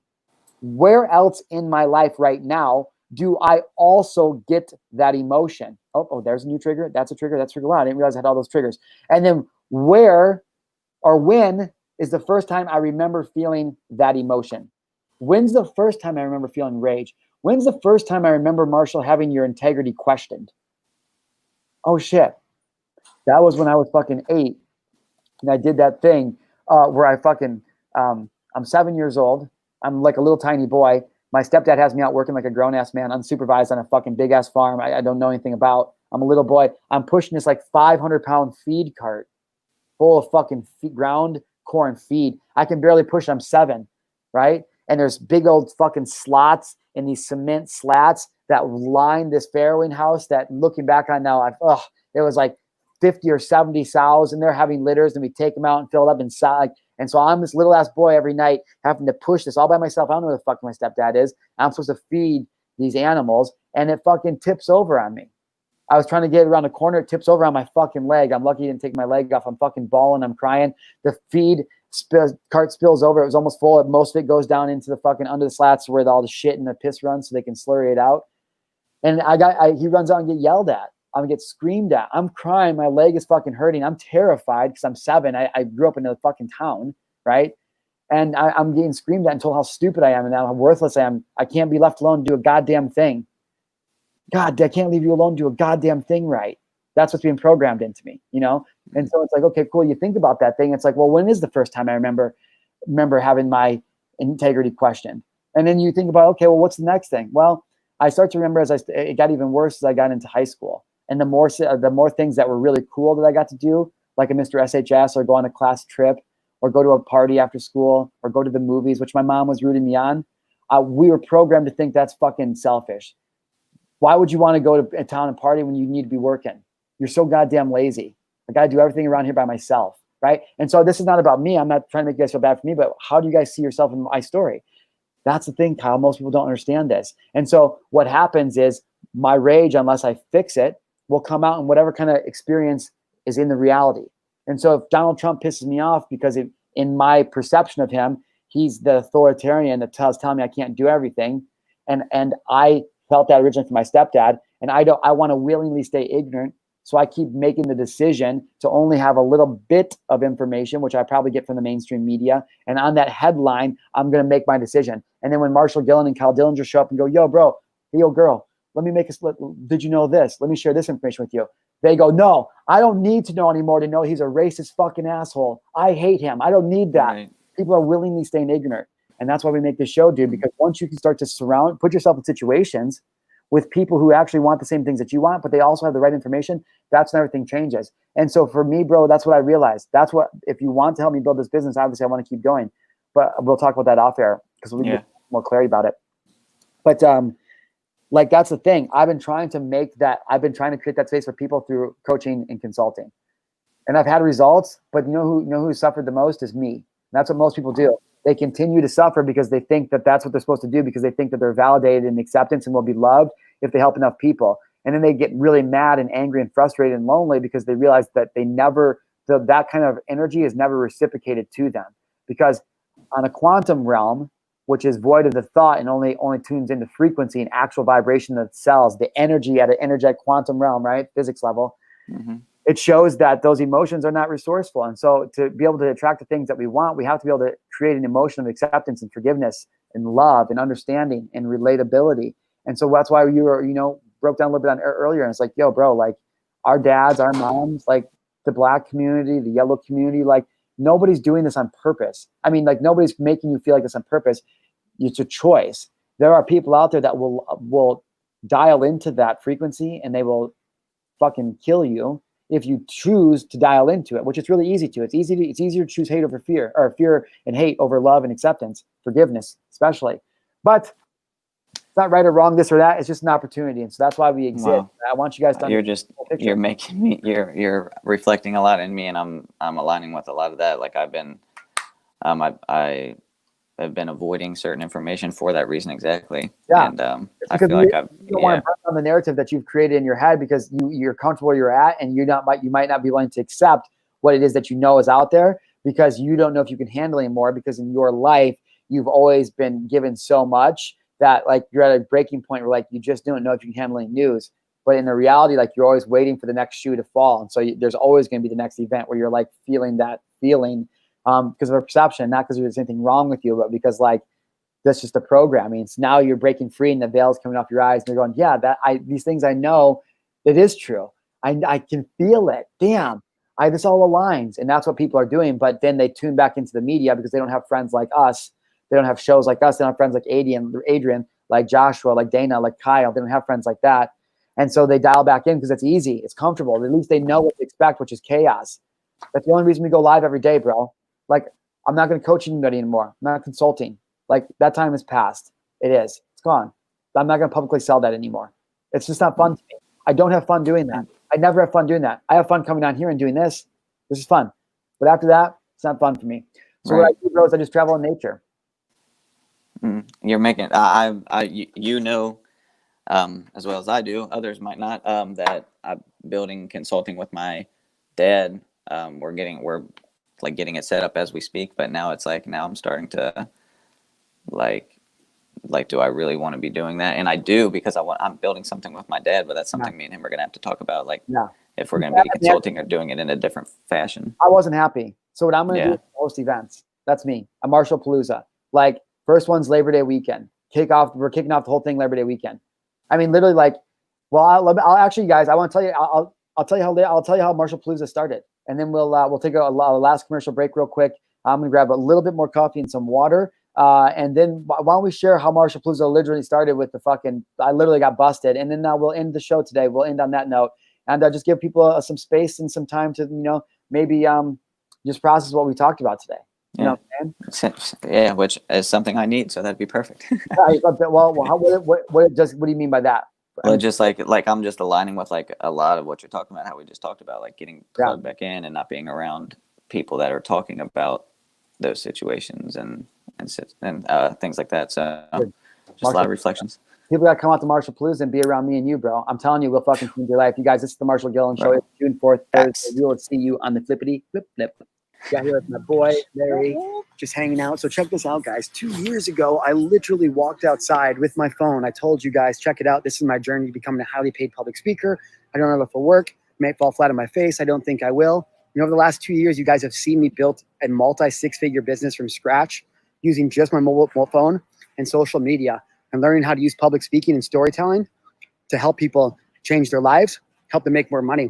Where else in my life right now do I also get that emotion? Oh, there's a new trigger. That's a trigger. That's a trigger. Wow, I didn't realize I had all those triggers. And then where or when is the first time I remember feeling that emotion? When's the first time I remember feeling rage? When's the first time I remember, Marshall, having your integrity questioned? Oh, shit. That was when I was fucking 8. And I did that thing where I fucking, I'm 7 years old. I'm like a little tiny boy. My stepdad has me out working like a grown-ass man, unsupervised on a fucking big-ass farm I don't know anything about. I'm a little boy. I'm pushing this like 500-pound feed cart full of fucking ground corn feed. I can barely push it. I'm 7, right? And there's big old fucking slots in these cement slats that line this farrowing house that, looking back on now, it was like 50 or 70 sows, and they're having litters, and we take them out and fill it up inside. And so I'm this little ass boy every night having to push this all by myself. I don't know where the fuck my stepdad is. I'm supposed to feed these animals, and it fucking tips over on me. I was trying to get around the corner. It tips over on my fucking leg. I'm lucky I didn't take my leg off. I'm fucking bawling. I'm crying. The feed cart spills over. It was almost full. Most of it goes down into the fucking under the slats where all the shit and the piss runs so they can slurry it out. And he runs out and get yelled at. I'm get screamed at. I'm crying. My leg is fucking hurting. I'm terrified because I'm 7. I grew up in a fucking town, right? And I'm getting screamed at and told how stupid I am and how worthless I am. I can't be left alone to do a goddamn thing. God, I can't leave you alone to do a goddamn thing right. That's what's being programmed into me, you know? And so it's like, okay, cool. You think about that thing. It's like, well, when is the first time I remember having my integrity questioned? And then you think about, okay, well, what's the next thing? Well, I start to remember it got even worse as I got into high school. And the more things that were really cool that I got to do, like a Mr. SHS, or go on a class trip, or go to a party after school, or go to the movies, which my mom was rooting me on, we were programmed to think that's fucking selfish. Why would you want to go to a town and party when you need to be working? You're so goddamn lazy. I got to do everything around here by myself, right? And so this is not about me. I'm not trying to make you guys feel bad for me, but how do you guys see yourself in my story? That's the thing, Kyle. Most people don't understand this. And so what happens is my rage, unless I fix it, will come out in whatever kind of experience is in the reality. And so if Donald Trump pisses me off because in my perception of him, he's the authoritarian that telling me I can't do everything. And I felt that originally from my stepdad. And I want to willingly stay ignorant. So I keep making the decision to only have a little bit of information, which I probably get from the mainstream media. And on that headline, I'm going to make my decision. And then when Marshal Gillen and Dillinger show up and go, yo, bro, hey, yo, girl, let me make a split. Did you know this? Let me share this information with you. They go, no, I don't need to know anymore to know he's a racist fucking asshole. I hate him. I don't need that. Right. People are willingly staying ignorant. And that's why we make this show, dude, because once you can start to put yourself in situations with people who actually want the same things that you want, but they also have the right information, that's when everything changes. And so for me, bro, that's what I realized. That's what, if you want to help me build this business, obviously I want to keep going, but we'll talk about that off air because we can get more clarity about it. But like, that's the thing. I've been trying to create that space for people through coaching and consulting. and I've had results, but you know who suffered the most is me. And that's what most people do. They continue to suffer because they think that that's what they're supposed to do, because they think that they're validated in acceptance and will be loved if they help enough people. And then they get really mad and angry and frustrated and lonely because they realize that they never, that kind of energy is never reciprocated to them. Because on a quantum realm, which is void of the thought and only tunes into frequency and actual vibration of cells, the energy at an energetic quantum realm, right? Physics level. Mm-hmm. It shows that those emotions are not resourceful. And so to be able to attract the things that we want, we have to be able to create an emotion of acceptance and forgiveness and love and understanding and relatability. And so that's why you were, broke down a little bit on earlier. And it's like, yo, bro, like our dads, our moms, like the Black community, the yellow community, like nobody's doing this on purpose. I mean, like nobody's making you feel like this on purpose. It's a choice. There are people out there that will dial into that frequency, and they will fucking kill you if you choose to dial into it, which is really easy to. It's easier to choose hate over fear, or fear and hate over love and acceptance, forgiveness, especially. But it's not right or wrong, this or that. It's just an opportunity. And so that's why we exist. Wow. I want you guys to you're making me, you're reflecting a lot in me, and I'm aligning with a lot of that. Like I've been, I have been avoiding certain information for that reason exactly. Yeah. And I feel like you don't want to break down the narrative that you've created in your head, because you're comfortable where you're at, and you might not be willing to accept what it is that you know is out there, because you don't know if you can handle anymore, because in your life you've always been given so much that like you're at a breaking point where like you just don't know if you can handle any news. But in the reality, like you're always waiting for the next shoe to fall. And so there's always going to be the next event where you're like feeling that feeling because of a perception, not because there's anything wrong with you, but because like that's just a programming. So now you're breaking free and the veil's coming off your eyes, and you're going, yeah, these things I know, it is true. I can feel it. Damn, this all aligns. And that's what people are doing. But then they tune back into the media because they don't have friends like us. They don't have shows like us. They don't have friends like Adrian, like Joshua, like Dana, like Kyle. They don't have friends like that. And so they dial back in because it's easy. It's comfortable. At least they know what to expect, which is chaos. That's the only reason we go live every day, bro. Like, I'm not going to coach anybody anymore. I'm not consulting. Like, that time has passed. It is. It's gone. I'm not going to publicly sell that anymore. It's just not fun to me. I don't have fun doing that. I never have fun doing that. I have fun coming on here and doing this. This is fun. But after that, it's not fun for me. So what I do, bro, is I just travel in nature. You're making, you know, as well as I do, others might not, that I'm building consulting with my dad. We're getting it set up as we speak, but now it's like, now I'm starting to like, do I really want to be doing that? And I do, because I'm building something with my dad, but that's something me and him are going to have to talk about. Like, if we're going to be consulting or doing it in a different fashion. I wasn't happy. So what I'm going to do is host events. That's me. I'm Marshall Palooza. Like, first one's Labor Day weekend. We're kicking off the whole thing Labor Day weekend. I mean, literally, like, well, I'll actually, guys, I want to tell you, I'll tell you how Marshall Palooza started, and then we'll take a last commercial break real quick. I'm gonna grab a little bit more coffee and some water, and then why don't we share how Marshall Palooza literally started with the fucking, I literally got busted, and then we'll end the show today. We'll end on that note, and just give people some space and some time to maybe just process what we talked about today. You know what I'm saying? Yeah, which is something I need, so that'd be perfect. Well, what do you mean by that? Well, just like I'm just aligning with like a lot of what you're talking about, how we just talked about, like getting plugged back in and not being around people that are talking about those situations and things like that. So just a lot of reflections. People got to come out to Marshall Palooza and be around me and you, bro. I'm telling you, we'll fucking change your life. You guys, this is the Marshall Gillen Show. It's June 4th, Thursday. We will see you on the flippity flip. Got here with my boy, Larry, just hanging out. So check this out, guys. 2 years ago, I literally walked outside with my phone. I told you guys, check it out. This is my journey to becoming a highly paid public speaker. I don't know if it'll work. May fall flat on my face. I don't think I will. Over the last 2 years, you guys have seen me build a multi-six-figure business from scratch using just my mobile phone and social media, and learning how to use public speaking and storytelling to help people change their lives, help them make more money.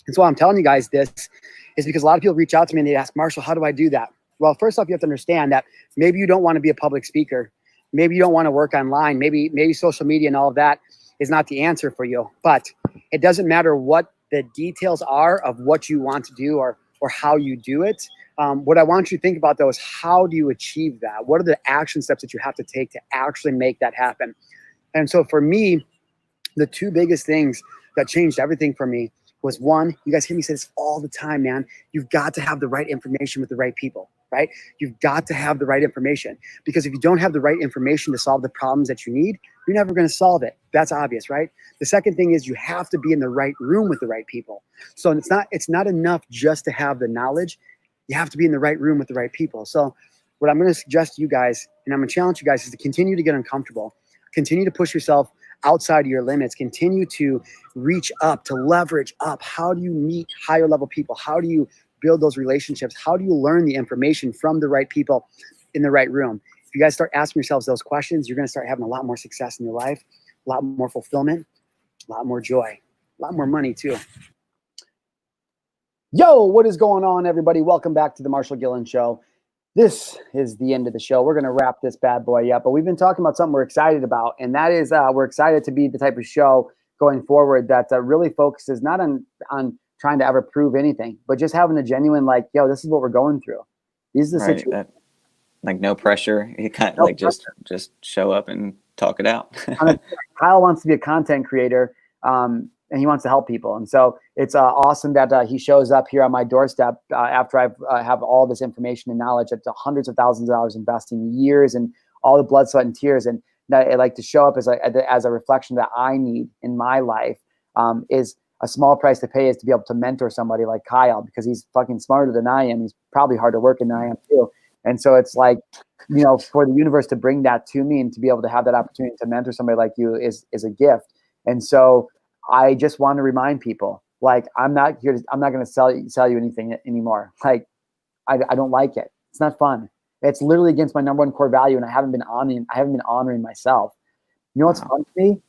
And so I'm telling you guys this is because a lot of people reach out to me and they ask, Marshall, how do I do that? Well, first off, you have to understand that maybe you don't want to be a public speaker. Maybe you don't want to work online. Maybe social media and all of that is not the answer for you. But it doesn't matter what the details are of what you want to do or how you do it. What I want you to think about, though, is how do you achieve that? What are the action steps that you have to take to actually make that happen? And so for me, the two biggest things that changed everything for me was one, you guys hear me say this all the time, man. You've got to have the right information with the right people, right? You've got to have the right information, because if you don't have the right information to solve the problems that you need, you're never going to solve it. That's obvious, right? The second thing is you have to be in the right room with the right people. So it's not enough just to have the knowledge. You have to be in the right room with the right people. So what I'm going to suggest to you guys, and I'm going to challenge you guys, is to continue to get uncomfortable, continue to push yourself outside of your limits, continue to reach up, to leverage up. How do you meet higher level people? How do you build those relationships? How do you learn the information from the right people in the right room? If you guys start asking yourselves those questions, you're going to start having a lot more success in your life, a lot more fulfillment, a lot more joy, a lot more money too. Yo, what is going on, everybody? Welcome back to the Marshal Gillen Show. This is the end of the show. We're going to wrap this bad boy up, but we've been talking about something we're excited about, and that is we're excited to be the type of show going forward that really focuses not on trying to ever prove anything, but just having a genuine, like, yo, this is what we're going through. These are the situations. Like no pressure. You kind of like just show up and talk it out. Kyle wants to be a content creator, and he wants to help people. And so it's awesome that he shows up here on my doorstep after I have all this information and knowledge, at hundreds of thousands of dollars, investing years and all the blood, sweat, and tears. And I like to show up as a reflection that I need in my life. Is a small price to pay is to be able to mentor somebody like Kyle, because he's fucking smarter than I am. He's probably harder working than I am too. And so it's like, you know, for the universe to bring that to me and to be able to have that opportunity to mentor somebody like you is a gift. And so I just want to remind people, like, I'm not going to sell you anything anymore. Like, I don't like it. It's not fun. It's literally against my number one core value. And I haven't been honoring myself. You know what's fun to me?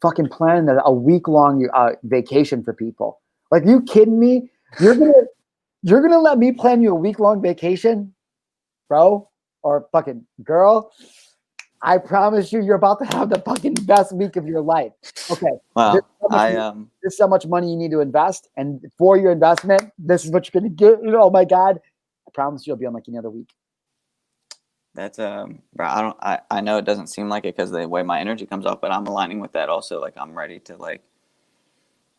Fucking planning a week-long vacation for people. Like, you kidding me? You're gonna let me plan you a week-long vacation, bro, or fucking girl? I promise you're about to have the fucking best week of your life. Okay. Wow. This is how much money you need to invest, and for your investment, this is what you're gonna get. You know, oh my God, I promise you'll be on like any other week. That's bro, I know it doesn't seem like it because the way my energy comes off, but I'm aligning with that also. Like, I'm ready to like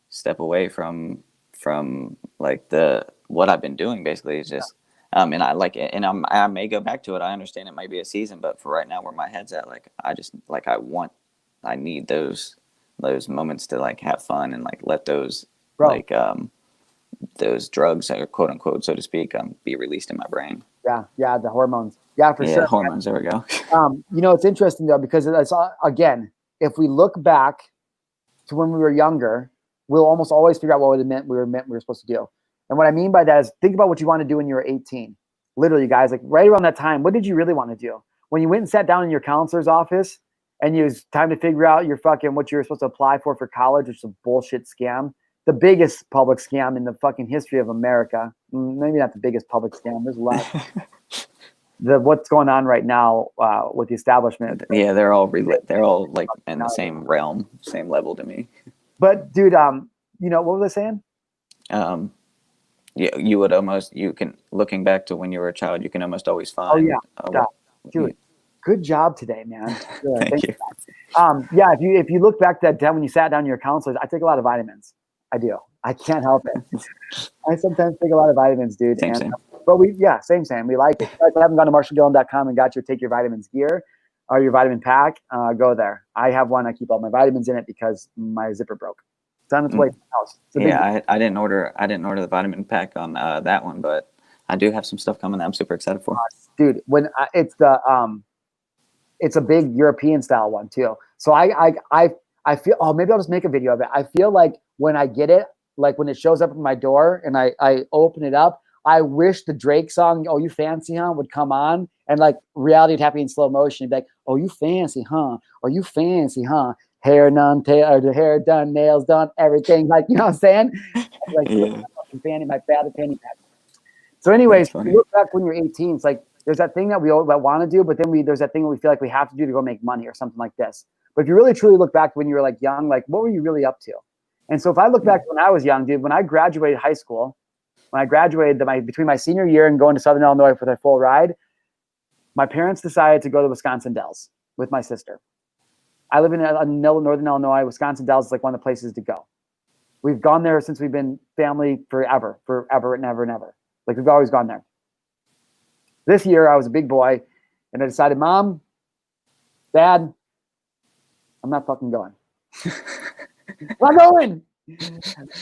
step away from like what I've been doing. Basically, it's just and I like it, and I may go back to it. I understand it might be a season, but for right now, where my head's at, like, I need those moments to like have fun and like let those those drugs, quote unquote, so to speak, be released in my brain. Yeah, the hormones. Yeah, for sure. Hormones. There we go. You know, it's interesting though, because it's again, if we look back to when we were younger, we'll almost always figure out what it meant we were supposed to do. And what I mean by that is, think about what you want to do when you were 18. Literally, guys, like right around that time, what did you really want to do? When you went and sat down in your counselor's office and it was time to figure out what you were supposed to apply for college, which is a bullshit scam. The biggest public scam in the fucking history of America. Maybe not the biggest public scam. There's a lot. What's going on right now with the establishment. Yeah, they're all like in the same realm, same level to me. But dude, you know, what was I saying? Yeah, you can, looking back to when you were a child, you can almost always find. Oh yeah, dude, good job today, man. Good. Thank you. Yeah, if you look back to that time when you sat down in your counselors, I take a lot of vitamins. I do. I can't help it. I sometimes take a lot of vitamins, dude. Same. But same. We like it. If you haven't gone to MarshallGillen.com and got your Take Your Vitamins gear or your vitamin pack, go there. I have one. I keep all my vitamins in it because my zipper broke. It's on its way to the house. Yeah, I didn't order the vitamin pack on that one, but I do have some stuff coming that I'm super excited for. Dude, when it's a big European style one too. So I feel, maybe I'll just make a video of it. I feel like when I get it, like when it shows up at my door and I open it up, I wish the Drake song, "Oh You Fancy Huh," would come on, and like reality would happen in slow motion. It'd be like, "Oh you fancy huh? Oh you fancy huh? Hair done, hair done, nails done, everything." Like, you know what I'm saying? Like, my fanny pack. So anyways, you look back when you're 18, it's like there's that thing that we all want to do, but then there's that thing that we feel like we have to do to go make money or something like this. But if you really truly look back when you were like young, like what were you really up to? And so if I look back when I was young, dude, when I graduated high school, between my senior year and going to Southern Illinois for their full ride, my parents decided to go to Wisconsin Dells with my sister. I live in Northern Illinois. Wisconsin Dells is like one of the places to go. We've gone there since we've been family forever and ever and ever. Like we've always gone there. This year I was a big boy and I decided, Mom, Dad, I'm not fucking going. I'm not going.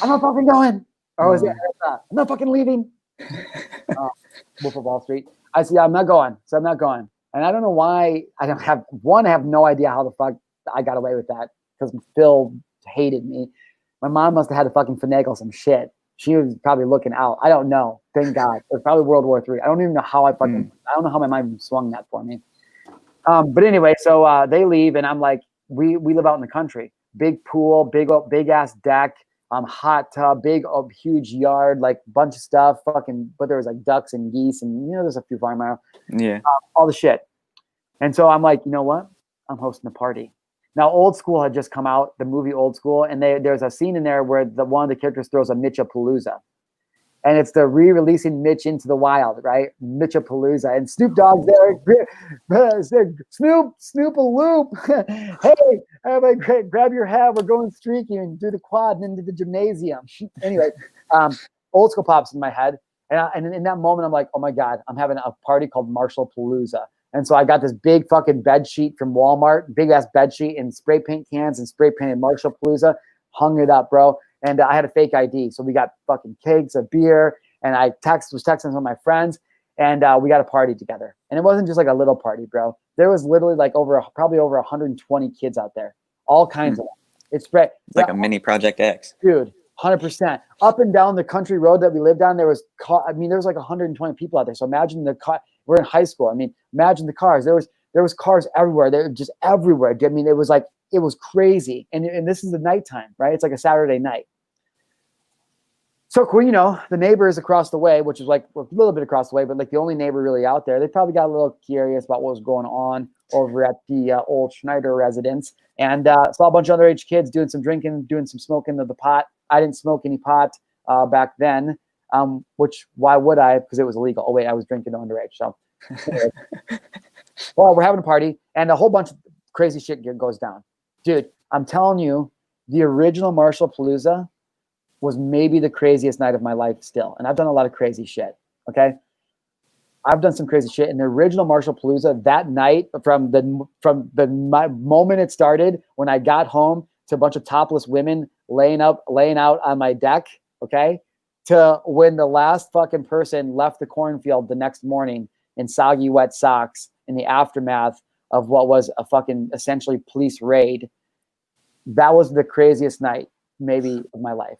I'm not fucking going. Or was it, I'm not fucking leaving. Wolf of Wall Street. I said, yeah, I'm not going. So I'm not going. And I don't know why. I have no idea how the fuck I got away with that because Phil hated me. My mom must have had to fucking finagle some shit. She was probably looking out. I don't know. Thank God. It was probably World War III. I don't even know how I don't know how my mind swung that for me. But anyway, so they leave and I'm like, we live out in the country. Big pool, big ass deck, hot tub, big huge yard, like bunch of stuff, fucking. But there was like ducks and geese and there's a few farm animals. Yeah. All the shit. And so I'm like, you know what? I'm hosting a party. Now, Old School had just come out, the movie Old School, and there's a scene in there where one of the characters throws a Mitchapalooza. And it's the re-releasing Mitch into the wild, right? Mitchapalooza. And Snoop Dogg's there. Snoop a loop. Hey, everybody, grab your hat. We're going streaking and do the quad and into the gymnasium. Anyway, Old School pops in my head. And in that moment, I'm like, oh my God, I'm having a party called Marshal Palooza. And so I got this big fucking bed sheet from Walmart, big ass bed sheet and spray paint cans and spray painted Marshal Palooza, hung it up, bro. And I had a fake ID. So we got fucking kegs of beer and I was texting some of my friends and we got a party together. And it wasn't just like a little party, bro. There was literally like probably over 120 kids out there, all kinds of them. It's spread. It's like a mini Project X. Dude, 100%. Up and down the country road that we lived on, there was like 120 people out there. So imagine we're in high school. I mean, imagine the cars. There was cars everywhere. They were just everywhere. I mean, it was crazy. And this is the nighttime, right? It's like a Saturday night. So cool, the neighbors across the way, which is like a little bit across the way, but like the only neighbor really out there, they probably got a little curious about what was going on over at the old Schneider residence. And saw a bunch of underage kids doing some drinking, doing some smoking of the pot. I didn't smoke any pot back then, which why would I? Because it was illegal. Oh, wait, I was drinking underage. So, well, we're having a party and a whole bunch of crazy shit goes down. Dude, I'm telling you, the original Marshal Palooza was maybe the craziest night of my life still. And I've done a lot of crazy shit, okay? I've done some crazy shit. And the original Marshal Palooza, that night, from the moment it started, when I got home, to a bunch of topless women laying out on my deck, okay? To when the last fucking person left the cornfield the next morning in soggy wet socks in the aftermath of what was a fucking essentially police raid. That was the craziest night maybe of my life.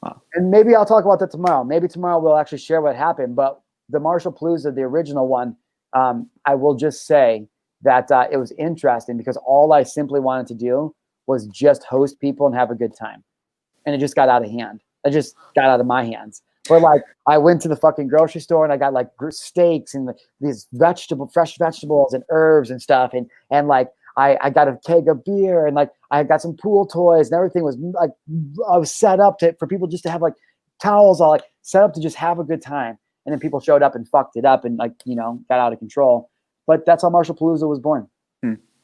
Wow. And maybe I'll talk about that tomorrow. Maybe tomorrow we'll actually share what happened. But the Marshal Palooza, the original one, I will just say that it was interesting because all I simply wanted to do was just host people and have a good time. And it just got out of hand. It just got out of my hands. But like I went to the fucking grocery store and I got like steaks and these fresh vegetables and herbs and stuff. And like I got a keg of beer and like I got some pool toys and everything was like I was set up for people just to have like towels all like set up to just have a good time. And then people showed up and fucked it up and like, got out of control. But that's how Marshal Palooza was born.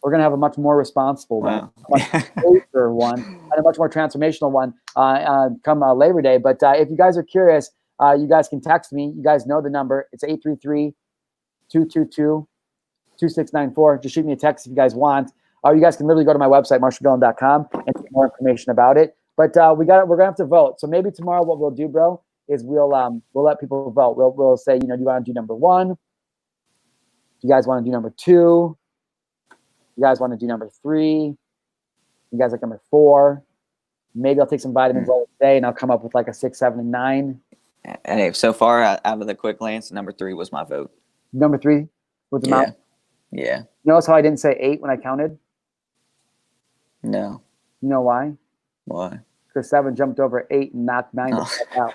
We're going to have a much more responsible one, a much safer one, and a much more transformational one come Labor Day. But if you guys are curious, you guys can text me. You guys know the number. It's 833-222-2694. Just shoot me a text if you guys want. Or you guys can literally go to my website, marshalgillen.com, and get more information about it. But we're going to have to vote. So maybe tomorrow what we'll do, bro, is we'll let people vote. We'll say, do you want to do number 1? Do you guys want to do number 2? You guys want to do number 3? You guys like number 4? Maybe I'll take some vitamins all day and I'll come up with like a 6, 7, and 9. Hey, so far out of the quick glance, number 3 was my vote. Number 3 with the mouth? Yeah. You notice how I didn't say 8 when I counted? No. You know why? Why? Because 7 jumped over 8 and knocked 9 out.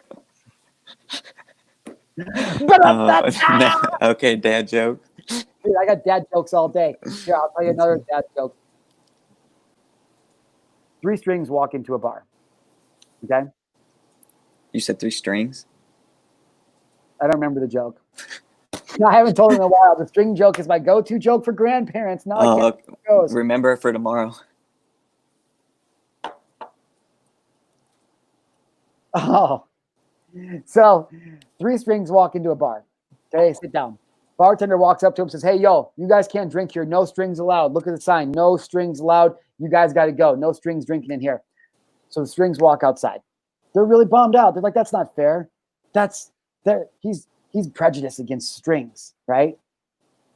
Okay, dad joke. Dude, I got dad jokes all day. Here, I'll tell you another dad joke. 3 strings walk into a bar. Okay? You said 3 strings? I don't remember the joke. I haven't told it in a while. The string joke is my go-to joke for grandparents. Now I can't it goes. Remember for tomorrow. Oh, so 3 strings walk into a bar. Okay, sit down. Bartender walks up to him, says, "Hey, yo, you guys can't drink here. No strings allowed. Look at the sign. No strings allowed. You guys got to go. No strings drinking in here." So the strings walk outside. They're really bummed out. They're like, "That's not fair. He's prejudiced against strings, right?"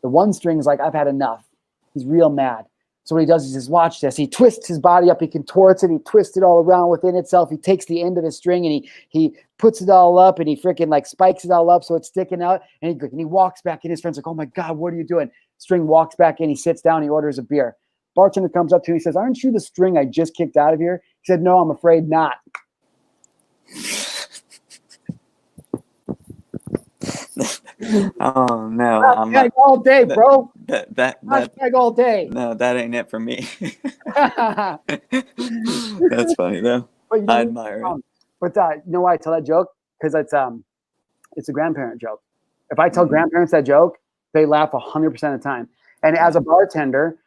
The 1 string is like, "I've had enough." He's real mad. So what he does is just watch this. He twists his body up. He contorts it. He twists it all around within itself. He takes the end of the string and he puts it all up and he freaking like spikes it all up so it's sticking out. And he walks back in. His friend's like, "Oh my God, what are you doing?" String walks back in. He sits down. He orders a beer. Bartender comes up to him. He says, "Aren't you the string I just kicked out of here?" He said, "No, I'm afraid not." Oh no, I'm Hashtag all day, bro. that Hashtag all day. no, that ain't it for me. But That's funny though. you know, I admire it. But you know why I tell that joke? Because it's a grandparent joke. If I tell grandparents that joke, they laugh 100% of the time. And as a bartender,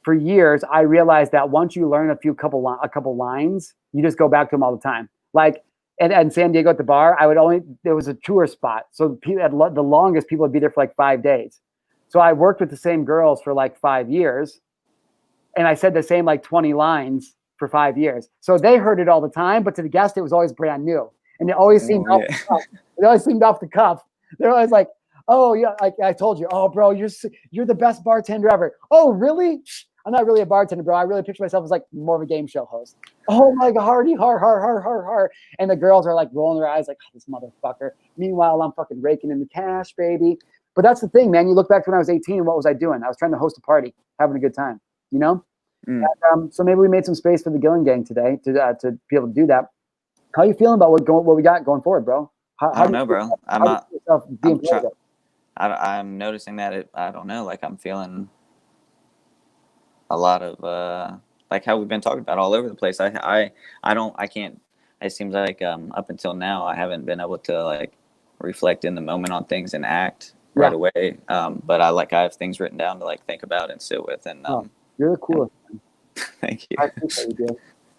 for years, I realized that once you learn a couple lines, you just go back to them all the time. Like in San Diego at the bar, there was a tour spot, so the longest people would be there for like 5 days. So I worked with the same girls for like 5 years, and I said the same like 20 lines for 5 years. So they heard it all the time, but to the guest, it was always brand new, and it always seemed off the cuff. It always seemed off the cuff. They're always like, "Oh yeah, like I told you, oh bro, you're the best bartender ever." "Oh really?" "I'm not really a bartender, bro. I really picture myself as like more of a game show host." "Oh my God, hardy, har. And the girls are like rolling their eyes like, "Oh, this motherfucker." Meanwhile, I'm fucking raking in the cash, baby. But that's the thing, man. You look back to when I was 18 and what was I doing? I was trying to host a party, having a good time, you know? And, so maybe we made some space for the Gillen Gang today to be able to do that. How are you feeling about what we got going forward, bro? I don't know, bro. I'm noticing that I don't know, like I'm feeling a lot of like how we've been talking about all over the place. I can't. It seems like up until now I haven't been able to like reflect in the moment on things and act right away. But I have things written down to like think about and sit with. And you're the coolest. Thank you. I appreciate you, dude.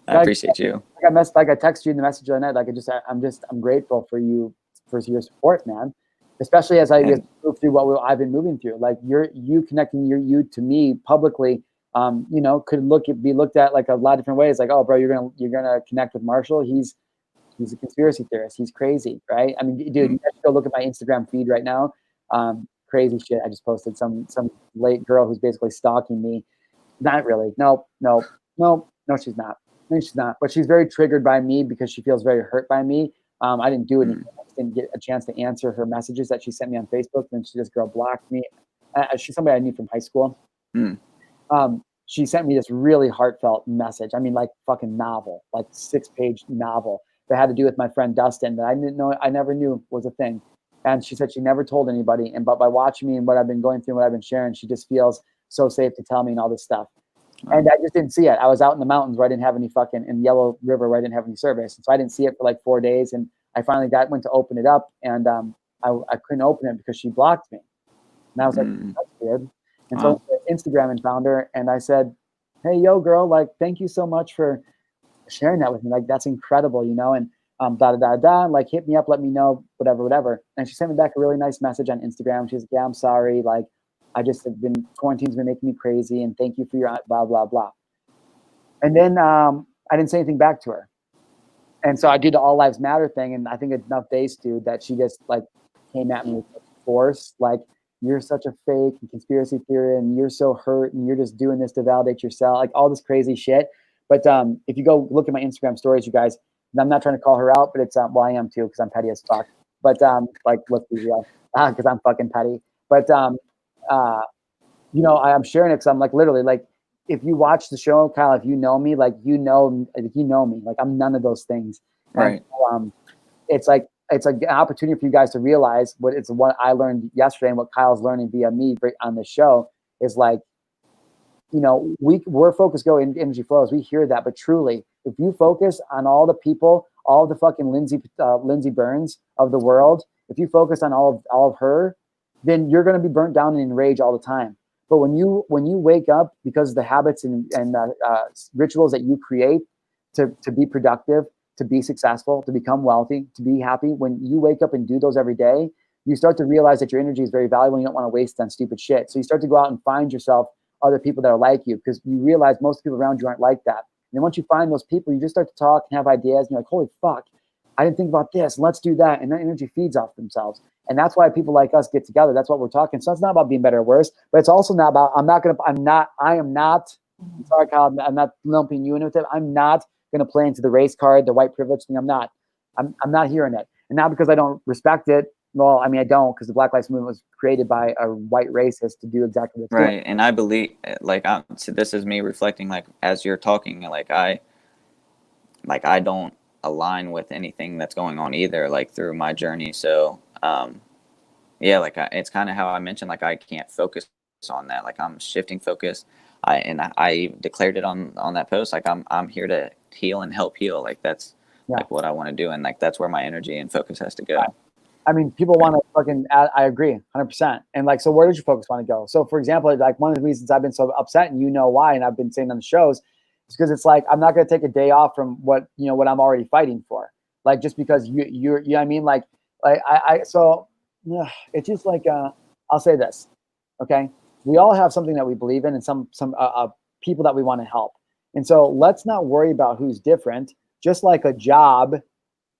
I appreciate you. I texted you in the message the other night. Like I'm grateful for you for your support, man. Especially as I move through I've been moving through. Like you connecting you to me publicly. Could be looked at like a lot of different ways. Like, "Oh, bro, you're gonna connect with Marshall. He's a conspiracy theorist. He's crazy, right?" I mean, dude, you have to go look at my Instagram feed right now. Crazy shit. I just posted some late girl who's basically stalking me. Not really. No, she's not. No, she's not. But she's very triggered by me because she feels very hurt by me. I didn't do anything. I just didn't get a chance to answer her messages that she sent me on Facebook. And she just blocked me. She's somebody I knew from high school. She sent me this really heartfelt message. I mean, like fucking novel, like 6-page novel that had to do with my friend Dustin that I never knew was a thing. And she said she never told anybody. But by watching me and what I've been going through and what I've been sharing, she just feels so safe to tell me and all this stuff. And I just didn't see it. I was out in the mountains where I didn't have any in Yellow River where I didn't have any service. And so I didn't see it for like 4 days. And I finally went to open it up and I couldn't open it because she blocked me. And I was like, that's weird. And so I went to Instagram and found her and I said, "Hey, yo, girl, like, thank you so much for sharing that with me. Like, that's incredible, you know, and like, hit me up, let me know, whatever. And she sent me back a really nice message on Instagram. She's like, "Yeah, I'm sorry. Like, I just have quarantine's been making me crazy and thank you for your blah, blah, blah." And then I didn't say anything back to her. And so I did the All Lives Matter thing. And I think enough days, dude, that she just like came at me with force. Like, "You're such a fake and conspiracy theory and you're so hurt and you're just doing this to validate yourself," like all this crazy shit. But if you go look at my Instagram stories, you guys, and I'm not trying to call her out, but it's well, I am too because I'm petty as fuck. But like, let's be real, because I'm fucking petty. But I'm sharing it because I'm like literally like, if you watch the show, Kyle, if you know me, like you know me, like I'm none of those things. Right. And, it's an opportunity for you guys to realize what I learned yesterday and what Kyle's learning via me on this show is like, we're focused, go in energy flows. We hear that, but truly, if you focus on all the people, all the fucking Lindsey Burns of the world, if you focus on all of her, then you're going to be burnt down and enraged all the time. But when you wake up because of the habits and rituals that you create to be productive, to be successful, to become wealthy, to be happy, when you wake up and do those every day, you start to realize that your energy is very valuable and you don't want to waste it on stupid shit. So you start to go out and find yourself other people that are like you, because you realize most people around you aren't like that. And then once you find those people, you just start to talk and have ideas and you're like, holy fuck, I didn't think about this. Let's do that. And that energy feeds off themselves. And that's why people like us get together. That's what we're talking. So it's not about being better or worse, but it's also not about, I am not, sorry, Kyle, I'm not lumping you in with it. I'm not going to play into the race card, the white privilege thing. I'm not hearing it. And not because I don't respect it. Well, I mean, I don't, because the Black Lives Movement was created by a white racist to do exactly what's Right. doing. And I believe, like, so this is me reflecting, like, as you're talking, I don't align with anything that's going on either, like, through my journey. So, yeah, like, it's kind of how I mentioned, like, I can't focus on that. Like, I'm shifting focus. I declared it on that post. Like, I'm here to heal and help heal. Like, that's like what I want to do. And like, that's where my energy and focus has to go. Right. I mean, people want to fucking, I agree 100%. And like, so where does your focus want to go? So for example, like one of the reasons I've been so upset, and you know why, and I've been saying on the shows, is because it's like, I'm not going to take a day off from what I'm already fighting for. Like, just because you know what I mean? So it's just like, I'll say this. Okay. We all have something that we believe in and some people that we want to help. And so let's not worry about who's different. Just like a job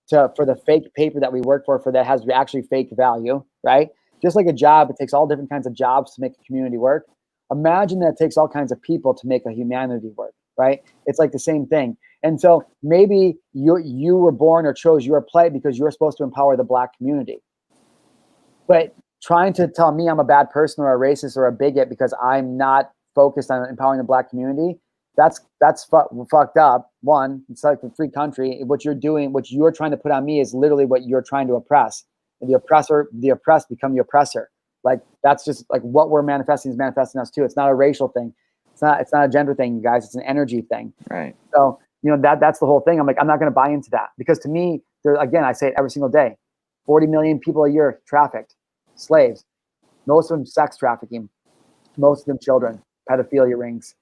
for the fake paper that we work for that has actually fake value, right? Just like a job, it takes all different kinds of jobs to make a community work. Imagine that it takes all kinds of people to make a humanity work, right? It's like the same thing. And so maybe you were born or chose your plight because you're supposed to empower the Black community. But trying to tell me I'm a bad person or a racist or a bigot because I'm not focused on empowering the Black community, that's fucked up. One, it's like a free country. What you're doing, what you're trying to put on me is literally what you're trying to oppress. And the oppressed become the oppressor. Like, that's just like what we're manifesting is manifesting us too. It's not a racial thing. It's not a gender thing, you guys. It's an energy thing. Right. So, that's the whole thing. I'm like, I'm not going to buy into that, because to me, again, I say it every single day, 40 million people a year trafficked, slaves, most of them sex trafficking, most of them children, pedophilia rings.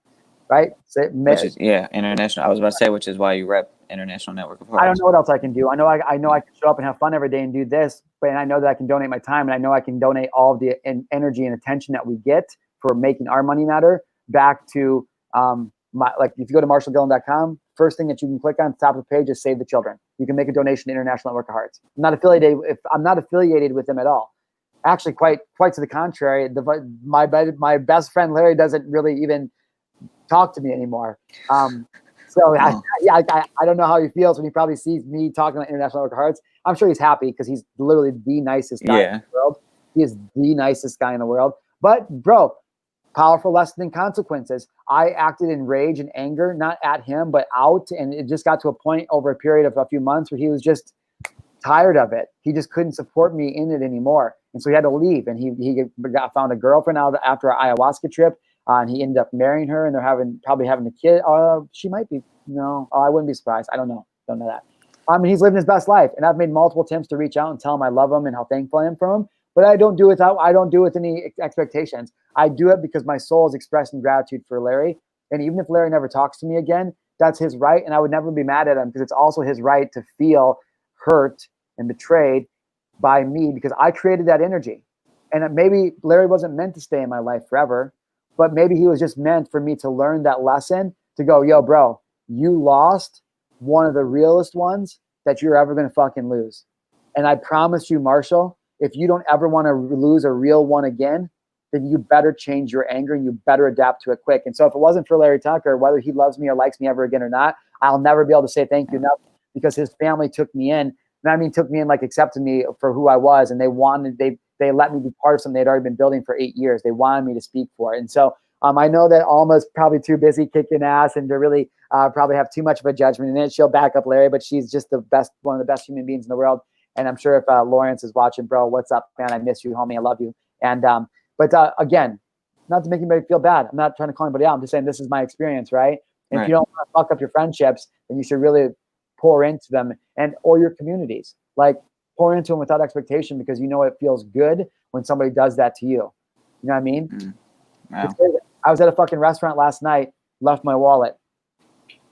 Right? Which is, international. I was about to say, which is why you rep International Network of Hearts. I don't know what else I can do. I know I can show up and have fun every day and do this, but I know that I can donate my time, and I know I can donate all of the energy and attention that we get for making our money matter back to if you go to marshalgillen.com, first thing that you can click on at the top of the page is Save the Children. You can make a donation to International Network of Hearts. I'm not affiliated with them at all. Actually, quite to the contrary. My best friend Larry doesn't really even talk to me anymore. I don't know how he feels when he probably sees me talking about International Network of Hearts. I'm sure he's happy because he's literally the nicest guy in the world. He is the nicest guy in the world. But bro, powerful lessening consequences. I acted in rage and anger, not at him, but out. And it just got to a point over a period of a few months where he was just tired of it. He just couldn't support me in it anymore. And so he had to leave. And he found a girlfriend out after our ayahuasca trip. And he ended up marrying her, and they're probably having a kid. She might be. No, I wouldn't be surprised. I don't know. Don't know that. I mean, he's living his best life, and I've made multiple attempts to reach out and tell him I love him and how thankful I am for him. But I don't do it with any expectations. I do it because my soul is expressing gratitude for Larry. And even if Larry never talks to me again, that's his right, and I would never be mad at him, because it's also his right to feel hurt and betrayed by me, because I created that energy. And maybe Larry wasn't meant to stay in my life forever. But maybe he was just meant for me to learn that lesson, to go, yo, bro, you lost one of the realest ones that you're ever going to fucking lose. And I promise you, Marshall, if you don't ever want to lose a real one again, then you better change your anger and you better adapt to it quick. And so if it wasn't for Larry Tucker, whether he loves me or likes me ever again or not, I'll never be able to say thank you enough, because his family took me in. And I mean, took me in, like accepted me for who I was. And they let me be part of something they'd already been building for 8 years. They wanted me to speak for it. And so I know that Alma's probably too busy kicking ass and to really probably have too much of a judgment. And then she'll back up Larry, but she's just one of the best human beings in the world. And I'm sure if Lawrence is watching, bro, what's up, man? I miss you, homie. I love you. And again, not to make anybody feel bad. I'm not trying to call anybody out. I'm just saying this is my experience, right? And if you don't want to fuck up your friendships, then you should really pour into them or your communities. Like, pour into them without expectation, because you know it feels good when somebody does that to you. You know what I mean? Mm. Wow. I was at a fucking restaurant last night, left my wallet,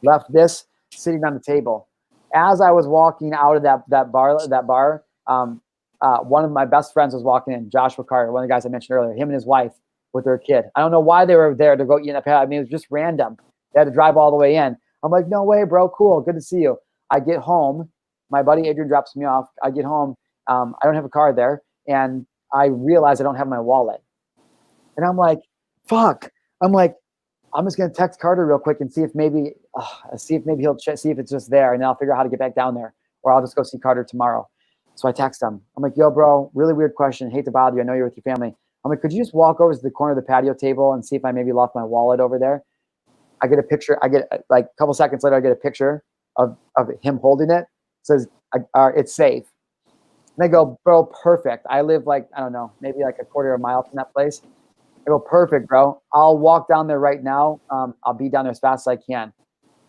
left this sitting on the table. as I was walking out of that bar, one of my best friends was walking in, Joshua Carter, one of the guys I mentioned earlier, him and his wife with their kid. I don't know why they were there to go eat in that patio. I mean, it was just random. They had to drive all the way in. I'm like, no way, bro. Cool. Good to see you. I get home. My buddy Adrian drops me off. I get home. I don't have a car there. And I realize I don't have my wallet. And I'm like, fuck. I'm like, I'm just going to text Carter real quick and see if maybe he'll see if it's just there. And then I'll figure out how to get back down there. Or I'll just go see Carter tomorrow. So I text him. I'm like, yo, bro, really weird question. Hate to bother you. I know you're with your family. I'm like, could you just walk over to the corner of the patio table and see if I maybe left my wallet over there? I get a picture. I get like a couple seconds later, I get a picture of him holding it. It says, it's safe. And I go, bro, perfect. I live like, I don't know, maybe like a quarter of a mile from that place. I go, perfect, bro. I'll walk down there right now. I'll be down there as fast as I can.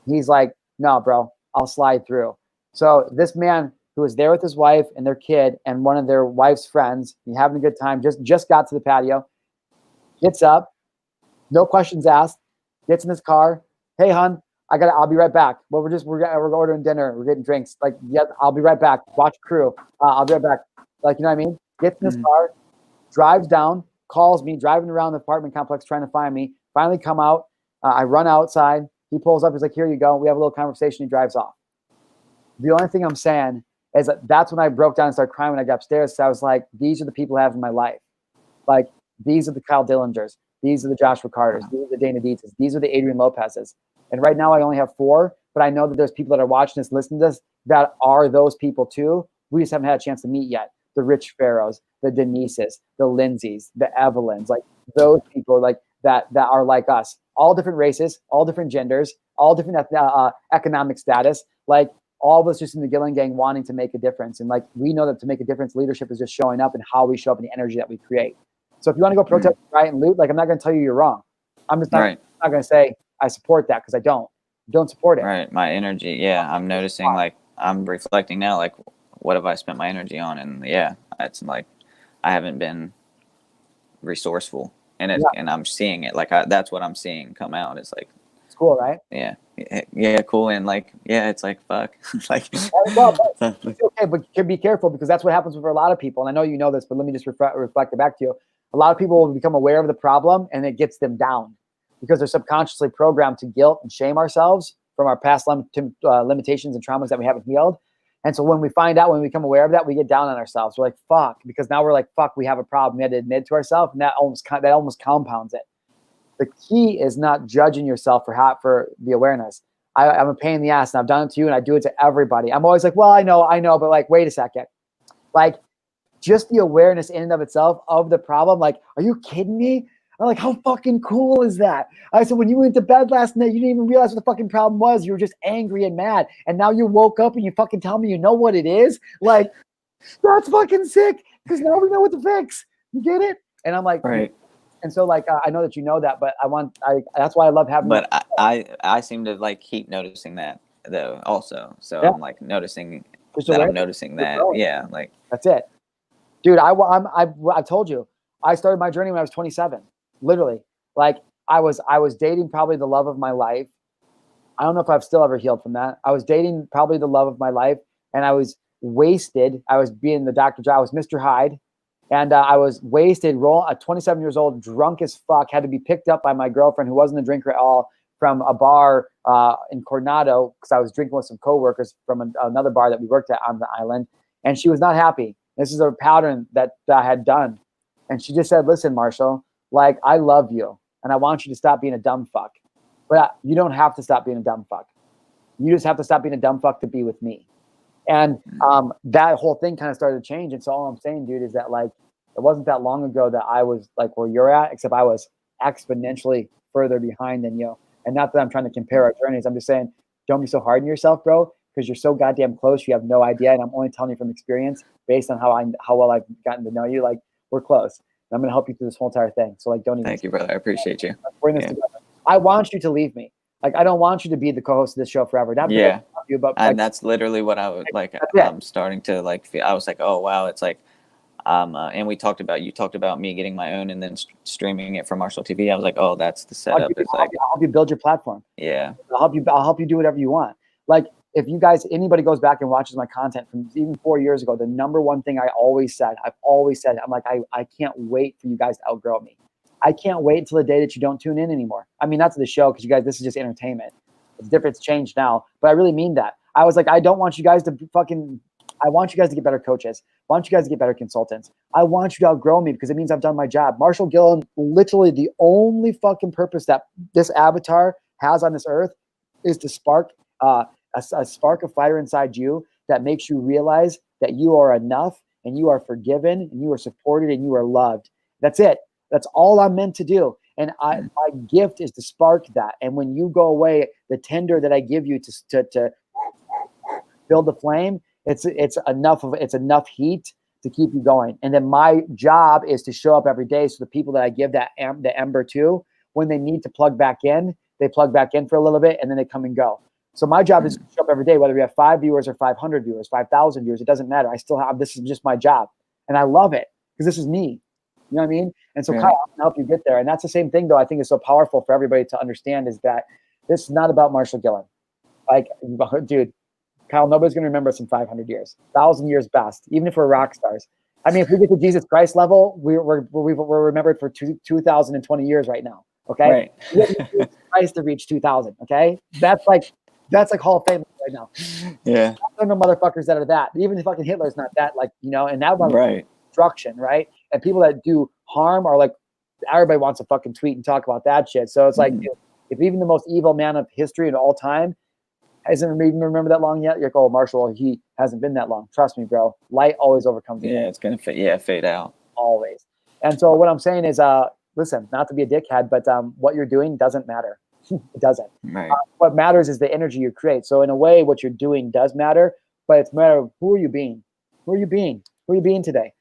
He's like, no, bro, I'll slide through. So this man who was there with his wife and their kid and one of their wife's friends, he having a good time, just got to the patio, gets up, no questions asked, gets in his car. Hey, hon, I'll be right back. Well, we're ordering dinner. We're getting drinks. Like, yeah, I'll be right back. Watch crew. I'll be right back. Like, you know what I mean? Gets in his car, drives down, calls me, driving around the apartment complex trying to find me. Finally come out. I run outside. He pulls up. He's like, here you go. We have a little conversation. He drives off. The only thing I'm saying is that's when I broke down and started crying when I got upstairs. So I was like, these are the people I have in my life. Like, these are the Kyle Dillingers. These are the Joshua Carters. These are the Dana Dietzes. These are the Adrian Lopez's. And right now I only have 4, but I know that there's people that are watching this, listening to this, that are those people too. We just haven't had a chance to meet yet. The Rich Pharaohs, the Denises, the Lindsays, the Evelyns, like those people like that are like us. All different races, all different genders, all different economic status. Like, all of us just in the Gillen Gang wanting to make a difference. And like, we know that to make a difference, leadership is just showing up and how we show up and the energy that we create. So if you want to go protest, riot, and loot, like, I'm not going to tell you you're wrong. I'm just not going to say I support that, because I don't support it. Right. My energy. Yeah. I'm noticing, like, I'm reflecting now, like, what have I spent my energy on? And yeah, it's like, I haven't been resourceful, and and I'm seeing it. Like, that's what I'm seeing come out. It's like, it's cool, right? Yeah, cool. And like, yeah, it's like, fuck. Like, well, it's okay, but you can be careful, because that's what happens with a lot of people. And I know you know this, but let me just reflect it back to you. A lot of people will become aware of the problem, and it gets them down because they're subconsciously programmed to guilt and shame ourselves from our past limitations and traumas that we haven't healed. And so when we find out, when we become aware of that, we get down on ourselves. We're like, fuck, because now we're like, fuck, we have a problem. We had to admit to ourselves, and that almost compounds it. The key is not judging yourself for the awareness. I'm a pain in the ass, and I've done it to you, and I do it to everybody. I'm always like, well, I know, but like, wait a second. Like, just the awareness in and of itself of the problem. Like, are you kidding me? I'm like, how fucking cool is that? I said, when you went to bed last night, you didn't even realize what the fucking problem was. You were just angry and mad. And now you woke up and you fucking tell me you know what it is? Like, that's fucking sick, because now we know what to fix. You get it? And I'm like, right. And so, like, I know that you know that, but that's why I love having. But I seem to like keep noticing that though also. So yeah. I'm like noticing that I'm noticing that. Yeah, like that's it, dude. I've told you, I started my journey when I was 27. Literally, like I was dating probably the love of my life. I don't know if I've still ever healed from that. I was dating probably the love of my life, and I was wasted. I was being the Dr. Joe. I was Mr. Hyde. And I was wasted, 27 years old, drunk as fuck, had to be picked up by my girlfriend, who wasn't a drinker at all, from a bar in Coronado, because I was drinking with some coworkers from another bar that we worked at on the island. And she was not happy. This is a pattern that I had done. And she just said, listen, Marshall, like, I love you, and I want you to stop being a dumb fuck. But you don't have to stop being a dumb fuck. You just have to stop being a dumb fuck to be with me. And that whole thing kind of started to change. And so all I'm saying, dude, is that, like, it wasn't that long ago that I was like where you're at, except I was exponentially further behind than you. And not that I'm trying to compare our journeys. I'm just saying, don't be so hard on yourself, bro, because you're so goddamn close. You have no idea. And I'm only telling you from experience, based on how well I've gotten to know you. Like, we're close. And I'm going to help you through this whole entire thing. So, like, don't even. Thank you, brother. I appreciate you. We're in this together. I want you to leave me. Like, I don't want you to be the co-host of this show forever. Not yeah. You, but and like, that's literally what I would like. I'm starting to like feel. I was like, oh wow, it's like, and you talked about me getting my own and then streaming it from Marshall TV. I was like, oh, that's the setup. I'll help you build your platform. Yeah. I'll help you do whatever you want. Like, if you guys, anybody goes back and watches my content from even 4 years ago, the number one thing I've always said, I'm like, I can't wait for you guys to outgrow me. I can't wait until the day that you don't tune in anymore. I mean, not to the show, because you guys, this is just entertainment. It's different. It's changed now, but I really mean that. I was like, I don't want you guys to I want you guys to get better coaches. I want you guys to get better consultants. I want you to outgrow me because it means I've done my job. Marshal Gillen, literally the only fucking purpose that this avatar has on this earth is to spark a spark of fire inside you that makes you realize that you are enough and you are forgiven and you are supported and you are loved. That's it. That's all I'm meant to do. And my gift is to spark that. And when you go away, the tinder that I give you to build the flame, it's enough heat to keep you going. And then my job is to show up every day. So the people that I give the ember to, when they need to plug back in, they plug back in for a little bit and then they come and go. So my job is to show up every day, whether we have 5 viewers or 500 viewers, 5,000 viewers, it doesn't matter. I still have, this is just my job. And I love it because this is me. You know what I mean? And so Kyle, I can help you get there. And that's the same thing, though, I think is so powerful for everybody to understand, is that this is not about Marshal Gillen. Like, dude, Kyle, nobody's going to remember us in 500 years, 1,000 years best, even if we're rock stars. I mean, if we get to Jesus Christ level, we're remembered for 2,020 years right now. Okay. Right. We have Jesus Christ to reach 2,000. Okay. That's like Hall of Fame right now. Yeah. I don't know motherfuckers that are that. Even if fucking Hitler's not that, like, you know, and that one, Right. destruction, right? And people that do harm are like, everybody wants to fucking tweet and talk about that shit. So it's like, if even the most evil man of history in all time hasn't even remember that long yet, you're like, oh, Marshall, he hasn't been that long. Trust me, bro. Light always overcomes evil. Yeah, it's gonna fade out. Always. And so what I'm saying is, listen, not to be a dickhead, but what you're doing doesn't matter. It doesn't. Right. What matters is the energy you create. So in a way, what you're doing does matter, but it's a matter of who are you being? Who are you being? Who are you being today?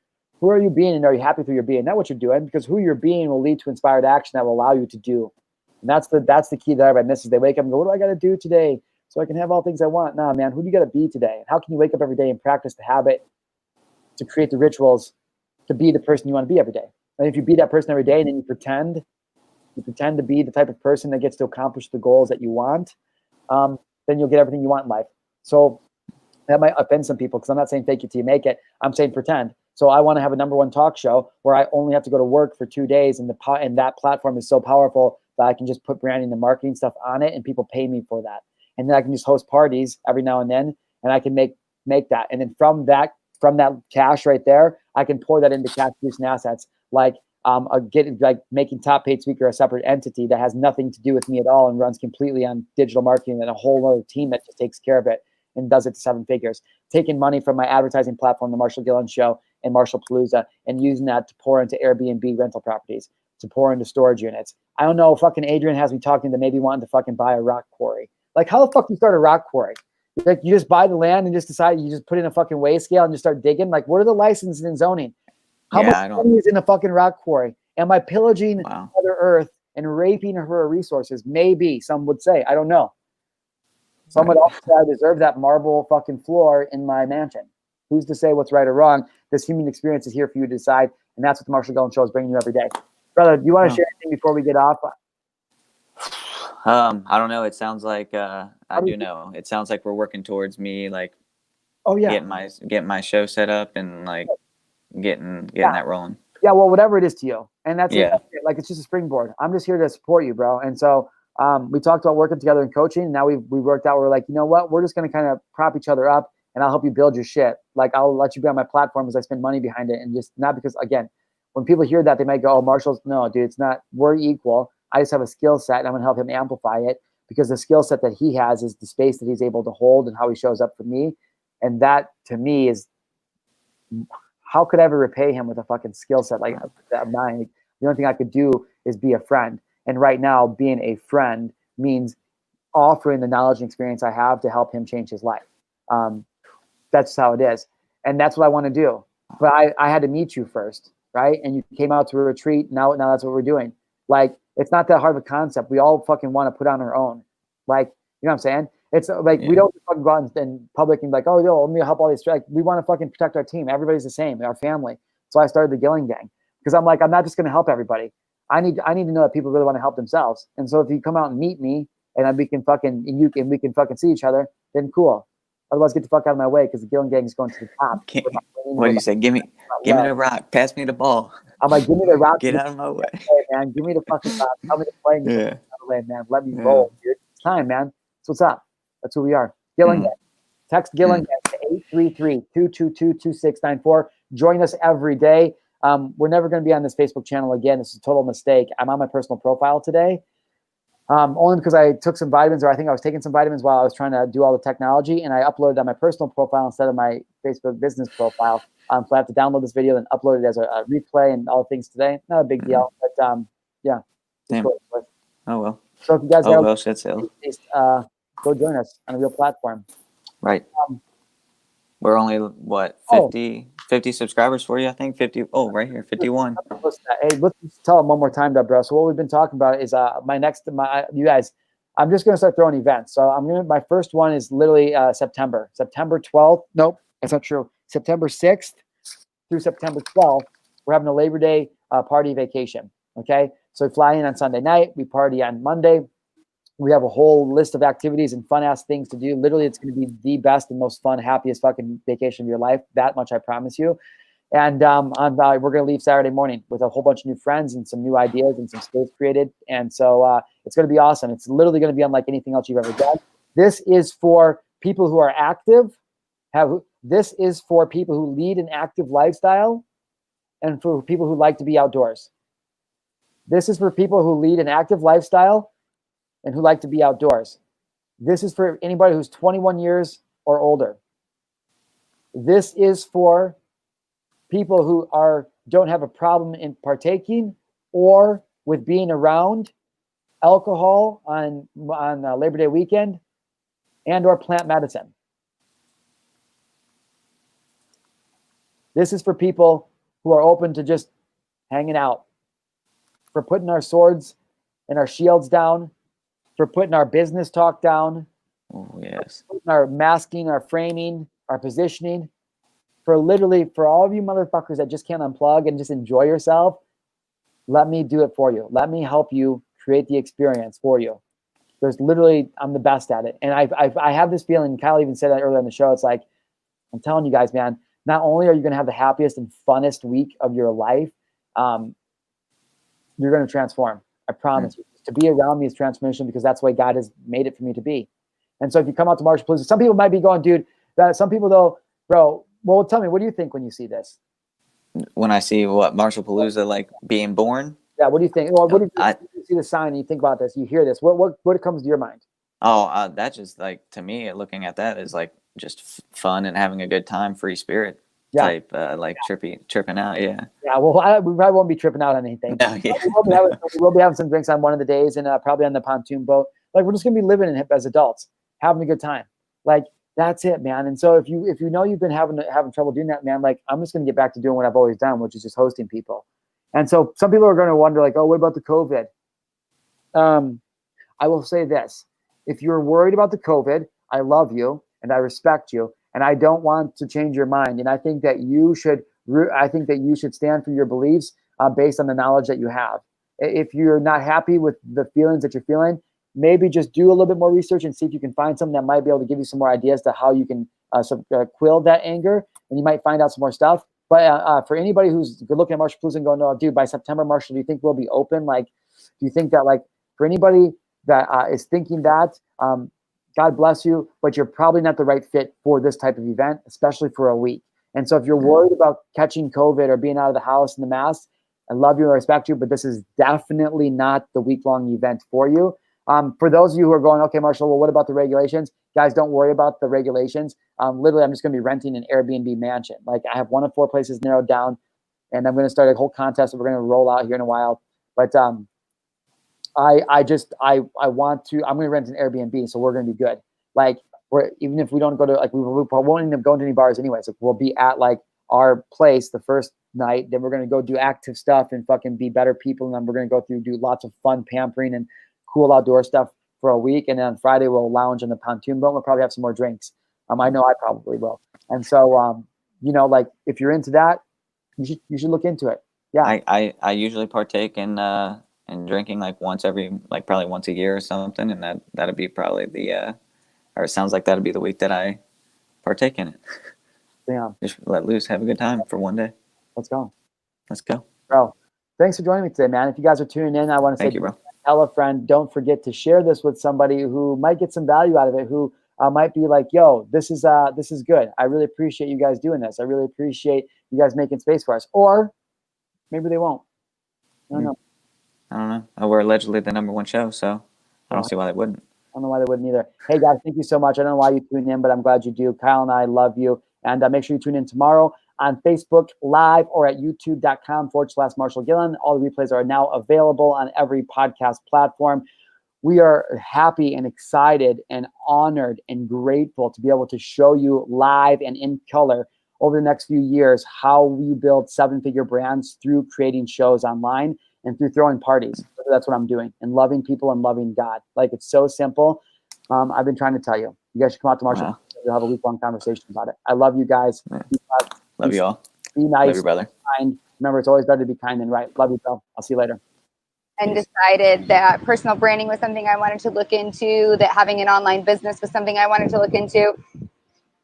Who are you being, and are you happy with who you're being? Not what you're doing, because who you're being will lead to inspired action that will allow you to do. And that's the key that everybody misses. They wake up and go, what do I got to do today so I can have all things I want? Nah, man, who do you got to be today? And how can you wake up every day and practice the habit to create the rituals to be the person you want to be every day? And if you be that person every day and then you pretend to be the type of person that gets to accomplish the goals that you want, then you'll get everything you want in life. So that might offend some people, because I'm not saying fake it till you make it. I'm saying pretend. So I want to have a #1 talk show where I only have to go to work for 2 days, and that platform is so powerful that I can just put branding and marketing stuff on it, and people pay me for that. And then I can just host parties every now and then, and I can make that. And then from that cash right there, I can pour that into cash producing assets, like making Top Paid Speaker a separate entity that has nothing to do with me at all and runs completely on digital marketing, and a whole other team that just takes care of it and does it to 7 figures. Taking money from my advertising platform, the Marshal Gillen Show and Marshall Palooza, and using that to pour into Airbnb rental properties, to pour into storage units. I don't know, fucking Adrian has me talking to maybe wanting to fucking buy a rock quarry. Like, how the fuck do you start a rock quarry? Like, you just buy the land and just decide, you just put in a fucking weigh scale and just start digging? Like, what are the licenses and zoning? How much money is in a fucking rock quarry? Am I pillaging Mother Earth and raping her resources? Maybe, some would say. I don't know. Some would also say I deserve that marble fucking floor in my mansion. Who's to say what's right or wrong? This human experience is here for you to decide, and that's what the Marshal Gillen Show is bringing you every day. Brother, do you want to share anything before we get off? I don't know. It sounds like I do know. It sounds like we're working towards me, like, getting my show set up and like getting that rolling. Yeah, well, whatever it is to you, and that's it. Like, it's just a springboard. I'm just here to support you, bro. And so we talked about working together in coaching. And now we worked out. We're like, you know what? We're just going to kind of prop each other up, and I'll help you build your shit. Like, I'll let you be on my platform as I spend money behind it, and just not because, again, when people hear that, they might go, oh, Marshall's, no, dude, it's not, we're equal. I just have a skill set, and I'm going to help him amplify it, because the skill set that he has is the space that he's able to hold and how he shows up for me. And that, to me, is, how could I ever repay him with a fucking skill set like that? Mine. The only thing I could do is be a friend. And right now, being a friend means offering the knowledge and experience I have to help him change his life. That's how it is. And that's what I want to do. But I had to meet you first, right? And you came out to a retreat. Now that's what we're doing. Like, it's not that hard of a concept. We all fucking want to put on our own. Like, you know what I'm saying? It's like, we don't fucking go out in public and be like, oh, yo, let me help all these. Like, we want to fucking protect our team. Everybody's the same, our family. So I started the Gillen Gang, because I'm like, I'm not just going to help everybody. I need to know that people really want to help themselves. And so if you come out and meet me, and we can fucking see each other, then cool. Otherwise, get the fuck out of my way because the Gillen Gang is going to the top. What do you say? Give me the rock. Pass me the ball. I'm like, give me the rock. Get out of my way. Man. Give me the fucking rock. Tell me to play. Yeah. Out of the way, man. Let me roll, dude. It's time, man. That's what's up. That's who we are. Gillen Gang. Text Gillen Gang to 833-222-2694. Join us every day. We're never going to be on this Facebook channel again. This is a total mistake. I'm on my personal profile today. Only because I took some vitamins, or I think I was taking some vitamins while I was trying to do all the technology, and I uploaded on my personal profile instead of my Facebook business profile. So I have to download this video and upload it as a replay and all things today. Not a big deal, but yeah. Cool. Oh well. So if you guys shit sales. Go join us on a real platform. Right. We're only what 50 subscribers for you, I think. 50. Oh, right here, 51. Hey, let's tell them one more time, bro. So what we've been talking about is you guys. I'm just gonna start throwing events. So my first one is literally September 12th. Nope, that's not true. September 6th through September 12th, we're having a Labor Day party vacation. Okay, so we fly in on Sunday night, we party on Monday. We have a whole list of activities and fun ass things to do. Literally, it's going to be the best and most fun, happiest fucking vacation of your life. That much I promise you. And we're going to leave Saturday morning with a whole bunch of new friends and some new ideas and some skills created. And so it's going to be awesome. It's literally going to be unlike anything else you've ever done. This is for people who are active. This is for people who lead an active lifestyle, and for people who like to be outdoors. This is for people who lead an active lifestyle and who like to be outdoors. This is for anybody who's 21 years or older. This is for people who don't have a problem in partaking or with being around alcohol on Labor Day weekend and or plant medicine. This is for people who are open to just hanging out, for putting our swords and our shields down, for putting our business talk down, Oh yes. for putting our masking, our framing, our positioning, for all of you motherfuckers that just can't unplug and just enjoy yourself. Let me do it for you. Let me help you create the experience for you. I'm the best at it. And I have this feeling, Kyle even said that earlier in the show, it's like, I'm telling you guys, man, not only are you going to have the happiest and funnest week of your life, you're going to transform. I promise you. To be around me is transformation, because that's the way God has made it for me to be. And so if you come out to Marshall Palooza, some people might be going, dude, some people though, bro, well, tell me, what do you think when you see this? When I see what Marshall Palooza, like being born? Yeah, what do you think? Well, what do you see the sign and you think about this, you hear this, what comes to your mind? Oh, that's just like, to me, looking at that is like just fun and having a good time, free spirit type, tripping out. Yeah. Yeah. Well, we probably won't be tripping out on anything. No, yeah. We'll be having some drinks on one of the days, and probably on the pontoon boat. Like, we're just going to be living as adults, having a good time. Like, that's it, man. And so if you know you've been having trouble doing that, man, like, I'm just going to get back to doing what I've always done, which is just hosting people. And so some people are going to wonder, like, oh, what about the COVID? I will say this. If you're worried about the COVID, I love you and I respect you, and I don't want to change your mind. And I think that you should stand for your beliefs based on the knowledge that you have. If you're not happy with the feelings that you're feeling, maybe just do a little bit more research and see if you can find something that might be able to give you some more ideas to how you can quell that anger, and you might find out some more stuff. But for anybody who's looking at Marshall Palooza and going, no, dude, by September, Marshall, do you think we'll be open? Like, do you think that, like, for anybody that is thinking that, God bless you, but you're probably not the right fit for this type of event, especially for a week. And so if you're worried about catching COVID or being out of the house in the mask, I love you and I respect you, but this is definitely not the week-long event for you. For those of you who are going, okay, Marshall, well, what about the regulations? Guys, don't worry about the regulations. Literally, I'm just going to be renting an Airbnb mansion. Like, I have 1 of 4 places narrowed down, and I'm going to start a whole contest that we're going to roll out here in a while. But I'm going to rent an Airbnb, so we're going to be good. Like, even if we don't go to, like, we won't end up going to any bars anyways. Like, we'll be at, like, our place the first night, then we're going to go do active stuff and fucking be better people, and then we're going to go through, do lots of fun pampering and cool outdoor stuff for a week, and then on Friday we'll lounge on the pontoon boat. We'll probably have some more drinks. I know I probably will. And so, like, if you're into that, you should look into it. Yeah. I usually partake in drinking like probably once a year or something, and that'd be probably the or it sounds like that'll be the week that I partake in it. Damn. Just let loose, have a good time for one day. Let's go. Let's go. Bro, thanks for joining me today, man. If you guys are tuning in, I want to say, Thank you, bro. tell a friend. Don't forget to share this with somebody who might get some value out of it, who might be like, yo, this is good. I really appreciate you guys doing this. I really appreciate you guys making space for us. Or maybe they won't. I don't know. I don't know. We're allegedly the #1 show, so I don't see why they wouldn't. I don't know why they wouldn't either. Hey, guys, thank you so much. I don't know why you tune in, but I'm glad you do. Kyle and I love you. And make sure you tune in tomorrow on Facebook Live or at youtube.com/Marshal Gillen. All the replays are now available on every podcast platform. We are happy and excited and honored and grateful to be able to show you live and in color over the next few years how we build 7-figure brands through creating shows online and through throwing parties. That's what I'm doing, and loving people and loving God. Like, it's so simple. I've been trying to tell you. You guys should come out to Marshall. Wow. We'll have a week-long conversation about it. I love you guys. Love you all. Be nice. Love you, brother. Be kind. Remember, it's always better to be kind than right. Love you, bro. I'll see you later. And decided that personal branding was something I wanted to look into, that having an online business was something I wanted to look into.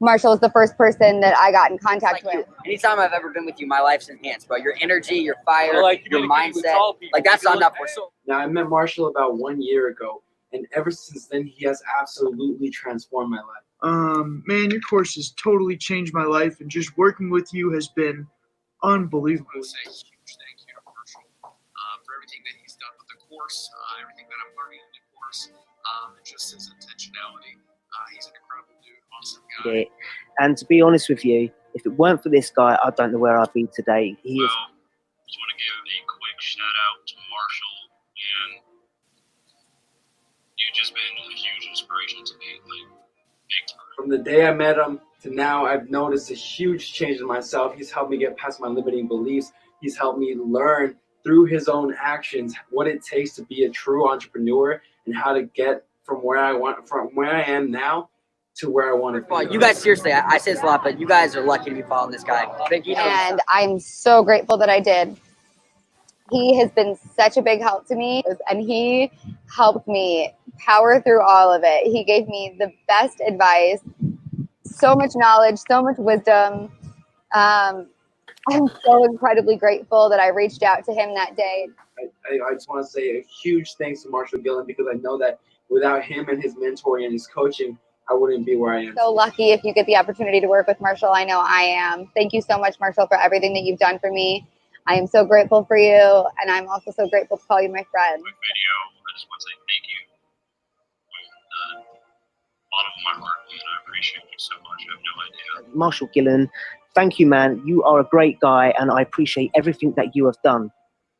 Marshall is the first person that I got in contact with. Anytime I've ever been with you, my life's enhanced, bro. Your energy, your fire, your mindset. Like, that's what I'm not for. Now, I met Marshall about 1 year ago, and ever since then, he has absolutely transformed my life. Man, your course has totally changed my life, and just working with you has been unbelievable. I want to say a huge thank you to Marshall for everything that he's done with the course, everything that I'm learning in the course, and just his intentionality. He's an incredible dude, awesome guy. And to be honest with you, if it weren't for this guy, I don't know where I'd be today. Well, I just want to give a quick shout out to Marshall, and you've just been a huge inspiration to me. Like, big time. From the day I met him to now, I've noticed a huge change in myself. He's helped me get past my limiting beliefs. He's helped me learn through his own actions what it takes to be a true entrepreneur and how to get from where I am now to where I want to be. You guys, seriously, I say this a lot, but you guys are lucky to be following this guy. And I'm so grateful that I did. He has been such a big help to me, and he helped me power through all of it. He gave me the best advice, so much knowledge, so much wisdom. I'm so incredibly grateful that I reached out to him that day. I just want to say a huge thanks to Marshal Gillen, because I know that without him and his mentoring and his coaching, I wouldn't be where I am. So lucky if you get the opportunity to work with Marshall. I know I am. Thank you so much, Marshall, for everything that you've done for me. I am so grateful for you, and I'm also so grateful to call you my friend. Quick video, I just want to say thank you with a lot of my heart, and I appreciate you so much. I have no idea. Marshal Gillen, thank you, man. You are a great guy, and I appreciate everything that you have done.